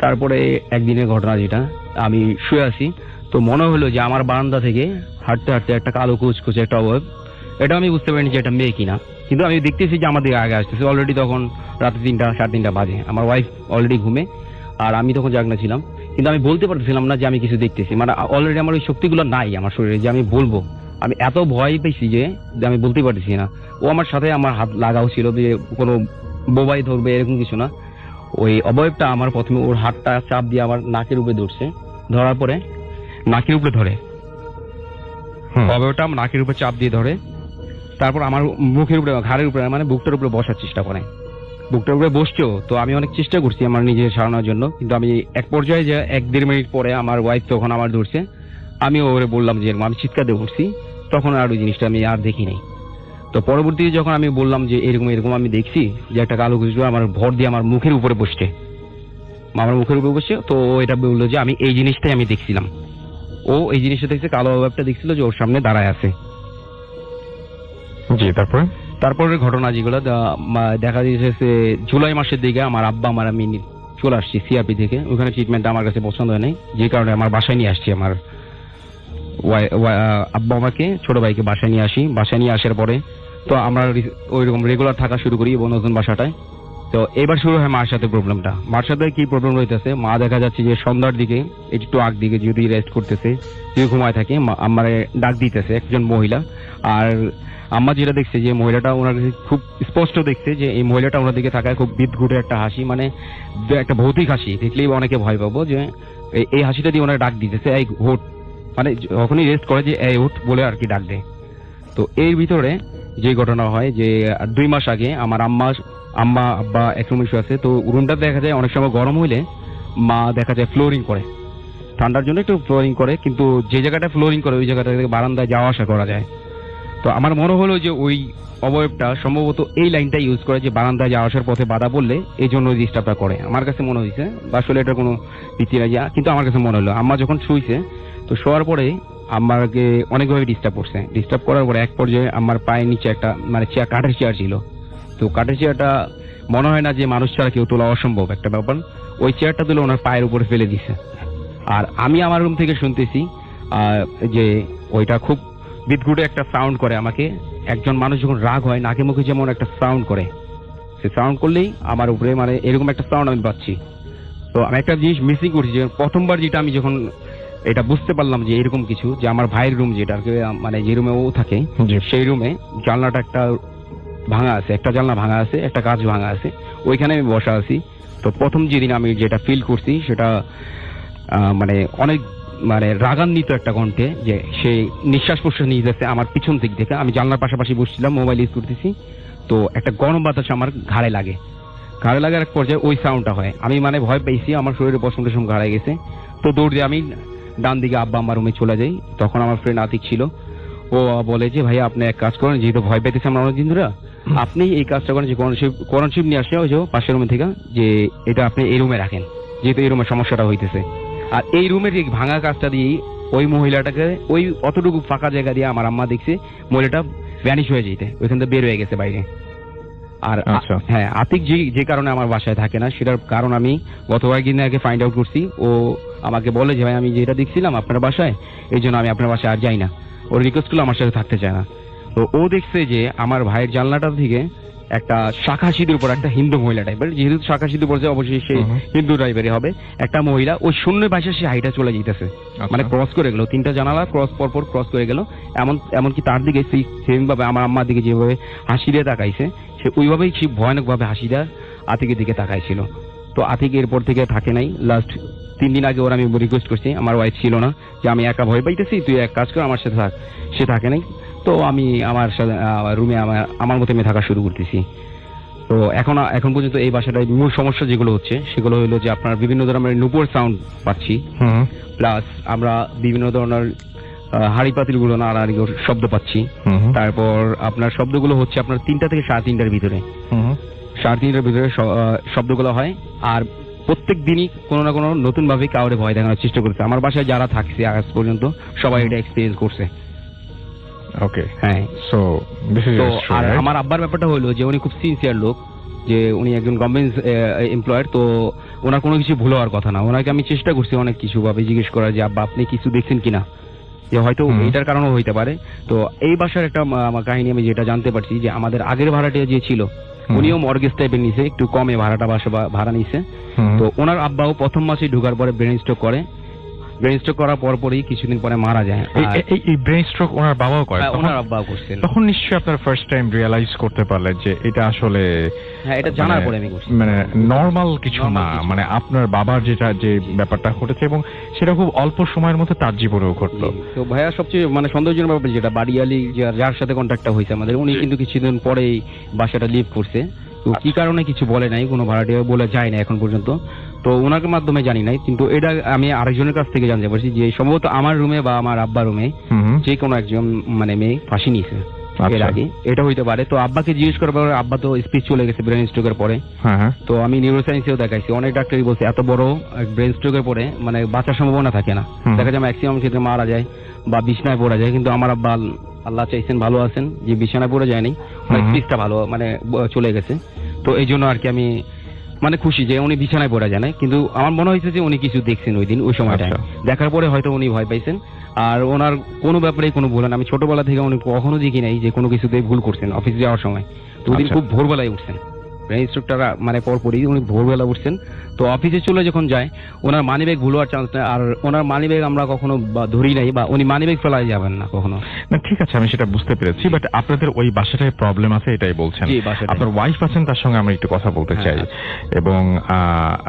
তারপরে একদিনের ঘটনা, যেটা আমি শুয়ে আছি, তো মনে হলো যে আমার বারান্দা থেকে হাঁটতে হাঁটতে একটা কালো কুচকুচে একটা অবয়ব, এটা আমি বুঝতে পারিনি যে এটা মেয়ে কিনা, কিন্তু আমি দেখতেছি যে আমাদের আগে আসতেছে। অলরেডি তখন রাতে 3টা 3:30 বাজে, আমার ওয়াইফ অলরেডি ঘুমে, আর আমি তখন জাগনা ছিলাম, কিন্তু আমি বলতে পারতেছিলাম না যে আমি কিছু দেখতেছি। মানে অলরেডি আমার ওই শক্তিগুলো নাই আমার শরীরে যে আমি বলবো। আমি এত ভয় পেয়েছি যে আমি বলতে পারতেছি না। ও আমার সাথে আমার হাত লাগাও ছিল, যে কোনো বোবাই ধরবে এরকম কিছু না। ওই অবয়বটা আমার প্রথমে ওর হাতটা চাপ দিয়ে আমার নাকের উপরে ধরছে, ধরার পরে নাকের উপরে ধরে, অবয়বটা আমার নাকের উপরে চাপ দিয়ে ধরে, তারপর আমার মুখের উপরে, ঘাড়ের উপরে, মানে বুকটার উপরে বসার চেষ্টা করে। বুকটার উপরে বসছেও, তো আমি অনেক চেষ্টা করছি আমার নিজে সারানোর জন্য, কিন্তু আমি এক পর্যায়ে যে 1-1.5 মিনিট পরে আমার ওয়াইফ তখন আমার ধরছে, আমি ওরে বললাম যে আমি চিৎকার দিয়ে উঠছি, তখন আর ওই জিনিসটা আমি আর দেখি নাই। তো পরবর্তীতে যখন আমি বললাম যে এরকম এরকম আমি দেখছি যে একটা কালো কিছু আমার ভর দিয়ে আমার মুখের উপরে বসছে, আমার মুখের উপরে বসছে, তো ও এটা বললো যে আমি এই জিনিসটাই আমি দেখছিলাম। ও এই জিনিসটা দেখছে, কালো অভাবটা দেখছিল যে ওর সামনে দাঁড়ায় আছে। জি। তারপরের ঘটনা যেগুলো দেখা যাচ্ছে, জুলাই মাসের দিকে আমার আব্বা আমার আমি চলে আসছি সিআরপি থেকে, ওখানে ট্রিটমেন্টটা আমার কাছে পছন্দ হয় নাই, যে কারণে আমার বাসায় নিয়ে আসছি। আমার আব্বা আমাকে, ছোট ভাইকে বাসায় নিয়ে আসি। বাসায় নিয়ে আসার পরে তো আমরা ওইরকম রেগুলার থাকা শুরু করি এবং নতুন বাসাটায়। তো এবার শুরু হয় মার সাথে প্রবলেমটা। মার সাথে কি প্রবলেম রইতেছে, মা দেখা যাচ্ছে যে সন্ধ্যার দিকে, একটু আগ দিকে যদি রেস্ট করতেছে, যদি ঘুমায় থাকে, আমার ডাক দিতেছে একজন মহিলা। আর আম্মা যেটা দেখছে যে মহিলাটা ওনার খুব স্পষ্ট দেখছে যে এই মহিলাটা ওনার দিকে তাকায়, খুব বিদঘুটে একটা হাসি, মানে একটা ভৌতিক হাসি, দেখলেই অনেকে ভয় পাবো, যে এই হাসিটা দিয়ে ওনার ডাক দিতেছে এই হোট, মানে যখনই রেস্ট করে যে এই হোট বলে আর কি ডাক দেয়। তো এর ভিতরে যে ঘটনা হয় যে 2 মাস আগে আমার আম্মা আব্বা এক রুমে শুয়ে আছে। তো রুমটা দেখা যায় অনেক সময় গরম হইলে মা দেখা যায় ফ্লোরিং করে, ঠান্ডার জন্য একটু ফ্লোরিং করে, কিন্তু যে জায়গাটা ফ্লোরিং করে ওই জায়গাটা থেকে বারান্দায় যাওয়া আসা করা যায়। তো আমার মনে হলো যে ওই অবয়বটা সম্ভবত এই লাইনটা ইউজ করে, যে বারান্দায় যাওয়া আসার পথে বাধা পড়লে এই জন্য ডিস্টার্বটা করে। আমার কাছে মনে হয়েছে, আসলে এটা কোনো ভিত্তি নাই, কিন্তু আমার কাছে মনে হলো আম্মা যখন শুইছে, তো শোয়ার পরে আমাকে অনেকভাবে ডিস্টার্ব করছে। ডিস্টার্ব করার পরে এক পর্যায়ে আমার পায়ের নিচে একটা মানে কাঠের চেয়ার ছিল। তো কাঠের চেয়ারটা মনে হয় না যে মানুষ ছাড়া কেউ তোলা অসম্ভব একটা ব্যাপার, ওই চেয়ারটা তুলে ওনার পায়ের উপরে ফেলে দিছে। আর আমি আমার রুম থেকে শুনতেছি যে ওইটা খুব বিদঘুটে একটা সাউন্ড করে। আমাকে একজন মানুষ যখন রাগ হয় নাকে মুখে যেমন একটা সাউন্ড করে, সে সাউন্ড করলেই আমার উপরে মানে এরকম একটা সাউন্ড আমি পাচ্ছি। তো আমি একটা জিনিস মিসিং করছি, যে প্রথমবার যেটা আমি যখন এটা বুঝতে পারলাম যে এরকম কিছু, যে আমার ভাইয়ের রুম যেটা আর কি, মানে যে রুমে ও থাকে জি। সেই রুমে জানলাটা একটা ভাঙা আছে, একটা জানলা ভাঙা আছে, একটা কাঁচ ভাঙা আছে, ওইখানে আমি বসা আছি। তো প্রথম যেদিন আমি যেটা ফিল করছি সেটা মানে অনেক মানে রাগান্বিত একটা কণ্ঠে, যে সে নিঃশ্বাস প্রশ্বাস নিয়ে যাচ্ছে আমার পিছন দিক থেকে। আমি জানলার পাশাপাশি বসছিলাম, মোবাইল ইউজ করতেছি, তো একটা গরম বাতাস আমার ঘাড়ে লাগে। ঘাড়ে লাগার এক পর্যায়ে ওই সাউন্ডটা হয়, আমি মানে ভয় পেয়েছি, আমার শরীরে পশম টসম ঘাড়ে গেছে। তো দৌড় দিয়ে আমি ডান দিকে আব্বা আমার রুমে চলে যাই। তখন আমার ফ্রেন্ড আতিক ছিল, ও বলে যে ভাইয়া আপনি এক কাজ করেন, যেহেতু ভয় পেতেছি আমরা অনেকদিন ধরে, আপনি এই কাজটা করেন যে কোরআন শরীফ নিয়ে আসে ওই যে পাশের রুমে থেকে, যে এটা আপনি এই রুমে রাখেন, যেহেতু এই রুমের সমস্যাটা হইতেছে। আর এই রুমের এই ভাঙা কাজটা দিয়ে ওই মহিলাটাকে ওই অতটুকু ফাঁকা জায়গা দিয়ে আমার আম্মা দেখছে মহিলাটা ভ্যানিশ হয়ে যেতে, ওইখান থেকে বের হয়ে গেছে বাইরে। আর আচ্ছা। হ্যাঁ, আতিক যে কারণে আমার বাসায় থাকে না সেটার কারণ আমি গত কয়েকদিন আগে ফাইন্ড আউট করছি। ও আমাকে বলে যে ভাই আমি যেটা দেখছিলাম আপনার বাসায়, এই জন্য আমি আপনার বাসায় আর যাই না। ওর রিকোয়েস্ট করলে আমার সাথে থাকতে চায় না। তো ও দেখছে যে আমার ভাইয়ের জানলাটা থেকে একটা শাখা সিঁদুর পর একটা হিন্দু মহিলা টাইপের, যেহেতু শাখা সিঁদুর পড়ছে অবশ্যই সে হিন্দু টাইপেরই হবে, একটা মহিলা ওই শূন্য পাশে সে হাইটা চলে যেতেছে, মানে ক্রস করে গেল, 3টা জানালা ক্রস পরপর ক্রস করে গেল। এমনকি তার দিকে সেম ভাবে আমার আম্মার দিকে যেভাবে হাসি দিয়ে তাকাইছে, সে ওইভাবেই সে ভয়ানক ভাবে হাসি দিয়ে আতিকের দিকে তাকাইছিল। তো আতিক এরপর থেকে থাকে নাই। লাস্ট 3 দিন আগে ওর আমি রিকোয়েস্ট করছি, আমার ওয়াইফ ছিল না, যে আমি একা ভয় পাইতেছি, তুই এক কাজ কর আমার সাথে থাক। সে থাকে নাই। তো আমি আমার সাথে রুমে আমার মতো আমি থাকা শুরু করতেছি। তো এখন পর্যন্ত এই বাসাটায় মূল সমস্যা যেগুলো হচ্ছে সেগুলো হলো যে আপনার বিভিন্ন ধরনের নুপুর সাউন্ড পাচ্ছি, প্লাস আমরা বিভিন্ন ধরনের হাড়ি পাতিল গুলো নাড়াড়ি শব্দ পাচ্ছি। তারপর আপনার শব্দগুলো হচ্ছে আপনার 3টা থেকে 3:30টার ভিতরে, 3:30টার ভিতরে শব্দগুলো হয়। আর প্রত্যেক দিনই কোনো না কোনো নতুন ভাবে কাউরে ভয় দেখানোর চেষ্টা করছে। আমার বাসায় যারা থাকছে আজ পর্যন্ত সবাই এটা এক্সপিরিয়েন্স করছে। ওকে, হ্যাঁ। সো দিস ইজ আর আমার আব্বার ব্যাপারটা হলো যে উনি খুব সিনসিয়ার লোক, যে উনি একজন গভর্নমেন্ট এমপ্লয়ার। তো ওনার কোনো কিছু ভুল হওয়ার কথা না। ওনাকে আমি চেষ্টা করছি অনেক কিছু ভাবে জিজ্ঞেস করার, যে আব্বা আপনি কিছু দেখছেন কিনা, যে হয়তো এটার কারণেও হইতে পারে। তো এই বাসার একটা আমার কাহিনী আমি যেটা জানতে পারছি, যে আমাদের আগের ভাড়াটিয়া যে ছিল উনিও মর্গেজ টাইপের নিছে, একটু কমে ভাড়া নিছে। তো ওনার আব্বাও প্রথম মাসে ঢোকার পরে ব্রেন স্ট্রোক করে, ব্রেন স্ট্রোক করার পরপরই কিছুদিন পরে মারা যায়। এই ব্রেন স্ট্রোক ওনার বাবাও করে? ওনার আব্বাও করছেন। তখন নিশ্চয়ই আপনার ফার্স্ট টাইম রিয়েলাইজ করতে পারলেন যে এটা আসলে, হ্যাঁ, এটা জানার পরে আমি করছি, মানে নরমাল কিছু না, মানে আপনার বাবার যে ব্যাপারটা ঘটেছে এবং সেটা খুব অল্প সময়ের মধ্যে তার জীবনেও ঘটলো। তো ভাইয়া সবচেয়ে মানে সন্দেহজনক ব্যাপার যেটা, বাড়িয়ালি যার সাথে কন্ট্যাক্টটা হয়েছে আমাদের, উনি কিন্তু কিছুদিন পরেই বাসাটা লিভ করছে। তো কি কারণে কিছু বলে নাই, কোনো ভাড়াটিয়া বলে যায় না এখন পর্যন্ত। তো ওনার মাধ্যমে জানি নাই, কিন্তু এটা আমি আরেকজনের কাছ থেকে জানতে পারছি যে সম্ভবত আমার রুমে বা আমার আব্বার রুমে যে কোনো একজন মানে মেয়ে ফাঁসি নিয়েছে এর আগে, এটা হইতে পারে। তো আব্বাকে জিজ্ঞেস করার পরে আব্বা তো স্পিচ চলে গেছে ব্রেন স্ট্রোকের পরে। তো আমি নিউরোসায়েন্সেও দেখাইছি, অনেক ডাক্তারই বলছে এত বড় ব্রেন স্ট্রোকের পরে মানে বাঁচার সম্ভাবনা থাকে না, দেখা যায় ম্যাক্সিমাম ক্ষেত্রে মারা যায় বা বিছানায় পড়া যায়। কিন্তু আমার আব্বা আল্লাহ চাইছেন ভালো আছেন, যে বিছানায় পড়ে যায়নি, স্পিচটা ভালো মানে চলে গেছে। তো এই জন্য আর কি আমি মানে খুশি যে উনি বিছানায় পড়া যায় না, কিন্তু আমার মনে হয়েছে যে উনি কিছু দেখছেন ওই দিন, ওই সময়টা দেখার পরে হয়তো উনি ভয় পাইছেন। আর ওনার কোনো ব্যাপারে কোনো ভুল না, আমি ছোটবেলা থেকে উনি কখনো দেখি নাই যে কোনো কিছুতে ভুল করছেন অফিসে যাওয়ার সময়। তো ওই দিন খুব ভোরবেলায় উঠছেন, ব্রেন স্ট্রোকটা মানে পরপরই উনি ভোরবেলা উঠছেন। তো অফিসে চলে যখন যায় ওনার মানি ব্যাগ ভুল হওয়ার চান্স নেই, আর ওনার মানি ব্যাগ আমরা কখনো ধরি নাই, বা উনি মানি ব্যাগ ফেলাই যাবেন না কখনো। না ঠিক আছে, আমি সেটা বুঝতে পেরেছি, বাট আপনাদের ওই বাসাটায় প্রবলেম আছে এটাই বলছেন। আপনার ওয়াইফ আছেন, তার সঙ্গে আমরা একটু কথা বলতে চাই, এবং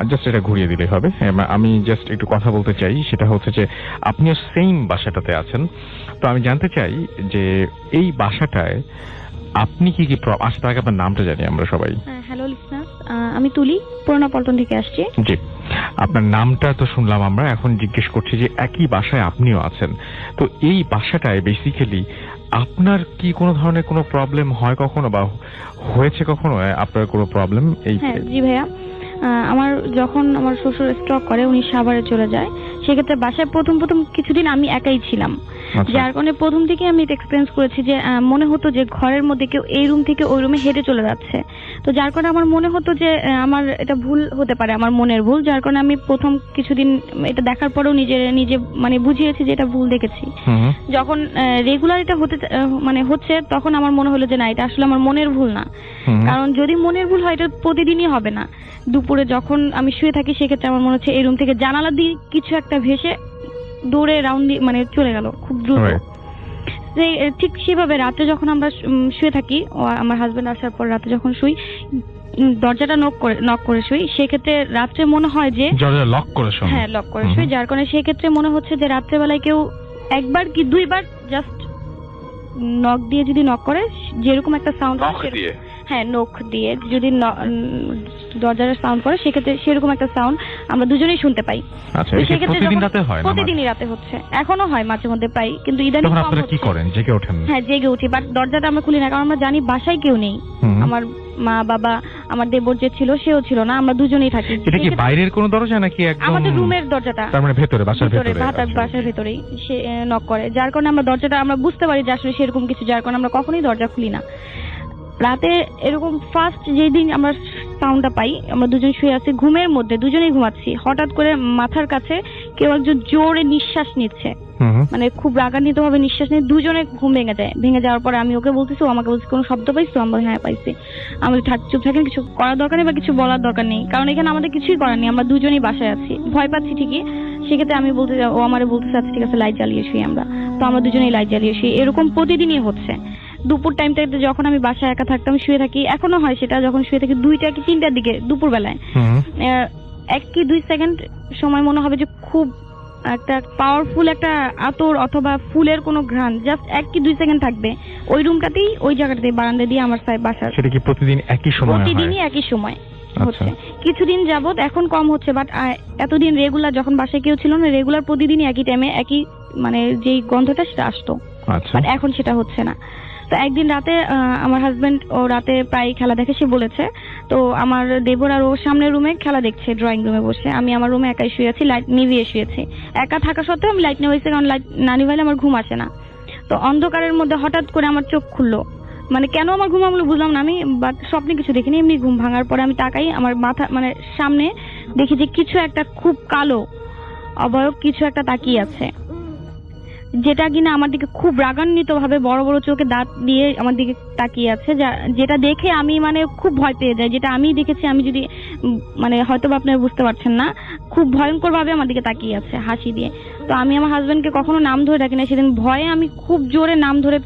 জাস্ট এটা ঘুরিয়ে দিলে হবে। আমি জাস্ট একটু কথা বলতে চাই, সেটা হচ্ছে যে আপনিও সেম বাসাটাতে আছেন। তো আমি জানতে চাই যে এই বাসাটায় আপনি কি আচ্ছা তার আগে আপনার নামটা জানি আমরা সবাই। হ্যালো লিসনার্স, আমি তুলি, পুরোনো পল্টন থেকে আসছি। জি, আপনার নামটা তো শুনলাম আমরা, এখন জিজ্ঞেস করছি যে একই বাসায় আপনিও আছেন, তো এই বাসাটায় বেসিক্যালি আপনার কি কোনো ধরনের কোনো প্রবলেম হয় কখনো, বা হয়েছে কখনো আপনার কোনো প্রবলেম? হ্যাঁ জি ভাইয়া, আমার যখন আমার শ্বশুর স্ট্রোক করে, উনি সাভারে চলে যায়, সেক্ষেত্রে বাসায় প্রথম কিছুদিন আমি একাই ছিলাম, যার কারণে প্রথম থেকে আমি এটা এক্সপিরিয়েন্স করেছি যে মনে হতো যে ঘরের মধ্যে কেউ এই রুম থেকে ওই রুমে হেঁটে চলে যাচ্ছে। তো যার কারণে আমার মনে হতো যে আমার এটা ভুল হতে পারে, আমার মনের ভুল, যার কারণে আমি প্রথম কিছুদিন এটা দেখার পরেও নিজে মানে বুঝিয়েছি যে এটা ভুল দেখেছি। যখন রেগুলার এটা হচ্ছে, তখন আমার মনে হলো যে না, এটা আসলে আমার মনের ভুল না, কারণ যদি মনের ভুল হয় এটা প্রতিদিনই হবে না। দুপুরে যখন আমি শুয়ে থাকি সেক্ষেত্রে আমার মনে হচ্ছে এই রুম থেকে জানালা দিয়ে কিছু একটা ভেসে দৌড়ে রাউন্ড মানে চলে গেল খুব দ্রুত। Right. ঠিক সেভাবে রাতে যখন আমরা শুয়ে থাকি, আমার হাজবেন্ড আসার পর রাতে যখন শুই, দরজাটা নক করে শুই, সেক্ষেত্রে রাত্রে মনে হয় যে দরজা লক করে শোনো? হ্যাঁ, লক করে শুই, যার কারণে সেক্ষেত্রে মনে হচ্ছে যে রাত্রেবেলায় কেউ একবার কি দুইবার জাস্ট নক দিয়ে যদি নক করে যেরকম একটা সাউন্ড দিয়ে? হ্যাঁ, নখ দিয়ে যদি দরজার সাউন্ড করে সেক্ষেত্রে সেরকম একটা সাউন্ড আমরা দুজনেই শুনতে পাই। আচ্ছা, তো এটা সেক্ষেত্রে প্রতিদিন যখন- রাতে হয় না? প্রতিদিনই রাতে হচ্ছে, এখনো হয় মাঝে মধ্যে প্রায়, কিন্তু ইদানিং তখন কম আপনারা কি হচ্ছে। করেন, জেগে ওঠেন? হ্যাঁ, জেগে উঠি, বাট দরজাটা আমরা খুলি না, কারণ আমরা জানি বাসায় কেউ নেই। হুম। আমার মা বাবা, আমার দেবর যে ছিল সেও ছিল না, আমরা দুজনেই থাকি। এটা কি সেক্ষেত্রে বাইরের কোনো দরজা নাকি একদম? আমাদের রুমের দরজাটা, তার মানে ভেতরে, বাসার ভেতরে? আচ্ছা। বাসার ভেতরেই সে নক করে, যার কারণে আমরা দরজাটা আমরা বুঝতে পারি যে আসলে সেরকম কিছু, যার কারণে আমরা কখনোই দরজা খুলি না। রাতে এরকম ফার্স্ট যেদিন আমরা সাউন্ডটা পাই, আমরা দুজন শুয়ে আছি, ঘুমের মধ্যে দুজনেই ঘুমাচ্ছি, হঠাৎ করে মাথার কাছে কেউ একজন জোরে নিঃশ্বাস নিচ্ছে, মানে খুব রাগান্বিত ভাবে নিঃশ্বাস নিয়ে দুজনে ঘুম ভেঙে যায়। ভেঙে যাওয়ার পরে আমি ওকে বলতেছি, ও আমাকে বলছে কোনো শব্দ পাইছো? আমরা হ্যাঁ পাইছি। আমি চুপ থাকেন, কিছু করার দরকার নেই বা কিছু বলার দরকার নেই, কারণ এখানে আমাদের কিছুই করার নেই, আমরা দুজনেই বাসায় আছি, ভয় পাচ্ছি ঠিকই। সেক্ষেত্রে আমি ও আমারে বলতেছে আচ্ছা ঠিক আছে লাইট জ্বালিয়ে শুই আমরা, তো আমরা দুজনেই লাইট জ্বালিয়ে শুই। এরকম প্রতিদিনই হচ্ছে। দুপুর টাইমটাতে যখন আমি বাসায় একা থাকতাম, শুয়ে থাকি, এখনো হয় সেটা, যখন শুয়ে থাকি 2টা কি 3টার দিকে দুপুর বেলায় 1 কি 2 সেকেন্ড সময় মনে হবে যে খুব একটা পাওয়ারফুল একটা আতর অথবা ফুলের কোনো ঘ্রাণ জাস্ট 1 কি 2 সেকেন্ড থাকবে ওই রুমটাতেই, ওই জায়গাটাতেই, বারান্দা দিয়ে আমার বাসার। সেটা কি প্রতিদিন একই সময় হয়? প্রতিদিনই একই সময় হচ্ছে। কিছুদিন যাবত এখন কম হচ্ছে, বাট এতদিন রেগুলার যখন বাসায় কেউ ছিল না, রেগুলার প্রতিদিনই একই টাইমে একই মানে যেই গন্ধটা সেটা আসতো, আচ্ছা। বাট এখন সেটা হচ্ছে না। তো একদিন রাতে আমার হাজবেন্ড ও রাতে প্রায় খেলা দেখে, সে বলেছে, তো আমার দেবর আর ও সামনের রুমে খেলা দেখছে, ড্রয়িং রুমে বসে, আমি আমার রুমে একাই শুয়ে আছি, লাইট নিভিয়ে শুয়েছি। একা থাকা সত্ত্বেও আমি লাইট নিভাইছি, কারণ লাইট না নিভাইলে আমার ঘুম আসে না। তো অন্ধকারের মধ্যে হঠাৎ করে আমার চোখ খুললো, মানে কেন আমার ঘুম ভাঙলো বুঝলাম না আমি, বাট স্বপ্নে কিছু দেখিনি, এমনি ঘুম ভাঙার পরে আমি তাকাই, আমার মাথা মানে সামনে দেখি যে কিছু একটা খুব কালো অবয়ব কিছু একটা তাকিয়ে আছে, যেটা কিনা আমার দিকে খুব রাগান্বিত ভাবে বড় বড় চোখে দাঁত দিয়ে আমার দিকে তাকিয়ে আছে, যেটা দেখে আমি মানে খুব ভয় পেয়ে যাই। যেটা আমি দেখেছি, আমি যদি মানে হয়তো বা আপনারা বুঝতে পারছেন না, খুব ভয়ঙ্কর ভাবে আমার দিকে তাকিয়ে আছে হাসি দিয়ে। তো আমি আমার হাজবেন্ডকে কখনো নাম ধরে ডাকি না, সেদিন ভয়ে আমি খুব জোরে নাম ধরে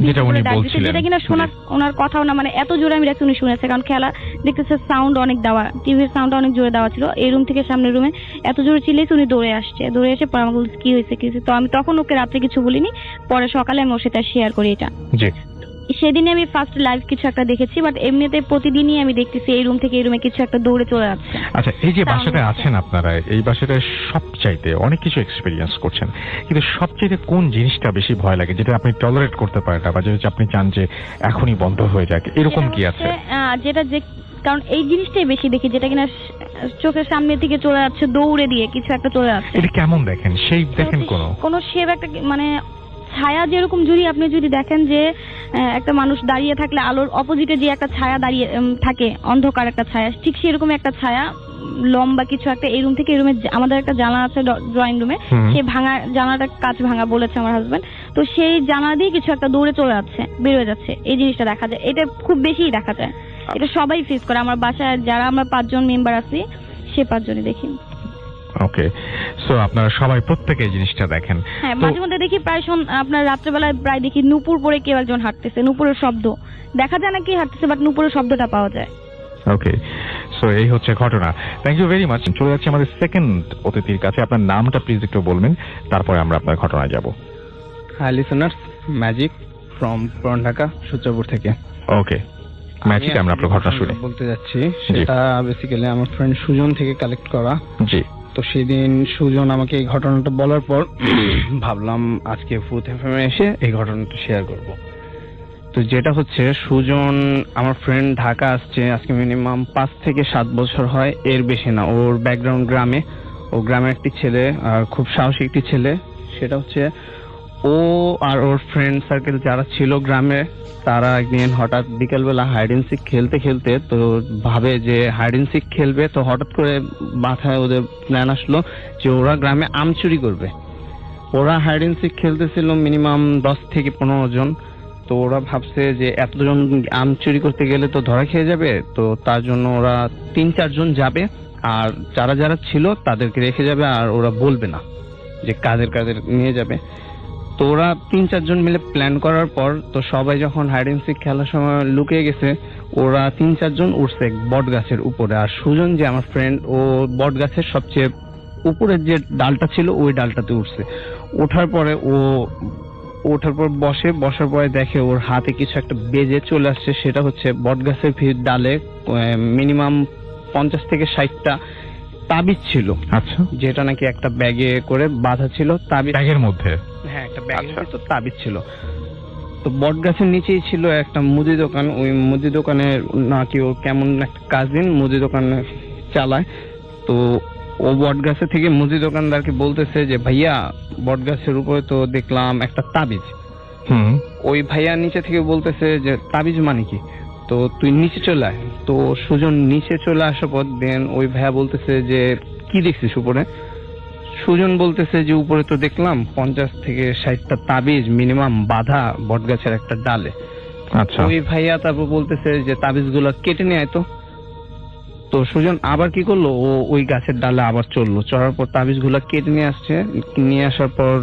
যেটা কিনা শোনা, ওনার কথাও না, মানে এত জোরে আমি ডাকছি উনি শুনেছে, কারণ খেলা দেখতেছে, সাউন্ড অনেক দেওয়া, টিভির সাউন্ড অনেক জোরে দেওয়া ছিল, এই রুম থেকে সামনের রুমে এত জোরে চিল্লেছে, উনি দৌড়ে আসছে, দৌড়ে এসে পরে আমাকে বলছে কি হয়েছে। তো আমি তখন ওকে রাত্রে কিছু বলিনি, পরে সকালে আমি ওর সাথে শেয়ার করি এটা। সেদিনে আমি ফার্স্ট লাইভ কিছু একটা দেখেছি, বাট এমনিতে প্রতিদিনই আমি দেখতেছি এই রুম থেকে এই রুমে কিছু একটা দৌড়ে চলে যাচ্ছে। আচ্ছা, এই যে বাসাটায় আছেন আপনারা, এই বাসাটায় সবচাইতে অনেক কিছু এক্সপেরিয়েন্স করছেন, কিন্তু সবচাইতে কোন জিনিসটা বেশি ভয় লাগে, যেটা আপনি টলারেট করতে পারেন না, বা যেটা আপনি চান যে এখনই বন্ধ হয়ে যাক, এরকম কি আছে? যেটা যে কারণ এই জিনিসটাই বেশি দেখি, যেটা কিনা চোখের সামনে থেকে চলে যাচ্ছে, দৌড়ে দিয়ে কিছু একটা চলে যাচ্ছে। এটা কেমন দেখেন, শেপ দেখেন? কোন শেপ একটা মানে ছায়া, যেরকম যদি দেখেন যে একটা মানুষ দাঁড়িয়ে থাকলে আলোর অপোজিটে যে একটা ছায়া দাঁড়িয়ে থাকে, অন্ধকার একটা ছায়া, ঠিক সেরকম একটা ছায়া লম্বা কিছু একটা। এই রুম থেকে এই রুমে আমাদের একটা জানালা আছে ড্রয়িং রুমে, সেই ভাঙা জানালাটা কাঁচ ভাঙা বলেছে আমার হাজবেন্ড, তো সেই জানালা দিয়ে কিছু একটা দৌড়ে চলে যাচ্ছে, বের হয়ে যাচ্ছে, এই জিনিসটা দেখা যায়। এটা খুব বেশি দেখা যায়, এটা সবাই ফেস করে। আমার বাসায় যারা আমরা 5 জন মেম্বার আছি, সে 5 জনই দেখি। ওকে, সো আপনারা সবাই প্রত্যেকে এই জিনিসটা দেখেন? হ্যাঁ, মাঝে মধ্যে দেখি প্রায় আপনার রাত্রেবেলায় প্রায় দেখি নুপুর পরে কেউ একজন হাঁটতেছে, নুপুরের শব্দ দেখা যায় না কি হাঁটতেছে, বাট নুপুরের শব্দটা পাওয়া যায়। ওকে, সো এই হচ্ছে ঘটনা। Thank you very much. চলে যাচ্ছি আমাদের সেকেন্ড অতিথির কাছে। আপনার নামটা প্লিজ একটু বলবেন, তারপরে আমরা আপনার ঘটনায় যাব। হাই লিসেনার্স, ম্যাজিক ফ্রম পুরান ঢাকা, সূত্রপুর থেকে। ওকে ম্যাজিক, আমরা আপনার ঘটনা শুনি। বলতে যাচ্ছি সেটা বেসিক্যালি আমার ফ্রেন্ড সুজন থেকে কালেক্ট করা। জি। তো সেদিন সুজন আমাকে এই ঘটনাটা বলার পর ভাবলাম আজকে ফুড এফএমে এসে এই ঘটনাটা শেয়ার করব। তো যেটা হচ্ছে, সুজন আমার ফ্রেন্ড ঢাকা আসছে আজকে মিনিমাম 5 থেকে 7 বছর হয়, এর বেশি না। ওর ব্যাকগ্রাউন্ড গ্রামে, ও গ্রামের একটি ছেলে, খুব সাহসী একটি ছেলে। সেটা হচ্ছে ও আর ওর ফ্রেন্ড সার্কেল যারা ছিল গ্রামে, তারা একদিন হঠাৎ বিকেলবেলা হাইড এন্ড সিক খেলতে খেলতে তো ভাবে যে হাইড এন্ড সিক খেলবে, তো হঠাৎ করে মাথায় ওদের প্ল্যান আসলো যে ওরা গ্রামে আম চুরি করবে। ওরা হাইড এন্ড সিক খেলতেছিল মিনিমাম 10 থেকে 15 জন। তো ওরা ভাবছে যে এতজন আম চুরি করতে গেলে তো ধরা খেয়ে যাবে, তো তার জন্য ওরা 3-4 জন যাবে, আর যারা যারা ছিল তাদেরকে রেখে যাবে, আর ওরা বলবে না। যে কাদের কাদের নিয়ে যাবে। তো ওরা 3-4 জন মিলে প্ল্যান করার পর তো সবাই যখন হাইড এন্ড সিক খেলার সময় লুকিয়ে গেছে, ওরা 3-4 জন উঠছে বট গাছের উপরে। আর সুজন যে আমার ফ্রেন্ড, ও বট গাছের সবচেয়ে উপরের যে ডালটা ছিল ওই ডালটাতে উঠছে। ওঠার পর বসার পরে দেখে ওর হাতে কিছু একটা বেজে চলে আসছে। সেটা হচ্ছে বট গাছের ডালে মিনিমাম 50 থেকে 60টা তাবিজ ছিল। আচ্ছা, যেটা নাকি একটা ব্যাগে করে বাঁধা ছিল। তাবিজ ব্যাগের মধ্যে? হ্যাঁ, একটা ব্যাগের ভিতর তাবিজ ছিল। তো বট গাছের নিচেই ছিল একটা মুদি দোকান। ওই মুদি দোকানের নাকি ও কেমন একটা কাজিন মুদি দোকান চালায়। তো ও বট গাছের থেকে মুদি দোকানদারকে বলতেছে যে ভাইয়া, বট গাছের উপরে তো দেখলাম একটা তাবিজ। ওই ভাইয়া নিচে থেকে বলতেছে যে তাবিজ মানে কি, তো তুই নিচে চলে আয়। তো সুজন নিচে চলে আসার পর দেন ওই ভাইয়া বলতেছে যে কি দেখছিস উপরে? সুজন বলতেছে যে উপরে তো দেখলাম 50 থেকে 60টা তাবিজ মিনিমাম বাঁধা বট গাছের একটা ডালে। আচ্ছা, ওই ভাইয়া তারপর বলতেছে যে তাবিজগুলো কেটে নিয়ে আয় তো। তো সুজন আবার কি করলো, ও ওই গাছের ডালে আবার চললো। চড়ার পর তাবিজগুলো কেটে নিয়ে আসছে। নিয়ে আসার পর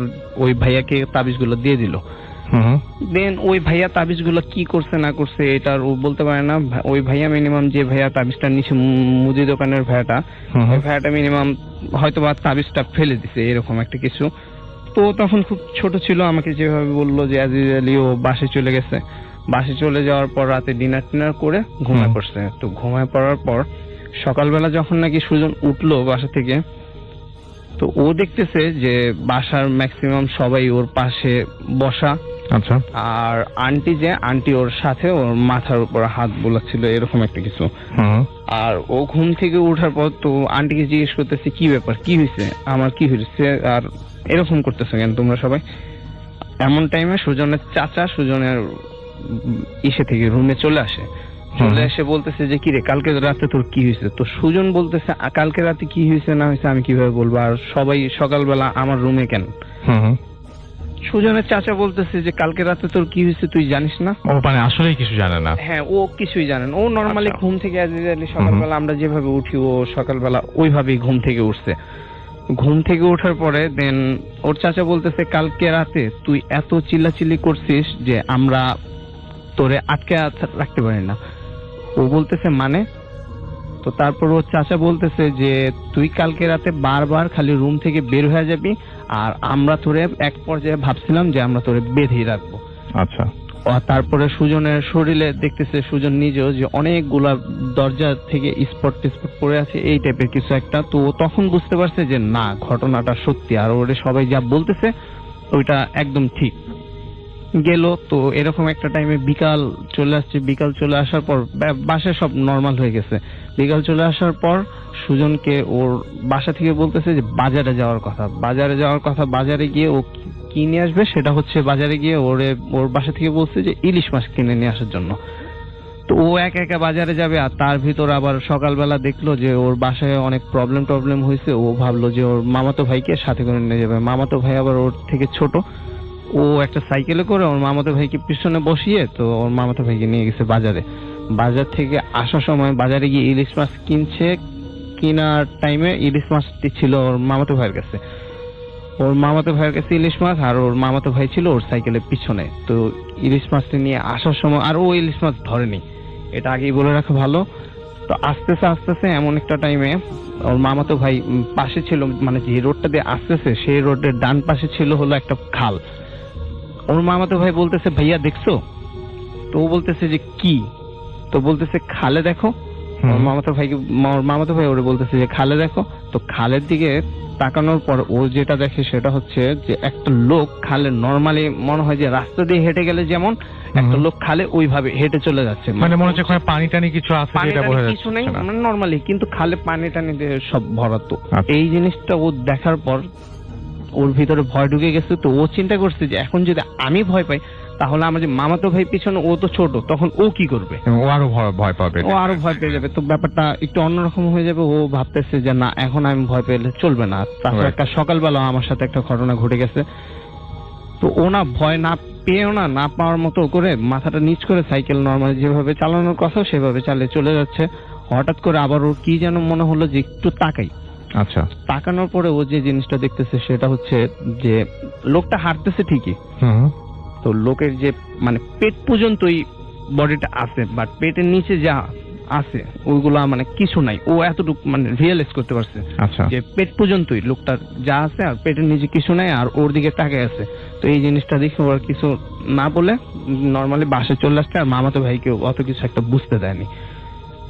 ওই ভাইয়াকে তাবিজগুলো দিয়ে দিল। দেন ওই ভাইয়া তাবিজগুলো কি করছে না করছে এটা ও বলতে পারে না। ওই ভাইয়া মিনিমাম, যে ভাইয়া তাবিজটা নিচে মুদি দোকানের ভাইয়াটা, ওই ভাইয়াটা মিনিমাম হয়তো বা তাবিজটা ফেলে দিছে, এরকম একটা কিছু। তো তখন খুব ছোট ছিল, আমাকে যেভাবে বললো যে আজিজ আলী ও বাসে চলে গেছে। বাসে চলে যাওয়ার পর রাতে ডিনার করে ঘুমায় পড়ছে। তো ঘুমায় পড়ার পর সকালবেলা যখন নাকি সুজন উঠলো বাসা থেকে, তো ও দেখতেছে যে বাসার ম্যাক্সিমাম সবাই ওর পাশে বসা। আচ্ছা, আর আন্টি ওর সাথে ওর মাথার উপর হাত বোলাচ্ছিল, এরকম একটা কিছু। আর ও ঘুম থেকে ওঠার পর তো আন্টিকে জিজ্ঞেস করতেছে কি ব্যাপার, কি হয়েছে, আমার কি হয়েছে, আর এরকম করতেছে কেন তোমরা সবাই। এমন টাইমে সুজনের চাচা সুজনের ইসে থেকে রুমে চলে আসে। চলে এসে বলতেছে যে কি রে, কালকে রাতে তোর কি হয়েছে? তো সুজন বলতেছে কালকে রাতে কি হয়েছে না হয়েছে আমি কিভাবে বলবো, আর সবাই সকালবেলা আমার রুমে কেন? সুজনের চাচা বলতেছে যে কালকে রাতে তোর কি হয়েছে তুই জানিস না? ও মানে আসলেই কিছু জানে না? হ্যাঁ, ও কিছুই জানে না। ও নরমালি ঘুম থেকে সকালবেলা আমরা যেভাবে উঠি, ও সকালবেলা ওইভাবেই ঘুম থেকে উঠছে। ঘুম থেকে ওঠার পরে দেন ওর চাচা বলতেছে কালকে রাতে তুই এত চিল্লাচিল্লি করছিস যে আমরা তোরে আটকে রাখতে পারি না। ও বলতেছে মানে? তো তারপর ওর চাচা বলতেছে যে তুই কালকে রাতে বারবার খালি রুম থেকে বের হয়ে যাবি, আর আমরা তোরে এক পর্যায়ে ভাবছিলাম যে আমরা তোরে বেঁধেই রাখবো। আচ্ছা, তারপরে সুজনের শরীরে দেখতেছে সুজন নিজেও যে অনেকগুলা দরজা থেকে স্পট পড়ে আছে, এই টাইপের কিছু একটা। তো তখন বুঝতে পারছে যে না, ঘটনাটা সত্যি, আর ওরে সবাই যা বলতেছে ওইটা একদম ঠিক। গেল তো এরকম একটা টাইমে বিকাল চলে আসছে। বিকাল চলে আসার পর বাসায় সব নর্মাল হয়ে গেছে। বিকাল চলে আসার পর সুজনকে ওর বাসা থেকে বলতেছে যে বাজারে যাওয়ার কথা। বাজারে গিয়ে ও কি নিয়ে আসবে সেটা হচ্ছে, বাজারে গিয়ে ওর বাসা থেকে বলছে যে ইলিশ মাছ কিনে নিয়ে আসার জন্য। তো ও একা একা বাজারে যাবে, আর তার ভিতর আবার সকালবেলা দেখলো যে ওর বাসায় অনেক প্রবলেম হয়েছে। ও ভাবলো যে ওর মামাতো ভাইকে সাথে করে নিয়ে যাবে। মামাতো ভাই আবার ওর থেকে ছোট। ও একটা সাইকেলে করে ওর মামাতো ভাইকে পিছনে বসিয়ে তো ওর মামাতো ভাইকে নিয়ে গেছে বাজারে। বাজার থেকে আসার সময় বাজারে গিয়ে ইলিশ মাছ কিনছে। কেনার টাইমে ইলিশ মাছটি ছিল ওর মামাতো ভাইয়ের কাছে। ইলিশ মাছ, আর ওর মামাতো ভাই ছিল ওর সাইকেলের পিছনে। তো ইলিশ মাছটি নিয়ে আসার সময় আর ও ইলিশ মাছ ধরেনি, এটা আগেই বলে রাখা ভালো। তো আস্তে আস্তে এমন একটা টাইমে ওর মামাতো ভাই পাশে ছিল, মানে যে রোডটা দিয়ে আসতেছে সেই রোডের ডান পাশে ছিল হলো একটা খাল। ওর মামাতো ভাই বলতেছে ভাইয়া দেখছো? তো ও বলতেছে যে কি? তো বলতেছে খালে দেখো। ওর মামাতো ভাই ওরে বলতেছে যে খালে দেখো। তো খালের দিকে তাকানোর পর ও যেটা দেখে সেটা হচ্ছে যে একটা লোক খালে, নরমালি মনে হয় যে রাস্তা দিয়ে হেঁটে গেলে যেমন একটা লোক খালে ওইভাবে হেঁটে চলে যাচ্ছে। মানে মনে হচ্ছে ওখানে পানি টানি কিছু আছে, যেটা বোঝা যাচ্ছে কিছু নেই, মানে নরমালি, কিন্তু খালে পানি টানি দিয়ে সব ভরাতো। আচ্ছা। এই জিনিসটা ও দেখার পর ওর ভিতরে ভয় ঢুকে গেছে। তো ও চিন্তা করছে যে এখন যদি আমি ভয় পাই তাহলে আমার যে মামাতো ভাই পিছনে, ও তো ছোট, তখন ও কি করবে? ও আরো ভয় পাবে, ও আরো ভয় পেয়ে যাবে। তো ব্যাপারটা একটু অন্যরকম হয়ে যাবে। ও ভাবতেছে যে না, এখন আমি ভয় পেলে চলবে না। তারপর একটা সকালবেলা আমার সাথে একটা ঘটনা ঘটে গেছে। তো ও না ভয় না পেয়েও না পাওয়ার মতো করে মাথাটা নিচ করে সাইকেল নরমালি যেভাবে চালানোর কথা সেভাবে চালিয়ে চলে যাচ্ছে। হঠাৎ করে আবার ওর কি যেন মনে হলো যে একটু তাকাই। আচ্ছা। তাকানোর পরে ও যে জিনিসটা দেখতেছে সেটা হচ্ছে যে লোকটা হাঁটতেছে ঠিকই, তো লোকের যে মানে পেট পর্যন্তই বডিটা আছে, বাট পেটের নিচে যা আছে ওইগুলা মানে কিছু নাই। ও এতটুকু মানে রিয়েলাইজ করতে পারছে আচ্ছা। যে পেট পর্যন্তই লোকটার যা আছে আর পেটের নিচে কিছু নাই, আর ওর দিকে তাকিয়ে আছে। তো এই জিনিসটা দেখে ওরা কিছু না বলে নর্মালি বাসায় চলে আসছে, আর মামাতো ভাইকে অত কিছু একটা বুঝতে দেয়নি।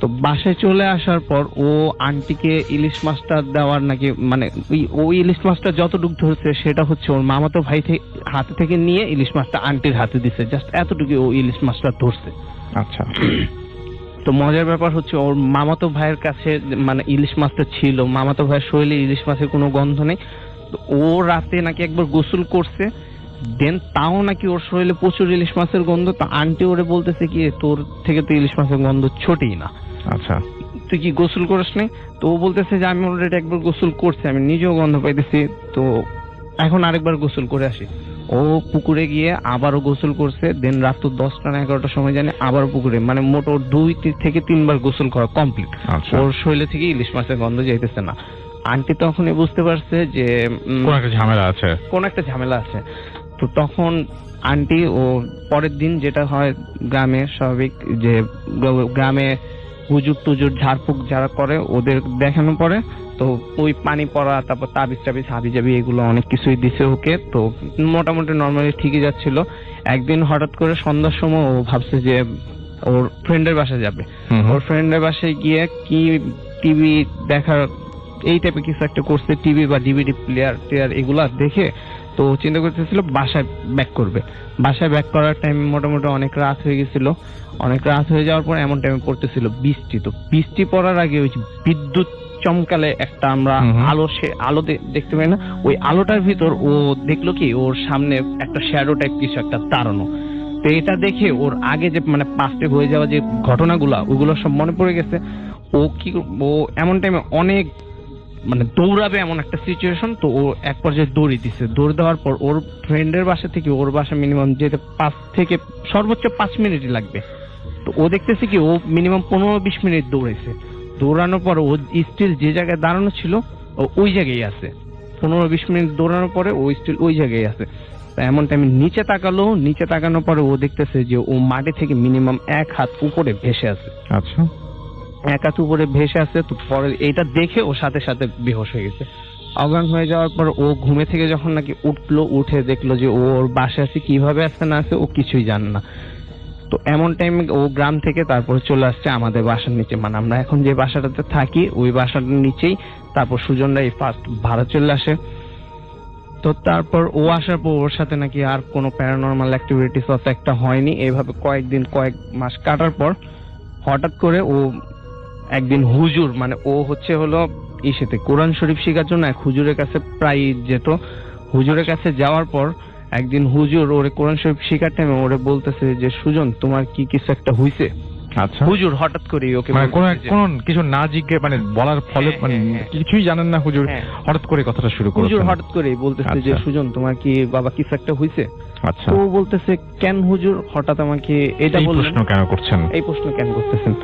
তো বাসায় চলে আসার পর ও আন্টিকে ইলিশ মাছটা দেওয়ার নাকি মানে ওই ইলিশ মাছটা যতটুকু ধরছে সেটা হচ্ছে ওর মামাতো ভাই হাতে থেকে নিয়ে ইলিশ মাছটা আন্টির হাতে দিছে, জাস্ট এতটুকু ও ইলিশ মাছটা ধরছে। আচ্ছা। তো মজার ব্যাপার হচ্ছে ওর মামাতো ভাইয়ের কাছে মানে ইলিশ মাছটা ছিল, মামাতো ভাইয়ের শরীরে ইলিশ মাছের কোনো গন্ধ নেই। তো ও রাতে নাকি একবার গোসল করছে, দেন তাও নাকি ওর শরীরে প্রচুর ইলিশ মাছের গন্ধ। তো আন্টি ওরে বলতেছে কি তোর থেকে তো ইলিশ মাছের গন্ধ ছোটেই না, আচ্ছা তুই কি গোসল করিস নাই? তো ও বলতেছে যে আমি অলরেডি একবার গোসল করছি, আমি নিজেও গন্ধ পাইতেছি, তো এখন আরেকবার গোসল করে আসি। ও পুকুরে গিয়ে আবারও গোসল করছে, দেন রাত 10টা না 11টার সময় জানি আবারও পুকুরে, মানে মোট ওর 2 থেকে 3 বার গোসল করা কমপ্লিট। ওর শরীরে থেকে ইলিশ মাছের গন্ধ যাইতেছে না। আন্টি তখনই বুঝতে পারছে যে কোন একটা ঝামেলা আছে, কোন একটা ঝামেলা আছে। তো তখন আন্টি ও পরের দিন যেটা হয় গ্রামে স্বাভাবিক, যে গ্রামে হুজুর টুজুর ঝাড়ফুঁক যারা করে ওদের দেখানো পরে, তো ওই পানি পড়া, তারপর তাবিজ টাবিজ হাবি জাবি এগুলো অনেক কিছুই দিছে ওকে। তো মোটামুটি নর্মালি ঠিকই যাচ্ছিল। একদিন হঠাৎ করে সন্ধ্যার সময় ও ভাবছে যে ওর ফ্রেন্ডের বাসায় যাবে। ওর ফ্রেন্ডের বাসায় গিয়ে কি টিভি দেখার এই টাইপের কিছু একটা করছে, টিভি বা ডিভিডি প্লেয়ার এগুলা দেখে তো চিন্তা করতেছিল বাসায় ব্যাক করবে। বাসায় ব্যাক করার টাইম মোটামুটি অনেক রাত হয়ে গেছিল। অনেক রাত হয়ে যাওয়ার পর এমন টাইমে পড়তেছিল বৃষ্টি। তো বৃষ্টি পড়ার আগে ওই বিদ্যুৎ চমকালে একটা আমরা আলো দেখতে পাই না, ওই আলোটার ভিতর ও দেখলো কি ওর সামনে একটা শ্যাডো টাইপ কিছু একটা দাঁড়ানো। তো এটা দেখে ওর আগে যে মানে পাস্টে হয়ে যাওয়া যে ঘটনাগুলা ওইগুলো সব মনে পড়ে গেছে। ও এমন টাইমে অনেক মানে দৌড়াবে এমন একটা সিচুয়েশন। তো ও এক পর্যায়ে দৌড়ে দিছে। দৌড় দেওয়ার পর ওর ফ্রেন্ডের বাসা থেকে ওর বাসা মিনিমাম যেতে 5 থেকে সর্বোচ্চ 5 মিনিটই লাগবে। তো ও দেখতেছে কি ও মিনিমাম 15-20 মিনিট দৌড়েছে। দৌড়ানোর পর ও স্টিল যে জায়গায় দাঁড়ানো ছিল ওই জায়গায় আছে। 15-20 মিনিট দৌড়ানোর পরে ও স্টিল ওই জায়গায় আছে। এমন টাইমে নিচে তাকালো, নিচে তাকানোর পরে ও দেখতেছে যে ও মাটি থেকে মিনিমাম 1 হাত উপরে ভেসে আছে। আচ্ছা, 1 হাত উপরে ভেসে আছে। তো পরে এটা দেখে ও সাথে সাথে বেহুশ হয়ে গেছে। অজ্ঞান হয়ে যাওয়ার পর ও ঘুমে থেকে যখন নাকি উঠলো, উঠে দেখলো যে ওর বাসায় আছে, কিভাবে আছে না আছে ও কিছুই জানে না। তো এমন টাইমে ও গ্রাম থেকে তারপরে চলে আসছে আমাদের বাসার নিচে, মানে আমরা এখন যে বাসাটাতে থাকি ওই বাসাটার নিচেই। তারপর সুজনরা এই ফার্স্ট ভাড়া চলে আসে। তো তারপর ও আসার পর ওর সাথে নাকি আর কোনো প্যারানর্মাল অ্যাক্টিভিটিস অত একটা হয়নি। এইভাবে কয়েক মাস কাটার পর হঠাৎ করে ও একদিন হুজুর, মানে ও হলো ইসেতে কোরআন শরীফ শেখার জন্য এক হুজুরের কাছে প্রায় যেত। হুজুরের কাছে যাওয়ার পর একদিন হুজুর ওরে কোরআন শরীফ শেখার টাইমে ওরে বলতেছে যে সুজন তোমার কি কিছু একটা হইছে। আচ্ছা, হুজুর হঠাৎ করে ওকে মানে কোন কিছু না জিজ্ঞেস মানে বলার ফলে মানে কিছুই জানেন না হুজুর, হঠাৎ করে কথাটা শুরু করে হুজুর হঠাৎ করে বলতেছে যে সুজন তোমার কি বাবা কিছু একটা হইছে। আচ্ছা, ও বলতেছে কেন হুজুর হঠাৎ আমাকে এটা বললেন, প্রশ্ন কেন করছেন, এই প্রশ্ন কেন করতেছেন।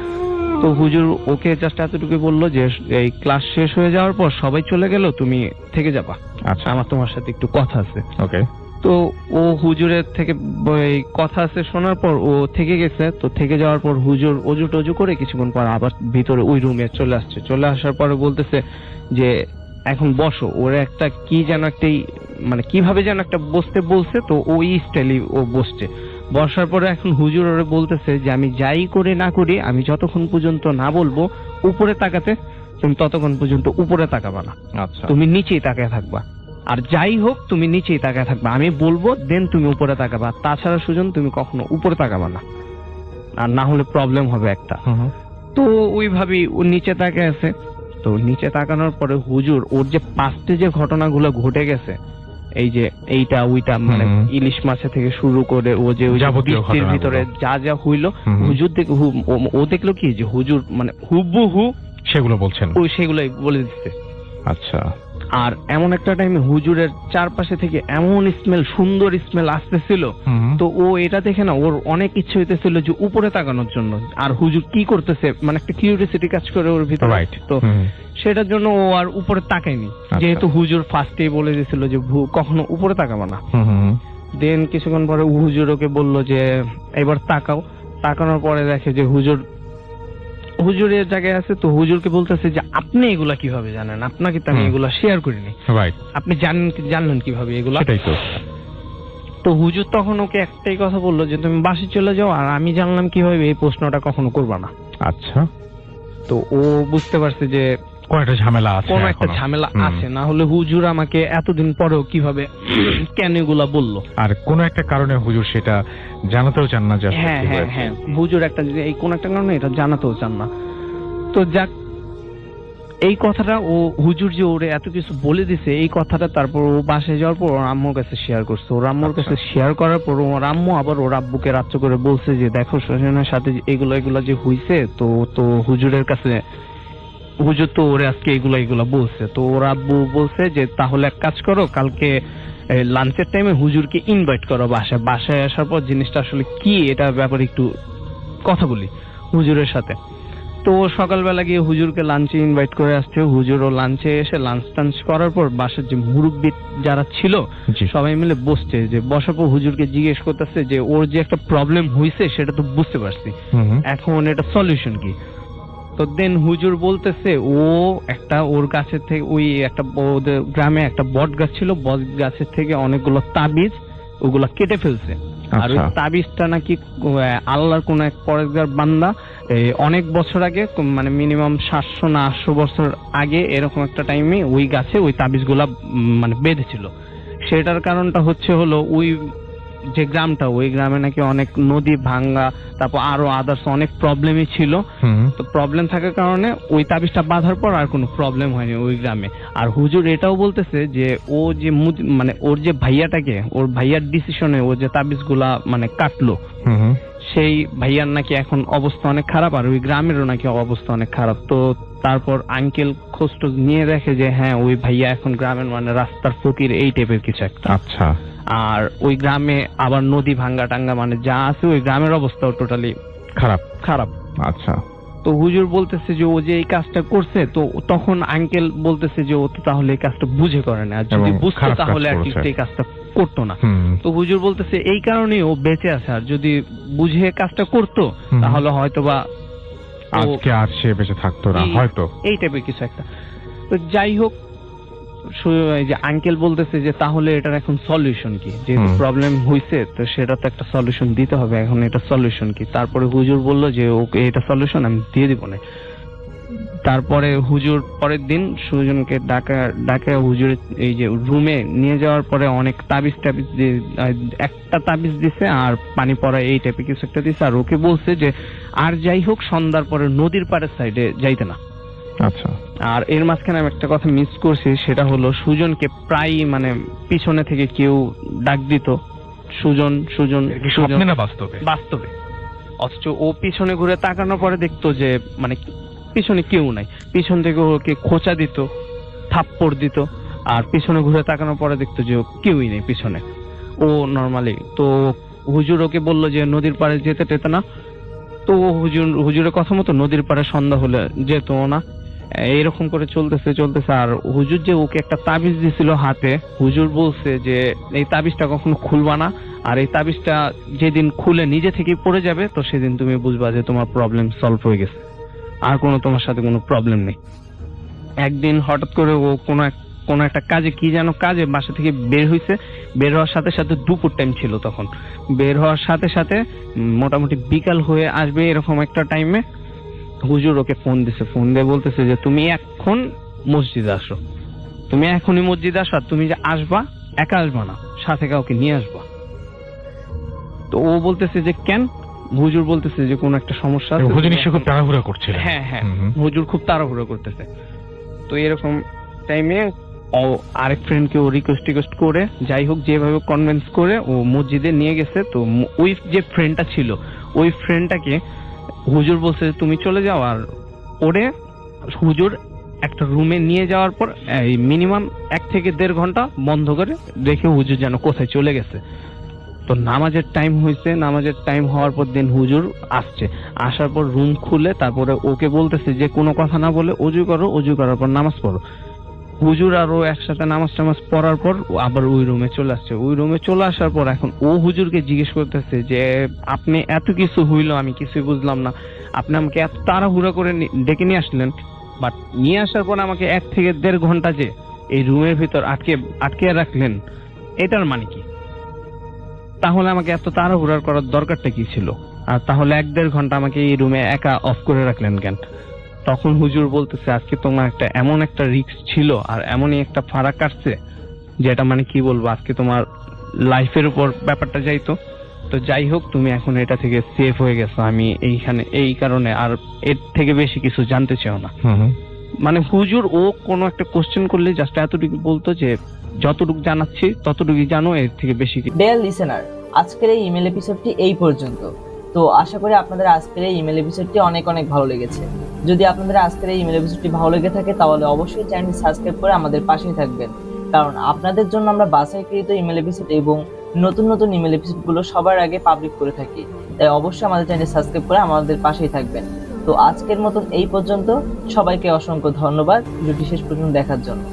তো হুজুর ওকে জাস্ট এতটুকু বললো যে এই ক্লাস শেষ হয়ে যাওয়ার পর সবাই চলে গেল, তুমি থেকে যাবা, আচ্ছা আমার তোমার সাথে একটু কথা আছে। ওকে। তো ও হুজুরের থেকে কথা আছে শোনার পর ও থেকে গেছে। তো থেকে যাওয়ার পর হুজুর অজু টজু করে কিছুক্ষণ পর আবার ভিতরে ওই রুমে চলে আসছে। চলে আসার পরে বলতেছে যে এখন বসো। ওরা একটা কি যেন একটা মানে কিভাবে যেন একটা বসতে বলছে, তো ওই স্টাইলে ও বসছে। বসার পরে এখন হুজুর ওরে বলতেছে যে আমি যাই করে না করি, আমি যতক্ষণ পর্যন্ত না বলবো উপরে তাকাতে, তুমি ততক্ষণ পর্যন্ত উপরে তাকাবা না। আচ্ছা, তুমি নিচেই তাকায় থাকবা। আর যাই হোক তুমি নিচেই তাকায় থাকবা, আমি বলবো দেন তুমি উপরে তাকাবা। তাছাড়া সুজন তুমি কখনো উপরে তাকাবা না, আর না হলে প্রবলেম হবে একটা। তো ওইভাবেই ও নিচে তাকায় আছে। তো নিচে তাকানোর পরে হুজুর ওর যে পাস্টে যে ঘটনাগুলো ঘটে গেছে, এই যে এইটা ওইটা মানে ইলিশ মাছে থেকে শুরু করে ও যে বৃষ্টির ভিতরে যা যা হইলো, হুজুর ও দেখলো কি যে হুজুর মানে হুবহু সেগুলো বলছেন, ওই সেগুলোই বলে দিচ্ছে। আচ্ছা। আর এমন একটা টাইমে হুজুরের চারপাশে থেকে এমন স্মেল, সুন্দর স্মেল আসতেছিল। তো ও এটা দেখে না ওর অনেক ইচ্ছে হইতেছিল যে উপরে তাকানোর জন্য, আর হুজুর কি করতেছে মানে একটা কিউরিওসিটি কাজ করে ওর ভিতরে। তো সেটার জন্য ও আর উপরে তাকায়নি, যেহেতু হুজুর ফার্স্টেই বলে দিয়েছিল যে কখনো উপরে তাকাবো না। দেন কিছুক্ষণ পরে হুজুর ওকে বললো যে এবার তাকাও। তাকানোর পরে দেখে যে হুজুরের জায়গায় আছে, তো হুজুরকে বলতেছে যে আপনি এগুলা কিভাবে জানেন, আপনাকে তো আমি এগুলা শেয়ার করিনি, আপনি জানলেন কিভাবে এগুলা? তো হুজুর তখন ওকে একটাই কথা বললো যে তুমি বাসে চলে যাও, আর আমি জানলাম কিভাবে এই প্রশ্নটা কখনো করবা না। আচ্ছা, তো ও বুঝতে পারছে যে কোন একটা ঝামেলা আছে, না হলে হুজুর আমাকে এতদিন পরেও কিভাবে কেন এগুলা বললো। আর কোন একটা কারণে হুজুর সেটা জানাতেও চান না। হ্যাঁ, হুজুর একটা এই কোন একটা কারণে এটা জানাতেও চান না। তো যাক, এই কথাটা ও হুজুর যে ওরে এত কিছু বলে দিছে, এই কথাটা তারপর ও বাসায় যাওয়ার পর ওর আম্মুর কাছে শেয়ার করছে। ওর আম্মুর কাছে শেয়ার করার পর ওর আম্মু আবার ওর আব্বুকে রাত্রে করে বলছে যে দেখো সুজনের সাথে এগুলা যে হইছে, তো হুজুরের কাছে হুজুর তো ওরে আজকে এগুলা বলছে। তো ওর আব্বু বলছে যে তাহলে এক কাজ করো, কালকে লাঞ্চের টাইমে হুজুরকে ইনভাইট করো বাসায় আসার পর জিনিসটা আসলে কি এটার ব্যাপারে একটু কথা বলি হুজুরের সাথে। তো সকালবেলা গিয়ে হুজুরকে লাঞ্চে ইনভাইট করে আসছে। হুজুরও লাঞ্চে এসে লাঞ্চ টাঞ্চ করার পর বাসার যে মুরব্বি যারা ছিল সবাই মিলে বসছে, যে বসার পর হুজুরকে জিজ্ঞেস করতেছে যে ওর যে একটা প্রবলেম হয়েছে সেটা তো বুঝতে পারছি, এখন এটা সলিউশন কি? তো দেন হুজুর বলতেছে ওর গাছের থেকে ওই একটা ওদের গ্রামে একটা বট গাছ ছিল, বট গাছের থেকে অনেকগুলো তাবিজ ওগুলা কেটে ফেলছে। আর ওই তাবিজটা নাকি আল্লাহর কোন এক পরেজগার বান্দা অনেক বছর আগে, মানে মিনিমাম 700 না 800 বছর আগে এরকম একটা টাইমে ওই গাছে ওই তাবিজগুলা মানে বেঁধেছিল। সেটার কারণটা হলো ওই যে গ্রামটা, ওই গ্রামে নাকি অনেক নদী ভাঙ্গা, তারপর আরো আদার্স অনেক প্রবলেমই ছিল। তো প্রবলেম থাকার কারণে ওই তাবিজটা বাঁধার পর আর কোনো প্রবলেম হয়নি ওই গ্রামে। আর হুজুর এটাও বলতেছে যে ও যে মানে ওর যে ভাইয়াটাকে, ওর ভাইয়ার ডিসিশনে ও যে তাবিজগুলা মানে কাটলো, সেই ভাইয়ার নাকি এখন অবস্থা অনেক খারাপ, আর ওই গ্রামেরও নাকি অবস্থা অনেক খারাপ। তো তারপর আঙ্কেল খোঁজটোজ নিয়ে দেখে যে হ্যাঁ ওই ভাইয়া এখন গ্রামের মানে রাস্তার ফকির, এই টাইপের কিছু একটা। আচ্ছা, আর ওই গ্রামে আবার নদী ভাঙ্গা টাঙ্গা মানে যা আছে, ওই গ্রামের অবস্থাও টোটালি খারাপ। আচ্ছা, তো হুজুর বলতেছে যে ও যে এই কাজটা করছে, তো তখন আঙ্কেল বলতেছে যে ও তো তাহলে এই কাজটা বুঝে করে না, আর যদি বুঝতো তাহলে অ্যাটলিস্ট এই কাজটা করতো না। তো হুজুর বলতেছে এই কারণেই ও বেঁচে আছে, আর যদি বুঝে কাজটা করতো তাহলে হয়তোবা আজকে আর সে বেঁচে থাকতো না, হয়তো এই টাইপের কিছু একটা। তো যাই হোক, যে আঙ্কেল বলতেছে যে তাহলে এটার এখন সলিউশন কি, যেহেতু প্রবলেম হইছে তো সেটা তো একটা সলিউশন দিতে হবে, এখন এটা সলিউশন কি? তারপরে হুজুর বললো যে ওকে এটা সলিউশন আমি দিয়ে দিব না। তারপরে হুজুর পরের দিন সুজনকে ডাকা হুজুরের এই যে রুমে নিয়ে যাওয়ার পরে অনেক তাবিজ একটা তাবিজ দিছে আর পানি পড়া এই টাইপের কিছু একটা দিছে, আর ওকে বলছে যে আর যাই হোক সন্ধ্যার পরে নদীর পাড়ের সাইডে যাইতে না। আচ্ছা, আর এর মাঝখানে আমি একটা কথা মিস করছি, সেটা হলো সুজনকে প্রায় মানে পিছনে থেকে কেউ ডাক দিত, সুজন না বাস্তবে। অথচ ও পিছনে ঘুরে তাকানোর পরে দেখতো যে মানে পিছনে কেউ নাই, পিছন থেকে ওকে খোঁচা দিত, থাপ্পড় দিত, আর পিছনে ঘুরে তাকানোর পরে দেখতো যে কেউই নেই পিছনে, ও নর্মালি। তো হুজুর ওকে বললো যে নদীর পাড়ে যেতে না। তো হুজুরের কথা মতো নদীর পাড়ে সন্ধ্যা হলে যেত না। এইরকম করে চলতেছে। আর হুজুর যে ওকে একটা তাবিজ দিছিল হাতে, হুজুর বলছে যে এই তাবিজটা কখনো খুলবা না, আর এই তাবিজটা যেদিন খুলে নিজে থেকেই পড়ে যাবে তো সেদিন তুমি বুঝবা যে তোমার প্রবলেম সলভ হয়ে গেছে, আর তোমার সাথে কোনো প্রবলেম নেই। একদিন হঠাৎ করে ও কোনো একটা কাজে, কি যেন কাজে বাসা থেকে বের হয়েছে। বের হওয়ার সাথে সাথে দুপুর টাইম ছিল তখন। বের হওয়ার সাথে সাথে মোটামুটি বিকাল হয়ে আসবে এরকম একটা টাইমে হুজুর ওকে ফোন দিছে। ফোন দিয়ে বলতেছে যে তুমি এখন মসজিদে আসো, তুমি এখনই মসজিদে আসো, আর তুমি যে আসবা একা আসবা না, সাথে কাউকে নিয়ে আসবা। তো ও বলতেছে যে কেন? হুজুর বলতেছে যে কোনো একটা সমস্যা আছে। হুজুর নিশ্চয়ই খুব তাড়াহুড়া করছে। হ্যাঁ, হুজুর খুব তাড়াহুড়া করতেছে। তো এরকম টাইমে আরেক ফ্রেন্ডকে ও রিকোয়েস্ট করে যাই হোক যেভাবে কনভিন্স করে ও মসজিদে নিয়ে গেছে। তো ওই যে ফ্রেন্ডটা ছিল, ওই ফ্রেন্ডটাকে হুজুর বলছে তুমি চলে যাও, আর ওরে হুজুর একটা রুমে নিয়ে যাওয়ার পর মিনিমাম 1 থেকে 1.5 ঘন্টা বন্ধ করে রেখে হুজুর যেন কোথায় চলে গেছে। তো নামাজের টাইম হয়েছে, নামাজের টাইম হওয়ার পর দিন হুজুর আসছে, আসার পর রুম খুলে তারপরে ওকে বলতেছে যে কোনো কথা না বলে অজু করো, অজু করার পর নামাজ পড়ো। হুজুর আর ও একসাথে নামাজ টামাজ পড়ার পর ও আবার ওই রুমে চলে আসছে। ওই রুমে চলে আসার পর এখন ও হুজুরকে জিজ্ঞেস করতেছে যে আপনি এত কিছু হইলো, আমি কিছুই বুঝলাম না, আপনি আমাকে এত তাড়াহুড়া করে ডেকে নিয়ে আসলেন, বাট নিয়ে আসার পর আমাকে 1 থেকে 1.5 ঘন্টা যে এই রুমের ভিতর আটকে রাখলেন, এটার মানে কি? তাহলে আমাকে এত তাড়াহুড়া করার দরকারটা কি ছিল? আর তাহলে 1-1.5 ঘন্টা আমাকে এই রুমে একা অফ করে রাখলেন কেন? তখন হুজুর বলতেছে আজকে তোমার এমন একটা রিস্ক ছিল আর এমনই একটা ফারাক কাটছে, যেটা মানে কি বলবো, আজকে তোমার লাইফের উপর ব্যাপারটা যাইতো। তো যাই হোক, তুমি এখন এটা থেকে সেফ হয়ে গেছো, আমি এইখানে এই কারণে আর এর থেকে বেশি কিছু জানতে চাও না। মানে হুজুর ও কোনো একটা কোশ্চেন করলে জাস্ট এতটুকু বলতো যে যতটুকু জানাচ্ছি ততটুকুই জানো, এর থেকে বেশি কিছু। ডিয়ার লিসেনার, আজকের এই ইমেল এপিসোডটি এই পর্যন্ত। তো আশা করি আপনাদের আজকের এই ইমেল এপিসোডটি অনেক অনেক ভালো লেগেছে। যদি আপনাদের আজকের এই ইমেল এপিসোডটি ভালো লেগে থাকে তাহলে অবশ্যই চ্যানেলটি সাবস্ক্রাইব করে আমাদের পাশেই থাকবেন, কারণ আপনাদের জন্য আমরা বাছাইকৃত ইমেল এপিসোড এবং নতুন নতুন ইমেল এপিসোডগুলো সবার আগে পাবলিক করে থাকি। তাই অবশ্যই আমাদের চ্যানেলটি সাবস্ক্রাইব করে আমাদের পাশেই থাকবেন। তো আজকের মতন এই পর্যন্ত, সবাইকে অসংখ্য ধন্যবাদ ভিডিওটি শেষ পর্যন্ত দেখার জন্য।